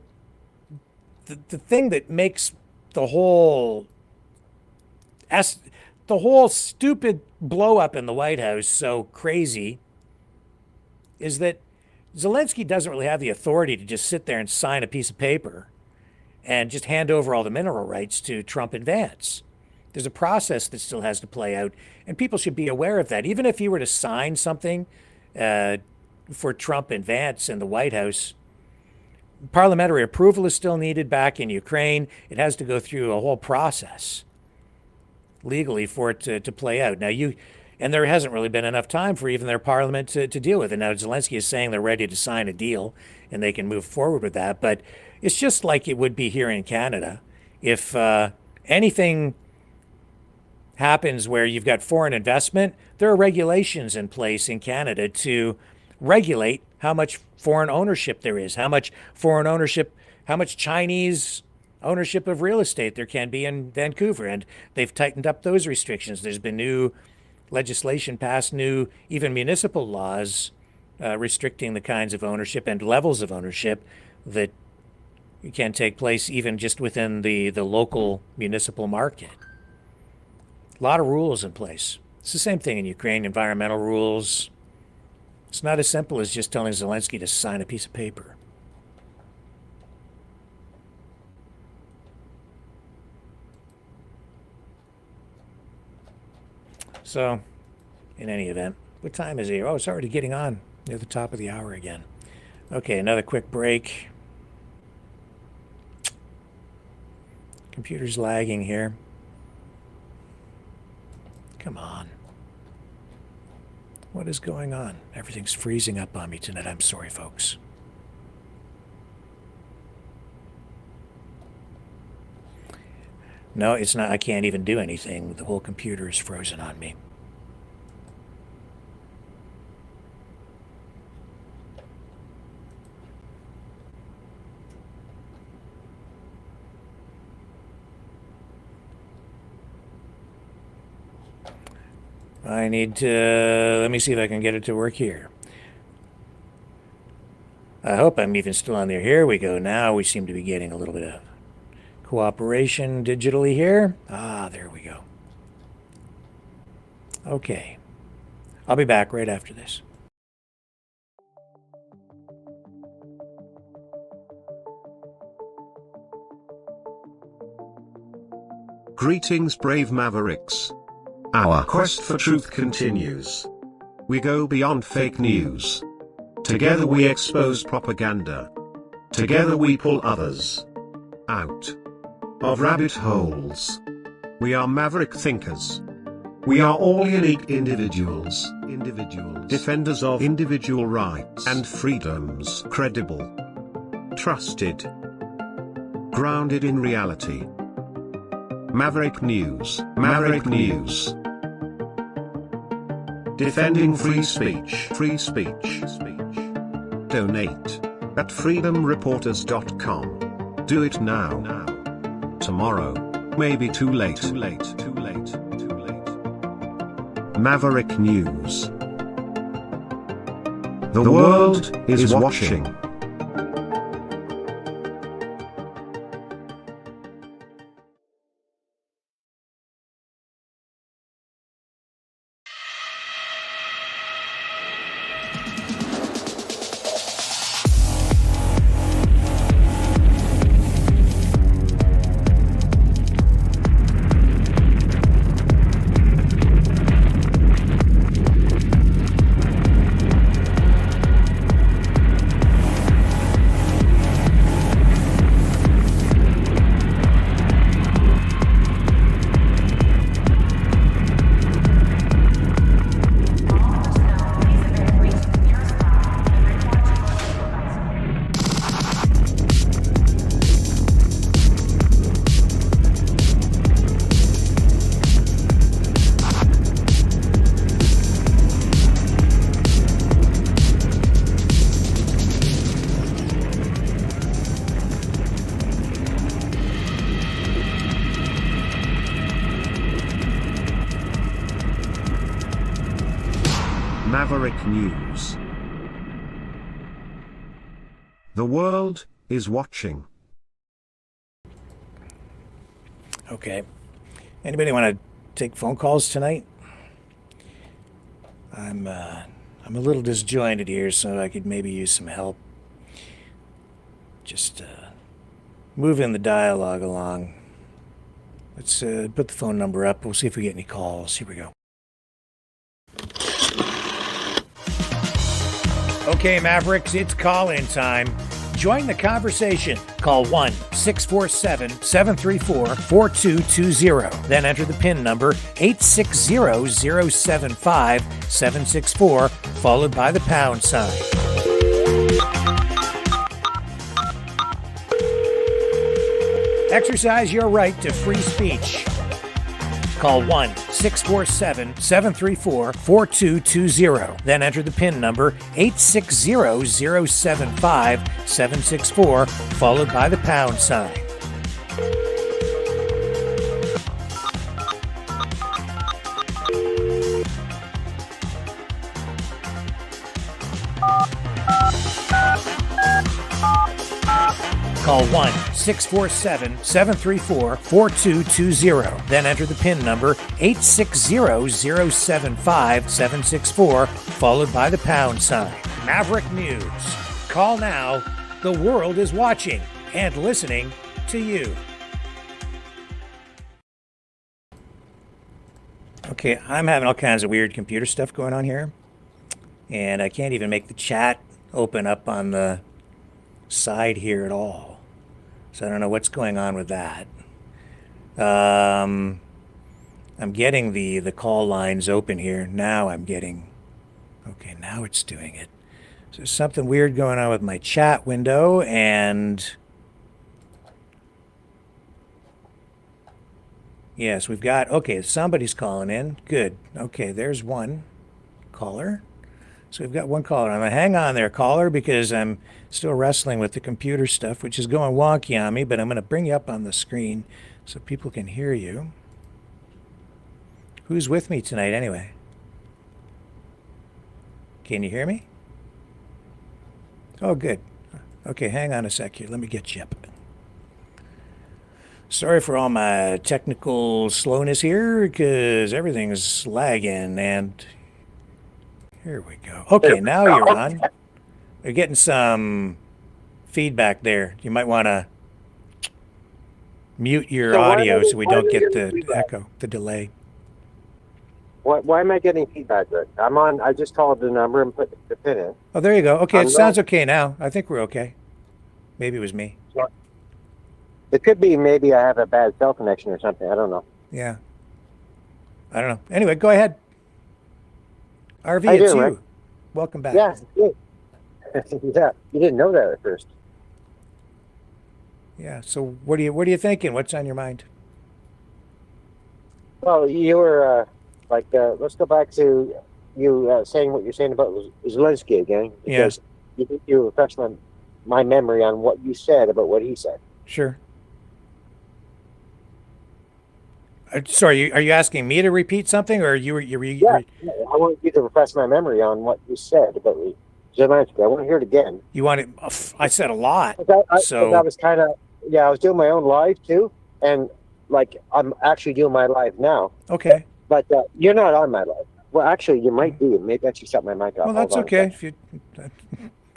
thing that makes the whole stupid blow up in the White House so crazy is that Zelensky doesn't really have the authority to just sit there and sign a piece of paper and just hand over all the mineral rights to Trump and Vance. There's a process that still has to play out, and people should be aware of that. Even if he were to sign something for Trump and Vance and the White House. Parliamentary approval is still needed back in Ukraine. It has to go through a whole process legally for it to play out. Now, and there hasn't really been enough time for even their parliament to deal with it. Now, Zelensky is saying they're ready to sign a deal and they can move forward with that. But it's just like it would be here in Canada. If anything happens where you've got foreign investment, there are regulations in place in Canada to regulate how much foreign ownership there is, how much foreign ownership, how much Chinese ownership of real estate there can be in Vancouver. And they've tightened up those restrictions. There's been new legislation passed, new even municipal laws restricting the kinds of ownership and levels of ownership that can take place even just within the local municipal market. A lot of rules in place. It's the same thing in Ukraine, environmental rules. It's not as simple as just telling Zelensky to sign a piece of paper. So, in any event, what time is it? Oh, it's already getting on near the top of the hour again. Okay, another quick break. Computer's lagging here. Come on. What is going on? Everything's freezing up on me tonight. I'm sorry, folks. No, it's not. I can't even do anything. The whole computer is frozen on me. I need to, let me see if I can get it to work here. I hope I'm even still on there. Here we go. Now we seem to be getting a little bit of cooperation digitally here. Ah, there we go. Okay. I'll be back right after this. Greetings, brave Mavericks. Our quest for truth continues. We go beyond fake news. Together we expose propaganda. Together we pull others out of rabbit holes. We are maverick thinkers. We are all unique individuals. Defenders of individual rights and freedoms. Credible. Trusted. Grounded in reality. Maverick News. Maverick News. Defending free speech. Free speech. Donate at freedomreporters.com. Do it now. Tomorrow may be too late. Maverick News. The world is watching. Maverick News. The world is watching. Okay. Anybody want to take phone calls tonight? I'm a little disjointed here, so I could maybe use some help. Just moving the dialogue along. Let's put the phone number up. We'll see if we get any calls. Here we go. Okay, Mavericks, it's call-in time. Join the conversation. Call 1-647-734-4220. Then enter the PIN number 860-075-764, followed by the pound sign. Exercise your right to free speech. Call 1-647-734-4220. Then enter the PIN number 860-075-764, followed by the pound sign. Call 1-647-734-4220. Then enter the PIN number 860-075-764, followed by the pound sign. Maverick News. Call now. The world is watching and listening to you. Okay, I'm having all kinds of weird computer stuff going on here. And I can't even make the chat open up on the side here at all. So I don't know what's going on with that. I'm getting the call lines open here. Now I'm getting... Okay, now it's doing it. So there's something weird going on with my chat window, and... Yes, we've got... Okay, somebody's calling in. Good. Okay, there's one caller. So we've got one caller. I'm going to hang on there, caller, because I'm still wrestling with the computer stuff, which is going wonky on me, but I'm going to bring you up on the screen so people can hear you. Who's with me tonight anyway? Can you hear me? Oh, good. Okay, hang on a sec here. Let me get you up. Sorry for all my technical slowness here, because everything's lagging, and here we go. Okay, now you're on. We're getting some feedback there. You might want to mute your audio so we don't get the echo, the delay. Why am I getting feedback? I'm on. I just called the number and put the pin in. Oh, there you go. Okay, it sounds okay now. I think we're okay. Maybe it was me. It could be maybe I have a bad cell connection or something. I don't know. Yeah. I don't know. Anyway, go ahead. RV, How you it's doing, you. Rick? Welcome back. Yeah. Good. Yeah. You didn't know that at first. Yeah. So what are you thinking? What's on your mind? Well, you were let's go back to you saying what you're saying about Zelensky again, because you refreshed my memory on what you said about what he said. Sure. Sorry, are you asking me to repeat something, or I want you to refresh my memory on what you said about Zelensky. I want to hear it again. You want it? I said a lot. So that was kind of I was doing my own live too, and I'm actually doing my live now. Okay. But you're not on my live. Well, actually, you might be. Maybe I should shut my mic off. Well, that's okay. If you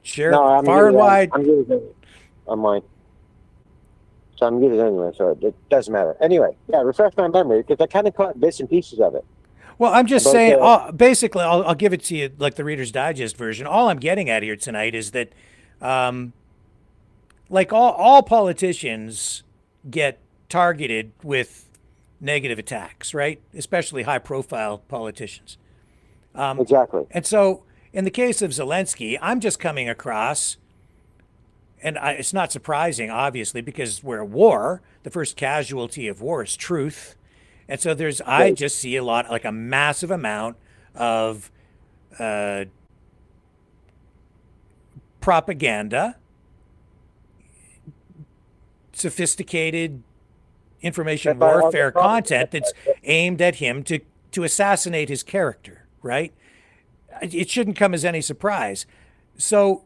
share I'm far and wide. I'm muted on mine. So I'm muted anyway, so it doesn't matter. Anyway, refresh my memory, because I kind of caught bits and pieces of it. Well, I'm just saying, basically, I'll give it to you like the Reader's Digest version. All I'm getting at here tonight is that, like all politicians get targeted with negative attacks, right? Especially high-profile politicians. Exactly. And so, in the case of Zelensky, I'm just coming across... And it's not surprising, obviously, because we're at war. The first casualty of war is truth. And so I just see a massive amount of propaganda, sophisticated information warfare content that's aimed at him to assassinate his character, right? It shouldn't come as any surprise. So...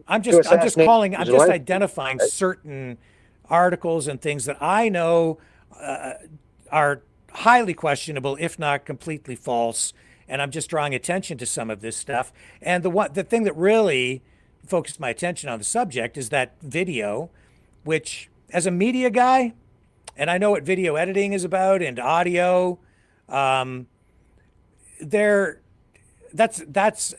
I'm just identifying certain articles and things that I know are highly questionable, if not completely false, and I'm just drawing attention to some of this stuff. And the thing that really focused my attention on the subject is that video, which, as a media guy, and I know what video editing is about and audio, that's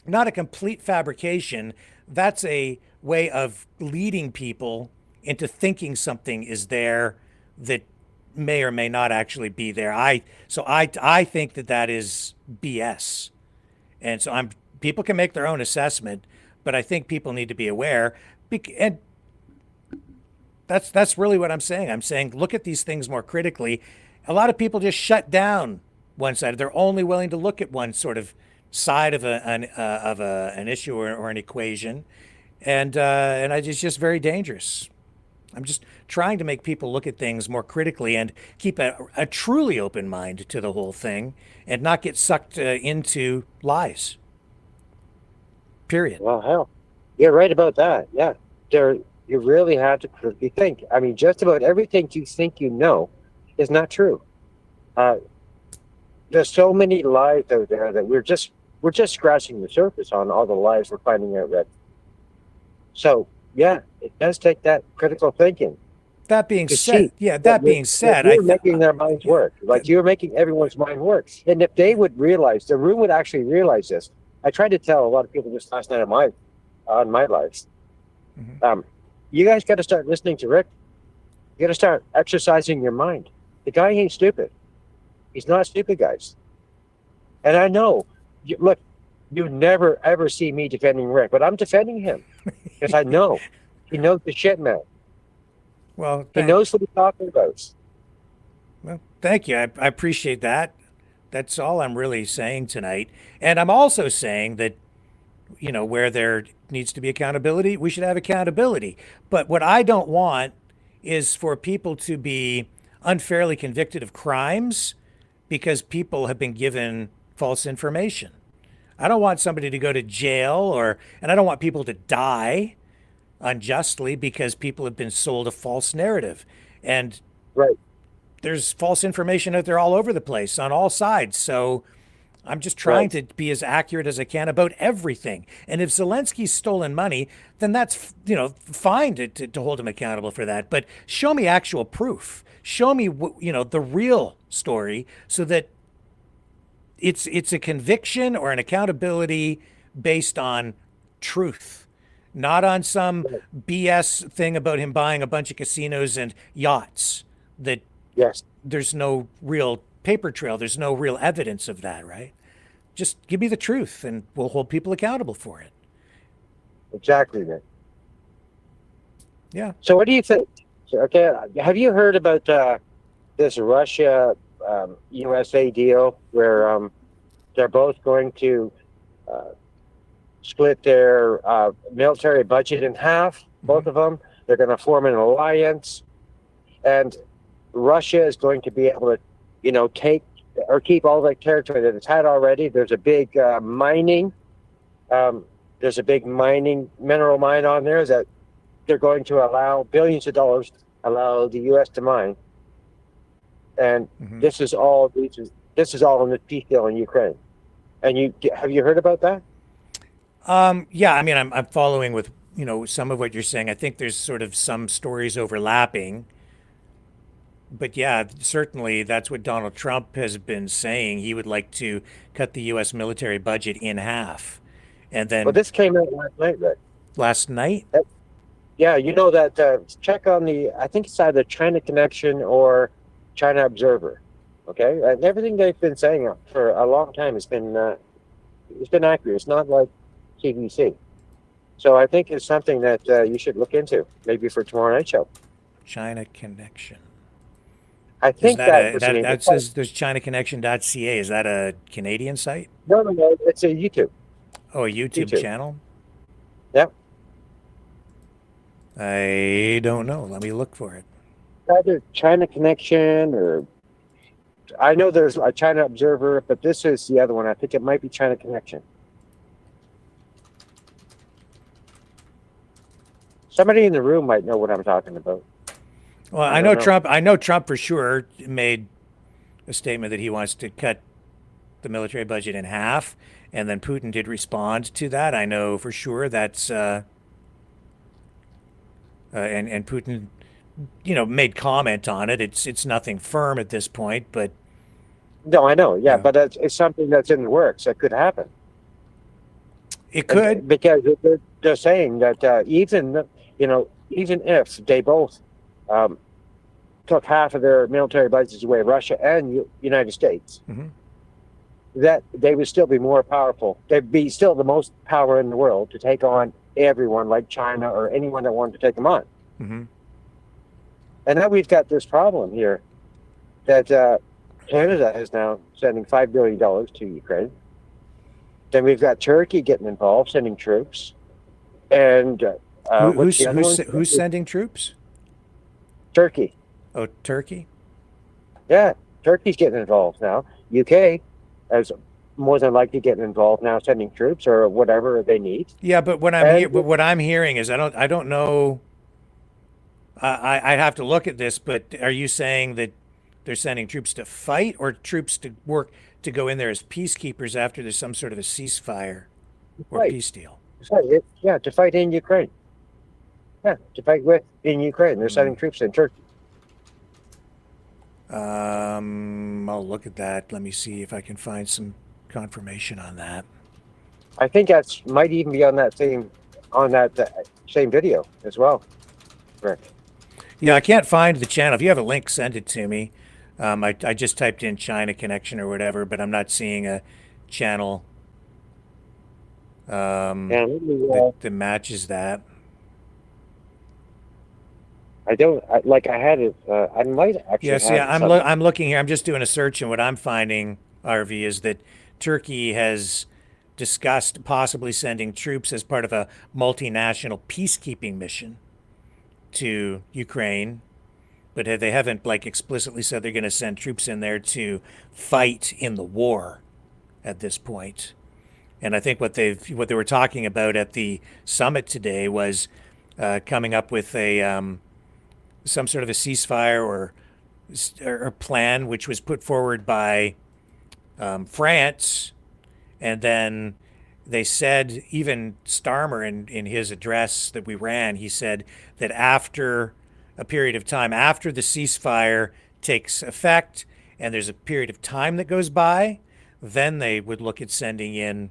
not a complete fabrication. That's a way of leading people into thinking something is there that may or may not actually be there. I think that is BS. And so people can make their own assessment, but I think people need to be aware. And that's really what I'm saying. I'm saying look at these things more critically. A lot of people just shut down one side. They're only willing to look at one sort of side of an issue or an equation, and it's just very dangerous. I'm just trying to make people look at things more critically and keep a truly open mind to the whole thing, and not get sucked into lies. Period. Well, hell, you're right about that. Yeah, you really have to critically think. I mean, just about everything you think you know is not true. There's so many lies out there that we're just scratching the surface on all the lies we're finding out. That so yeah, it does take that critical thinking. That being said, you're making their minds work. Like you're making everyone's mind work. And if they would realize, the room would actually realize this. I tried to tell a lot of people just last night on my lives. You guys got to start listening to Rick. You got to start exercising your mind. The guy ain't stupid. He's not stupid, guys. And I know, look, you never ever see me defending Rick, but I'm defending him because I know he knows the shit, man. Well, he knows what he's talking about. Well, thank you. I appreciate that. That's all I'm really saying tonight. And I'm also saying that, where there needs to be accountability, we should have accountability. But what I don't want is for people to be unfairly convicted of crimes because people have been given false information. I don't want somebody to go to jail and I don't want people to die unjustly because people have been sold a false narrative. And there's false information out there all over the place on all sides. So I'm just trying to be as accurate as I can about everything. And if Zelensky's stolen money, then that's, fine to hold him accountable for that. But show me actual proof. Show me, the real story so that it's a conviction or an accountability based on truth, not on some BS thing about him buying a bunch of casinos and yachts that there's no real paper trail. There's no real evidence of that, right? Just give me the truth and we'll hold people accountable for it. Exactly, Nick. Yeah. So what do you think? Okay, have you heard about this Russia USA deal where they're both going to split their military budget in half, both of them? They're going to form an alliance, and Russia is going to be able to, take or keep all the territory that it's had already. There's a big mining mineral mine on there that they're going to allow billions of dollars, allow the U.S. to mine. And this is all in the peace deal in Ukraine. And have you heard about that? Yeah, I mean, I'm following with, some of what you're saying. I think there's sort of some stories overlapping. But yeah, certainly that's what Donald Trump has been saying. He would like to cut the U.S. military budget in half. And then... Well, this came out last night, Rick. Last night? Yeah, that check on I think it's either China Connection or China Observer. Okay? And everything they've been saying for a long time has been accurate. It's not like CBC. So I think it's something that you should look into, maybe for tomorrow night's show. China Connection. I think that says there's ChinaConnection.ca. Is that a Canadian site? No. It's a YouTube. Oh, a YouTube channel? Yep. I don't know. Let me look for it. Either China Connection or I know there's a China Observer, but this is the other one. I think it might be China Connection. Somebody in the room might know what I'm talking about. Well, I know Trump. I know Trump for sure made a statement that he wants to cut the military budget in half, and then Putin did respond to that. I know for sure that's and Putin, made comment on it. It's nothing firm at this point, but no, I know, but it's something that's in the works that could happen. It could. Because they're saying that even if they both took half of their military budgets away, Russia and United States, that they would still be more powerful. They'd be still the most power in the world to take on everyone like China or anyone that wanted to take them on. And now we've got this problem here that Canada is now sending $5 billion to Ukraine. Then we've got Turkey getting involved, sending troops. And who's sending troops? Turkey. Oh, Turkey? Yeah, Turkey's getting involved now. UK is more than likely getting involved now, sending troops or whatever they need. Yeah, but what I'm hearing is I don't know. I'd have to look at this, but are you saying that they're sending troops to fight or troops to work to go in there as peacekeepers after there's some sort of a ceasefire or peace deal? Yeah, to fight in Ukraine. Yeah, to fight in Ukraine. They're sending troops in Turkey. I'll look at that. Let me see if I can find some confirmation on that. I think that's might even be on that same video as well, Rick. Yeah, I can't find the channel. If you have a link, send it to me. I just typed in China connection or whatever, but I'm not seeing a channel that matches that. I had it. I might actually. Yes, yeah. I'm looking here. I'm just doing a search, and what I'm finding, RV, is that Turkey has discussed possibly sending troops as part of a multinational peacekeeping mission to Ukraine, but they haven't explicitly said they're going to send troops in there to fight in the war at this point. And I think what they were talking about at the summit today was coming up with some sort of a ceasefire or plan, which was put forward by France, and then they said, even Starmer in his address that we ran, he said that after a period of time, after the ceasefire takes effect and there's a period of time that goes by, then they would look at sending in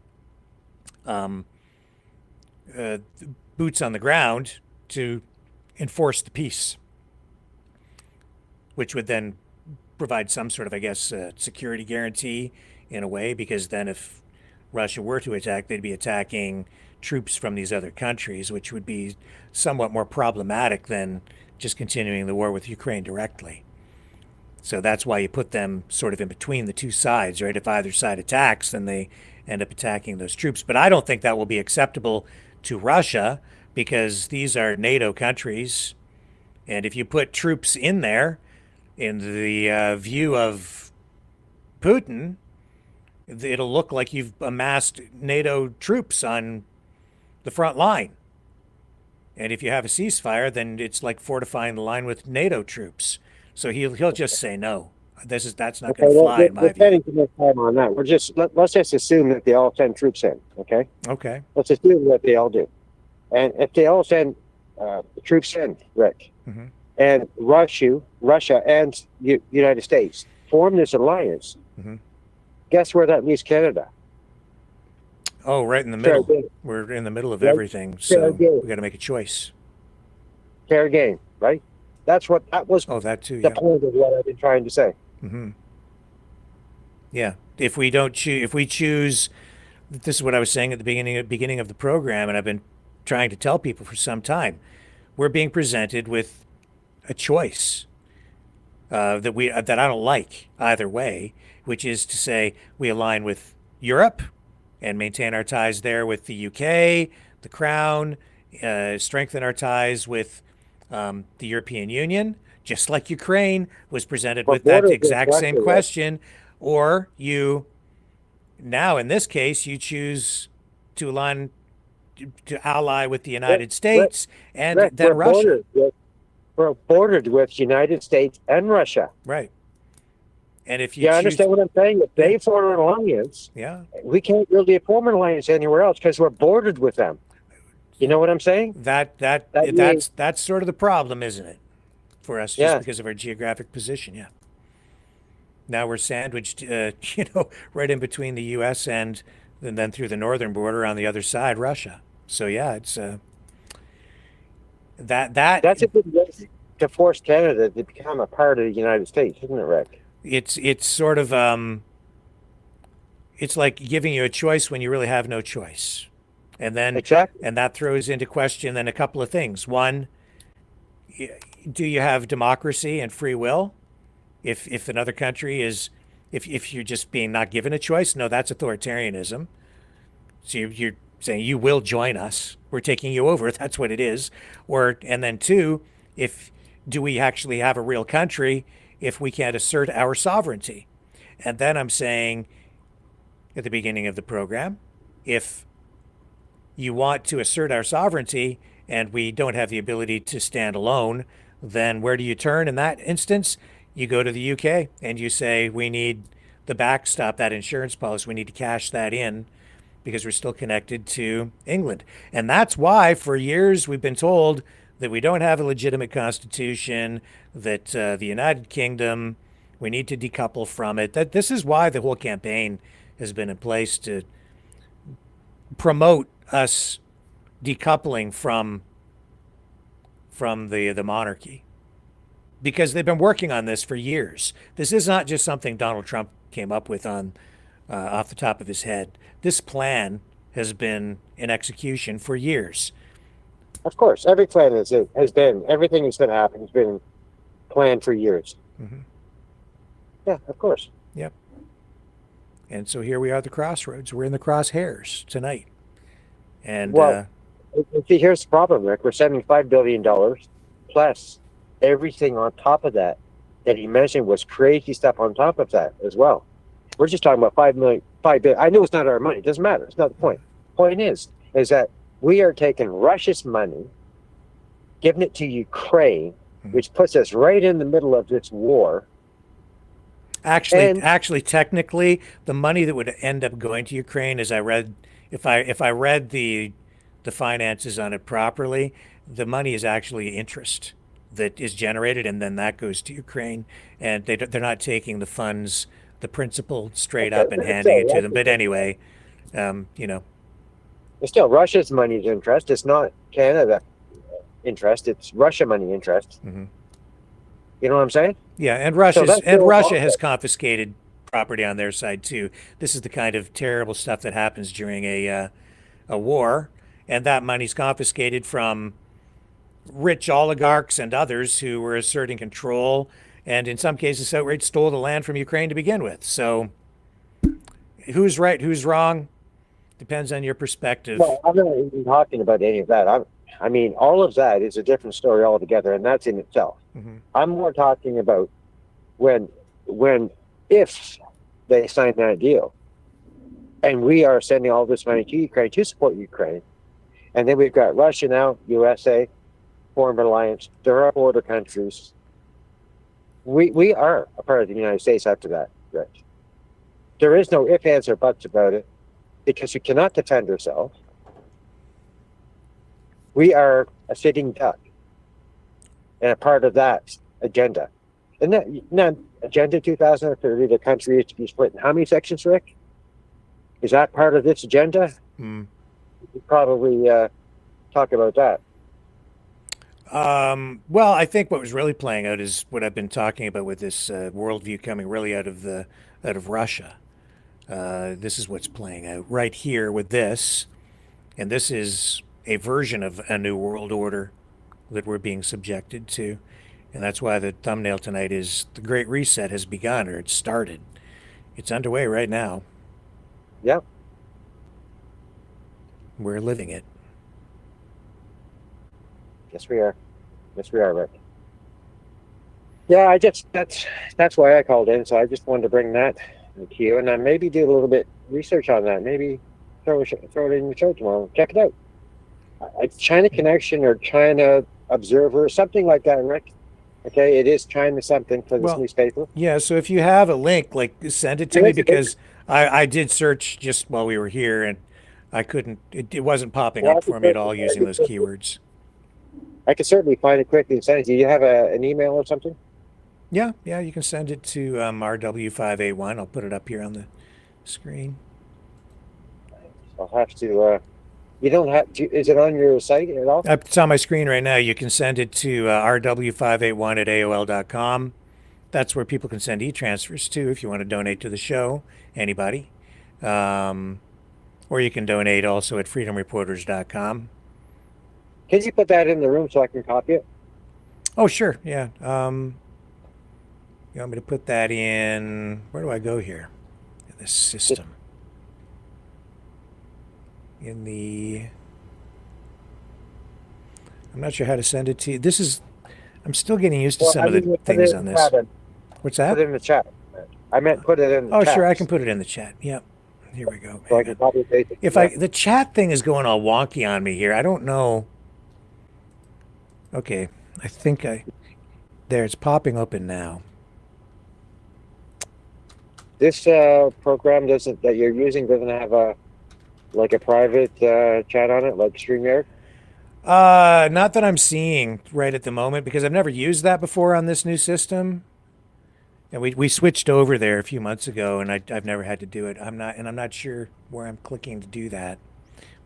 boots on the ground to enforce the peace, which would then provide some sort of, I guess, security guarantee in a way, because then if Russia were to attack, they'd be attacking troops from these other countries, which would be somewhat more problematic than just continuing the war with Ukraine directly. So that's why you put them sort of in between the two sides, right? If either side attacks, then they end up attacking those troops. But I don't think that will be acceptable to Russia, because these are NATO countries. And if you put troops in there, in the view of Putin, it'll look like you've amassed NATO troops on the front line. And if you have a ceasefire, then it's like fortifying the line with NATO troops. So he'll just say no. That's not going to fly in my view. We're spending too much time on that. Let's just assume that they all send troops in. Okay. Okay. Let's assume that they all do, and if they all send troops in, Rick, and Russia and United States form this alliance, guess where that leaves Canada? Oh, right in the middle. We're in the middle of everything, so we got to make a choice. Fair game, right? That was. Oh, that too. The point of what I've been trying to say. Yeah, if we choose, this is what I was saying at the beginning of the program, and I've been trying to tell people for some time. We're being presented with a choice that I don't like either way, which is to say we align with Europe and maintain our ties there with the UK, the Crown, strengthen our ties with the European Union, just like Ukraine was presented with that exact same question. Or now in this case, you choose to ally with the United States and then Russia. We're bordered with United States and Russia. Right. And if you understand what I'm saying? If they form an alliance, we can't really form an alliance anywhere else because we're bordered with them. You know what I'm saying? That's sort of the problem, isn't it? For us, just because of our geographic position. Yeah. Now we're sandwiched, right in between the U.S. and and then through the northern border on the other side, Russia. So yeah, it's that's a good way to force Canada to become a part of the United States, isn't it, Rick? It's sort of it's like giving you a choice when you really have no choice. And then and that throws into question then a couple of things. One, do you have democracy and free will? If another country is if you're just being not given a choice, no, that's authoritarianism. So you're saying you will join us. We're taking you over. That's what it is. And then two, do we actually have a real country if we can't assert our sovereignty? And then I'm saying at the beginning of the program, if you want to assert our sovereignty and we don't have the ability to stand alone, then where do you turn in that instance? You go to the UK and you say, we need the backstop, that insurance policy. We need to cash that in because we're still connected to England. And that's why for years we've been told that we don't have a legitimate constitution, that the United Kingdom, we need to decouple from it. That this is why the whole campaign has been in place to promote us decoupling from the monarchy, because they've been working on this for years. This is not just something Donald Trump came up with on off the top of his head. This plan has been in execution for years. Of course, every plan has been, everything that's going to happen has been planned for years. Mm-hmm. Yeah, of course. Yep. And so here we are at the crossroads. We're in the crosshairs tonight. And well, see, here's the problem, Rick. We're sending $5 billion plus everything on top of that he mentioned was crazy stuff on top of that as well. We're just talking about $5 billion. I know it's not our money. It doesn't matter. It's not the point. The point is that we are taking Russia's money, giving it to Ukraine, which puts us right in the middle of this war. Actually, technically, the money that would end up going to Ukraine, as I read, if I read the finances on it properly, the money is actually interest that is generated, and then that goes to Ukraine, and they're not taking the funds, the principal, straight up and handing it to them. But anyway, It's still Russia's money's interest. It's not Canada interest. It's Russia money interest. Mm-hmm. You know what I'm saying? Yeah, and Russia has confiscated property on their side too. This is the kind of terrible stuff that happens during a war, and that money's confiscated from rich oligarchs and others who were asserting control, and in some cases outright stole the land from Ukraine to begin with. So who's right, who's wrong, depends on your perspective. Well, I'm not even talking about any of that. I mean, all of that is a different story altogether, and that's in itself. Mm-hmm. I'm more talking about if they sign that deal, and we are sending all this money to Ukraine to support Ukraine, and then we've got Russia now, USA, Foreign Alliance, there are border countries. We are a part of the United States after that, right? There is no ifs, ands, or buts about it, because we cannot defend ourselves. We are a sitting duck and a part of that agenda. And that Agenda 2030, the country is to be split in how many sections, Rick? Is that part of this agenda? Mm. We probably talk about that. Well, I think what was really playing out is what I've been talking about with this worldview coming really out of Russia. This is what's playing out right here with this, and this is a version of a new world order that we're being subjected to, and that's why the thumbnail tonight is "The Great Reset has begun," or it's started. It's underway right now. Yep. We're living it. Yes, we are. Yes, we are, Rick. Yeah, that's why I called in. So I just wanted to bring that to you, and then maybe do a little bit research on that. Maybe throw it in your show tomorrow. Check it out. China Connection or China Observer, something like that, Rick. Okay, it is China something for this newspaper. Yeah, so if you have a link, send it to me, because I did search just while we were here, and I couldn't. It wasn't popping up for me at all using those keywords. I can certainly find it quickly and send it. Do you have an email or something? Yeah, you can send it to RW5A1. I'll put it up here on the screen. I'll have to. You don't have to. Is it on your site at all? It's on my screen right now. You can send it to rw581@aol.com. That's where people can send e-transfers to if you want to donate to the show, anybody. Or you can donate also at freedomreporters.com. Can you put that in the room so I can copy it? Oh, sure. Yeah. You want me to put that in? Where do I go here? In this system. In the... I'm not sure how to send it to you. This is... I'm still getting used to some of the things on this. What's that? Put it in the chat. I meant put it in the chat. Oh, sure. I can put it in the chat. Yep. Here we go. So I can copy paste it. If the chat thing is going all wonky on me here, I don't know. Okay. I think there, it's popping open now. This program that you're using doesn't have a private chat on it, like StreamYard? Not that I'm seeing right at the moment, because I've never used that before on this new system. And we switched over there a few months ago, and I've never had to do it. I'm not sure where I'm clicking to do that.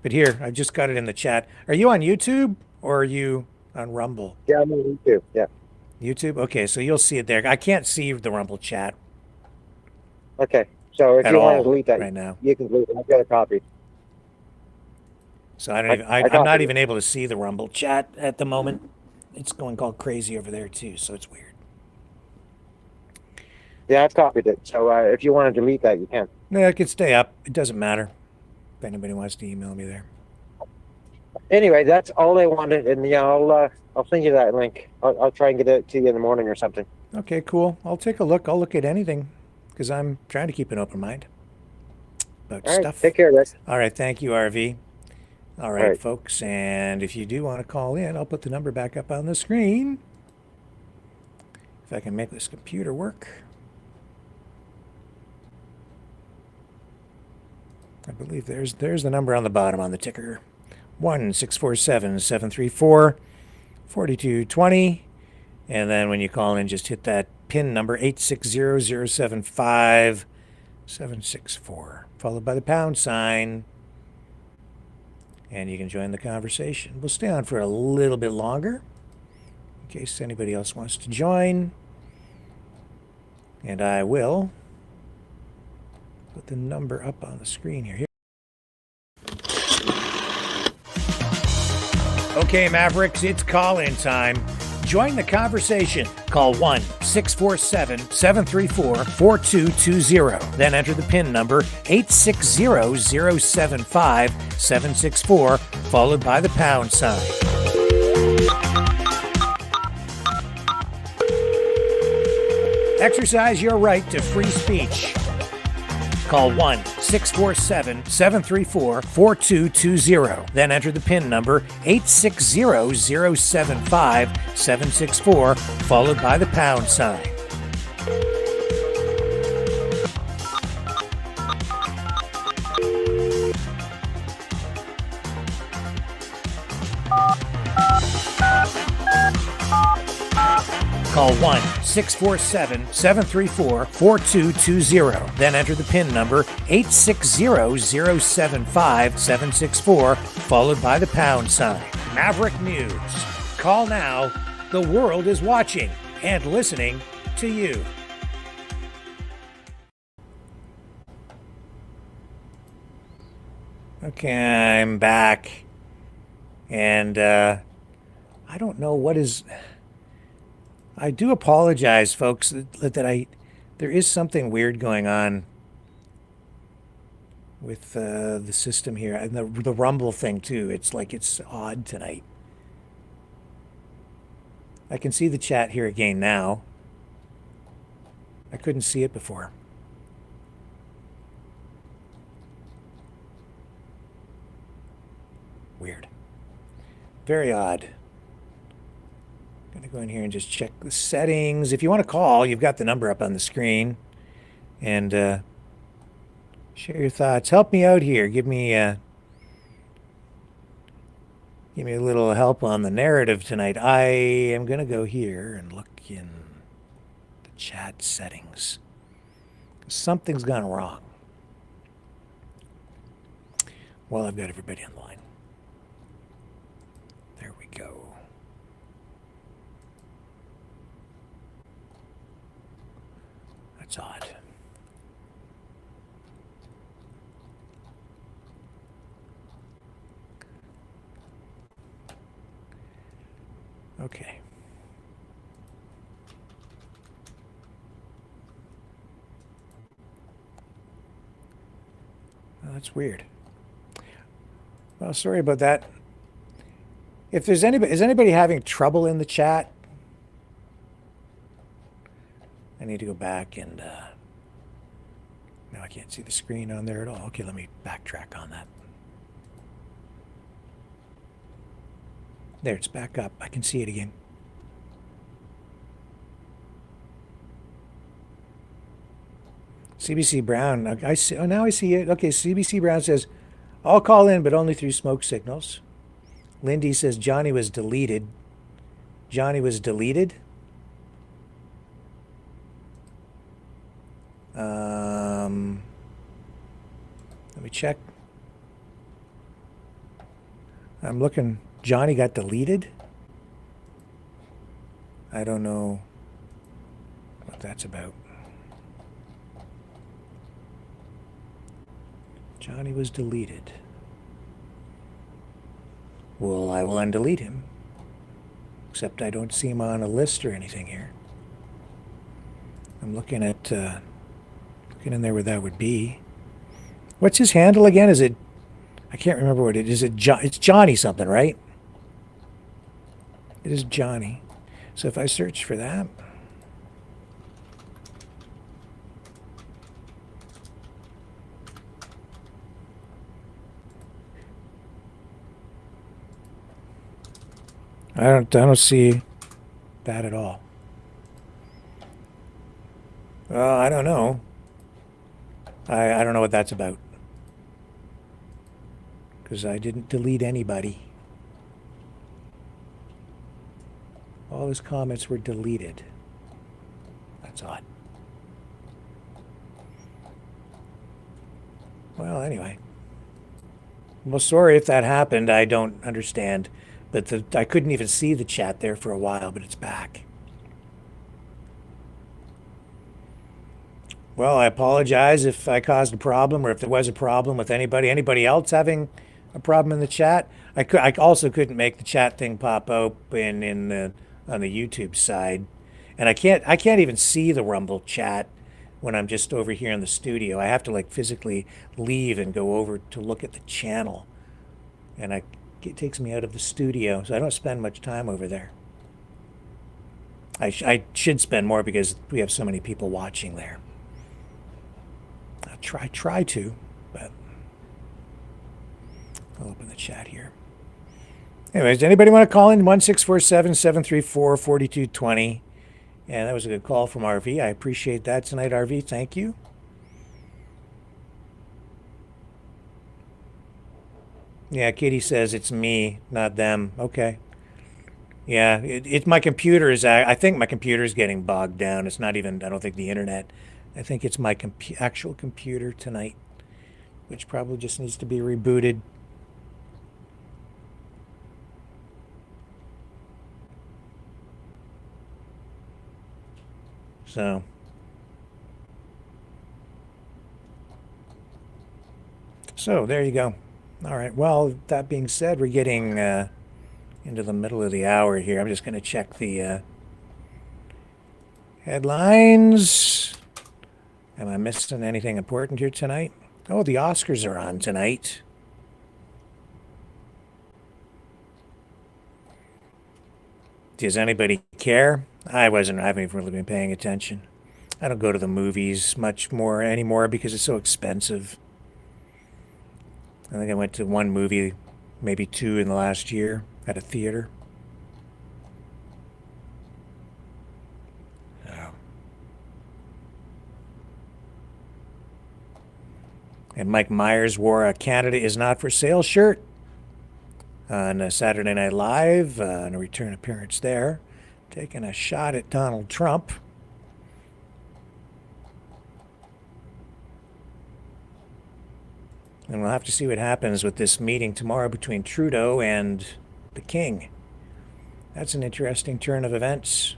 But here, I've just got it in the chat. Are you on YouTube or are you on Rumble? Yeah, I'm on YouTube. Yeah. YouTube? Okay, so you'll see it there. I can't see the Rumble chat. Okay. So if At you want all to delete that right now. you can delete it. I've got a copy. So I'm not even able to see the Rumble chat at the moment. It's going all crazy over there too, so it's weird. Yeah, I've copied it. So if you want to delete that, you can. No, it could stay up. It doesn't matter if anybody wants to email me there. Anyway, that's all I wanted, and yeah, I'll send you that link. I'll try and get it to you in the morning or something. Okay, cool. I'll take a look. I'll look at anything because I'm trying to keep an open mind about All right, stuff. take care, guys. All right, thank you, RV. All right, right. folks, and if you do want to call in, I'll put the number back up on the screen. If I can make this computer work. I believe there's the number on the bottom on the ticker. 1-647-734-4220. And then when you call in, just hit that PIN number 860-075-764, followed by the pound sign. And you can join the conversation. We'll stay on for a little bit longer in case anybody else wants to join. And I will put the number up on the screen here. Okay, Mavericks, it's call-in time. Join the conversation. Call 1-647-734-4220. Then enter the PIN number 860-075-764, followed by the pound sign. Exercise your right to free speech. Call 1-647-734-4220. Then enter the PIN number 860-075-764, followed by the pound sign. Call 1-647-734-4220. Then enter the PIN number 860-075-764, followed by the pound sign. Maverick News. Call now. The world is watching and listening to you. Okay, I'm back. And I don't know what is... I do apologize, folks, that there is something weird going on with the system here, and the Rumble thing too. It's like it's odd tonight. I can see the chat here again now. I couldn't see it before. Weird. Very odd. I'm going to go in here and just check the settings. If you want to call, you've got the number up on the screen. And share your thoughts. Help me out here. Give me a little help on the narrative tonight. I am going to go here and look in the chat settings. Something's gone wrong. Well, I've got everybody on the line. There we go. That's odd. Okay. Well, that's weird. Well, sorry about that. If there's anybody, is anybody having trouble in the chat? I need to go back and, no, I can't see the screen on there at all. Okay, let me backtrack on that. There, it's back up. I can see it again. CBC Brown, I see. Oh, now I see it. Okay, CBC Brown says, I'll call in, but only through smoke signals. Lindy says Johnny was deleted. Johnny was deleted. Let me check. I'm looking. Johnny got deleted. I don't know what that's about. Johnny was deleted. Well, I will undelete him. Except I don't see him on a list or anything here. I'm looking at, looking in there where that would be. What's his handle again? Is it, I can't remember what it is. It's Johnny something, right? It is Johnny. So if I search for that. I don't see that at all. I don't know. I don't know what that's about. Because I didn't delete anybody. All his comments were deleted. That's odd. Well, anyway. Well, sorry if that happened. I don't understand. But I couldn't even see the chat there for a while, but it's back. Well, I apologize if I caused a problem or if there was a problem with anybody. Anybody else having a problem in the chat? I also couldn't make the chat thing pop open on the YouTube side. And I can't even see the Rumble chat when I'm just over here in the studio. I have to like physically leave and go over to look at the channel. And it takes me out of the studio, so I don't spend much time over there. I should spend more because we have so many people watching there. I try to, but I'll open the chat here. Anyways, anybody want to call in? 1-647-734-4220. And that was a good call from RV. I appreciate that tonight, RV. Thank you. Yeah, Katie says it's me, not them. Okay. Yeah, it's my computer is. I think my computer is getting bogged down. It's not even. I don't think the internet. I think it's my actual computer tonight, which probably just needs to be rebooted. So there you go. All right. Well, that being said, we're getting into the middle of the hour here. I'm just going to check the headlines. Am I missing anything important here tonight? Oh, the Oscars are on tonight. Does anybody care? I haven't really been paying attention. I don't go to the movies much more anymore because it's so expensive. I think I went to one movie, maybe two in the last year at a theater. Oh. And Mike Myers wore a Canada is not for sale shirt on Saturday Night Live, on a return appearance there, taking a shot at Donald Trump. And we'll have to see what happens with this meeting tomorrow between Trudeau and the King. That's an interesting turn of events,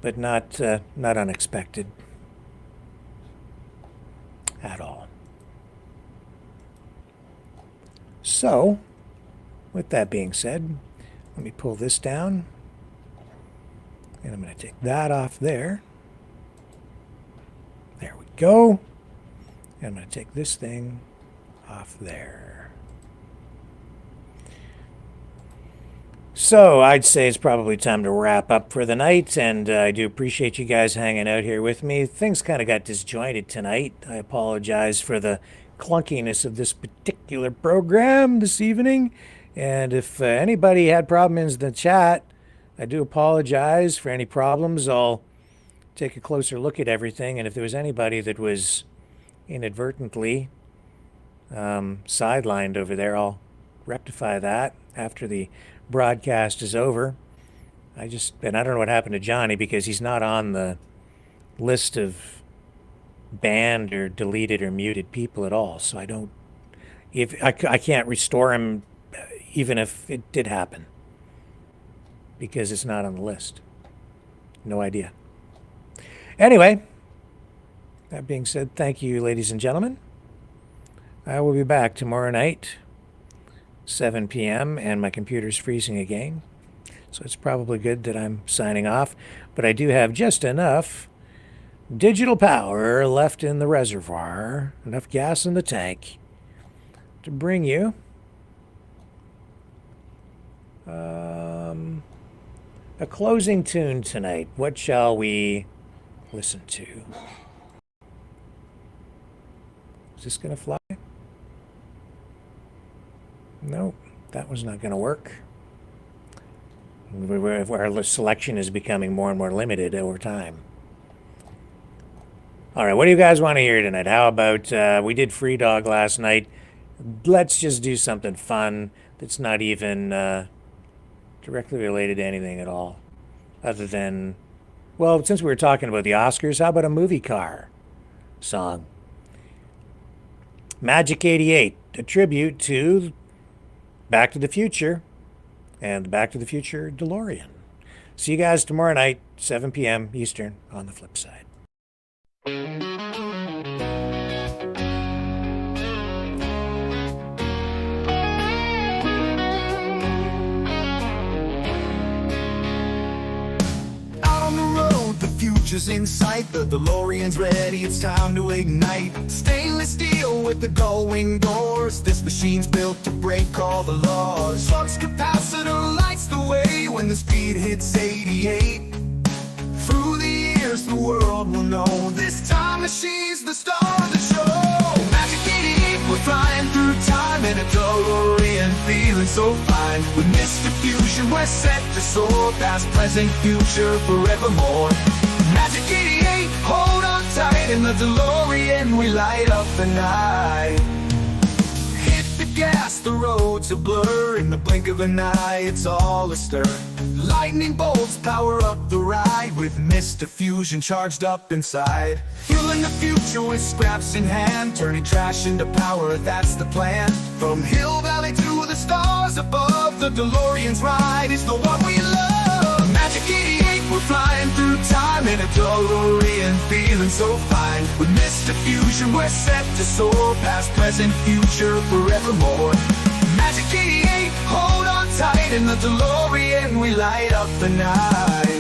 but not unexpected at all. So, with that being said, let me pull this down, and I'm going to take that off there. There we go. And I'm going to take this thing off there. So I'd say it's probably time to wrap up for the night, and I do appreciate you guys hanging out here with me. Things kind of got disjointed tonight. I apologize for the clunkiness of this particular program this evening, and if anybody had problems in the chat, I do apologize for any problems. I'll take a closer look at everything, and if there was anybody that was inadvertently sidelined over there, I'll rectify that after the broadcast is over. And I don't know what happened to Johnny, because he's not on the list of banned or deleted or muted people at all, so I can't restore him even if it did happen, because it's not on the list. No idea. Anyway, that being said, thank you, ladies and gentlemen. I will be back tomorrow night, 7 p.m., and my computer's freezing again, so it's probably good that I'm signing off, but I do have just enough digital power left in the reservoir, enough gas in the tank to bring you a closing tune tonight. What shall we listen to? Is this going to fly? No, that was not going to work. Our selection is becoming more and more limited over time. All right, what do you guys want to hear tonight? How about we did Free Dog last night. Let's just do something fun that's not even directly related to anything at all, other than, well, since we were talking about the Oscars, how about a movie car song? Magic 88, a tribute to Back to the Future and the Back to the Future DeLorean. See you guys tomorrow night, 7 p.m. Eastern, on the flip side. Future's in sight, the DeLorean's ready, it's time to ignite. Stainless steel with the glowing doors, this machine's built to break all the laws. Flux capacitor lights the way when the speed hits 88. Through the years the world will know this time machine's the star of the show. Magic 88, we're flying through time in a DeLorean, feeling so fine. With Mr. Fusion we're set to soar, past, present, future, forevermore. Magic 88, hold on tight, in the DeLorean we light up the night. Hit the gas, the road's a blur, in the blink of an eye it's all a stir. Lightning bolts power up the ride, with Mr. Fusion charged up inside. Fueling the future with scraps in hand, turning trash into power, that's the plan. From Hill Valley to the stars above, the DeLorean's ride is the one we love. Magic 88, we're flying through time in a DeLorean, feeling so fine. With Mr. Fusion we're set to soar, past, present, future, forevermore. Magic 88, hold on tight, in the DeLorean we light up the night.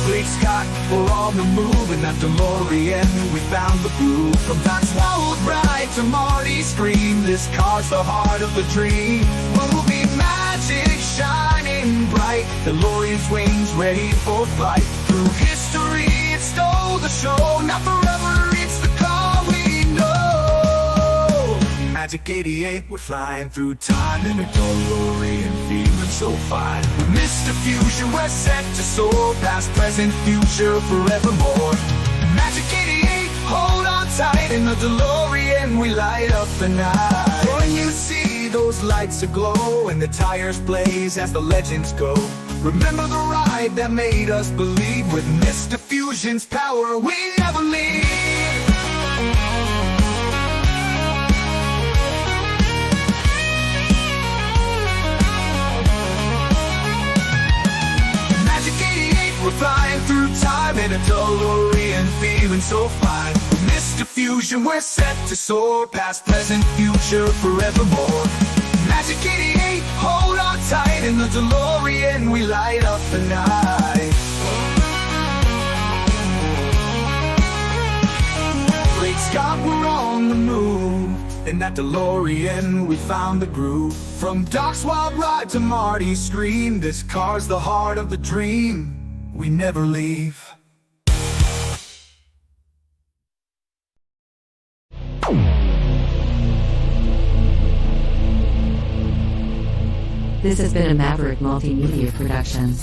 Bleak Scott, we're on the move in that DeLorean, we found the groove. From Doc's wild ride to Marty's scream, this car's the heart of the dream. Movie magic shining bright, DeLorean's wings ready for flight. Through history it stole the show, now forever it's the car we know. Magic 88, we're flying through time in a DeLorean, feeling so fine. With Mr. Fusion we're set to soar, past, present, future, forevermore. Magic 88, hold on tight, in the DeLorean we light up the night. When you see those lights aglow and the tires blaze as the legends go. Remember the ride that made us believe, with Mr. Fusion's power we never leave. Magic 88, we're flying through time in a DeLorean, feeling so fine. With Mr. Fusion, we're set to soar past present, future, forevermore. Magic 88, hold on tight, in the DeLorean we light up the night. Great Scott, we're on the move. In that DeLorean we found the groove. From Doc's wild ride to Marty's scream, this car's the heart of the dream. We never leave. This has been a Maverick Multimedia production.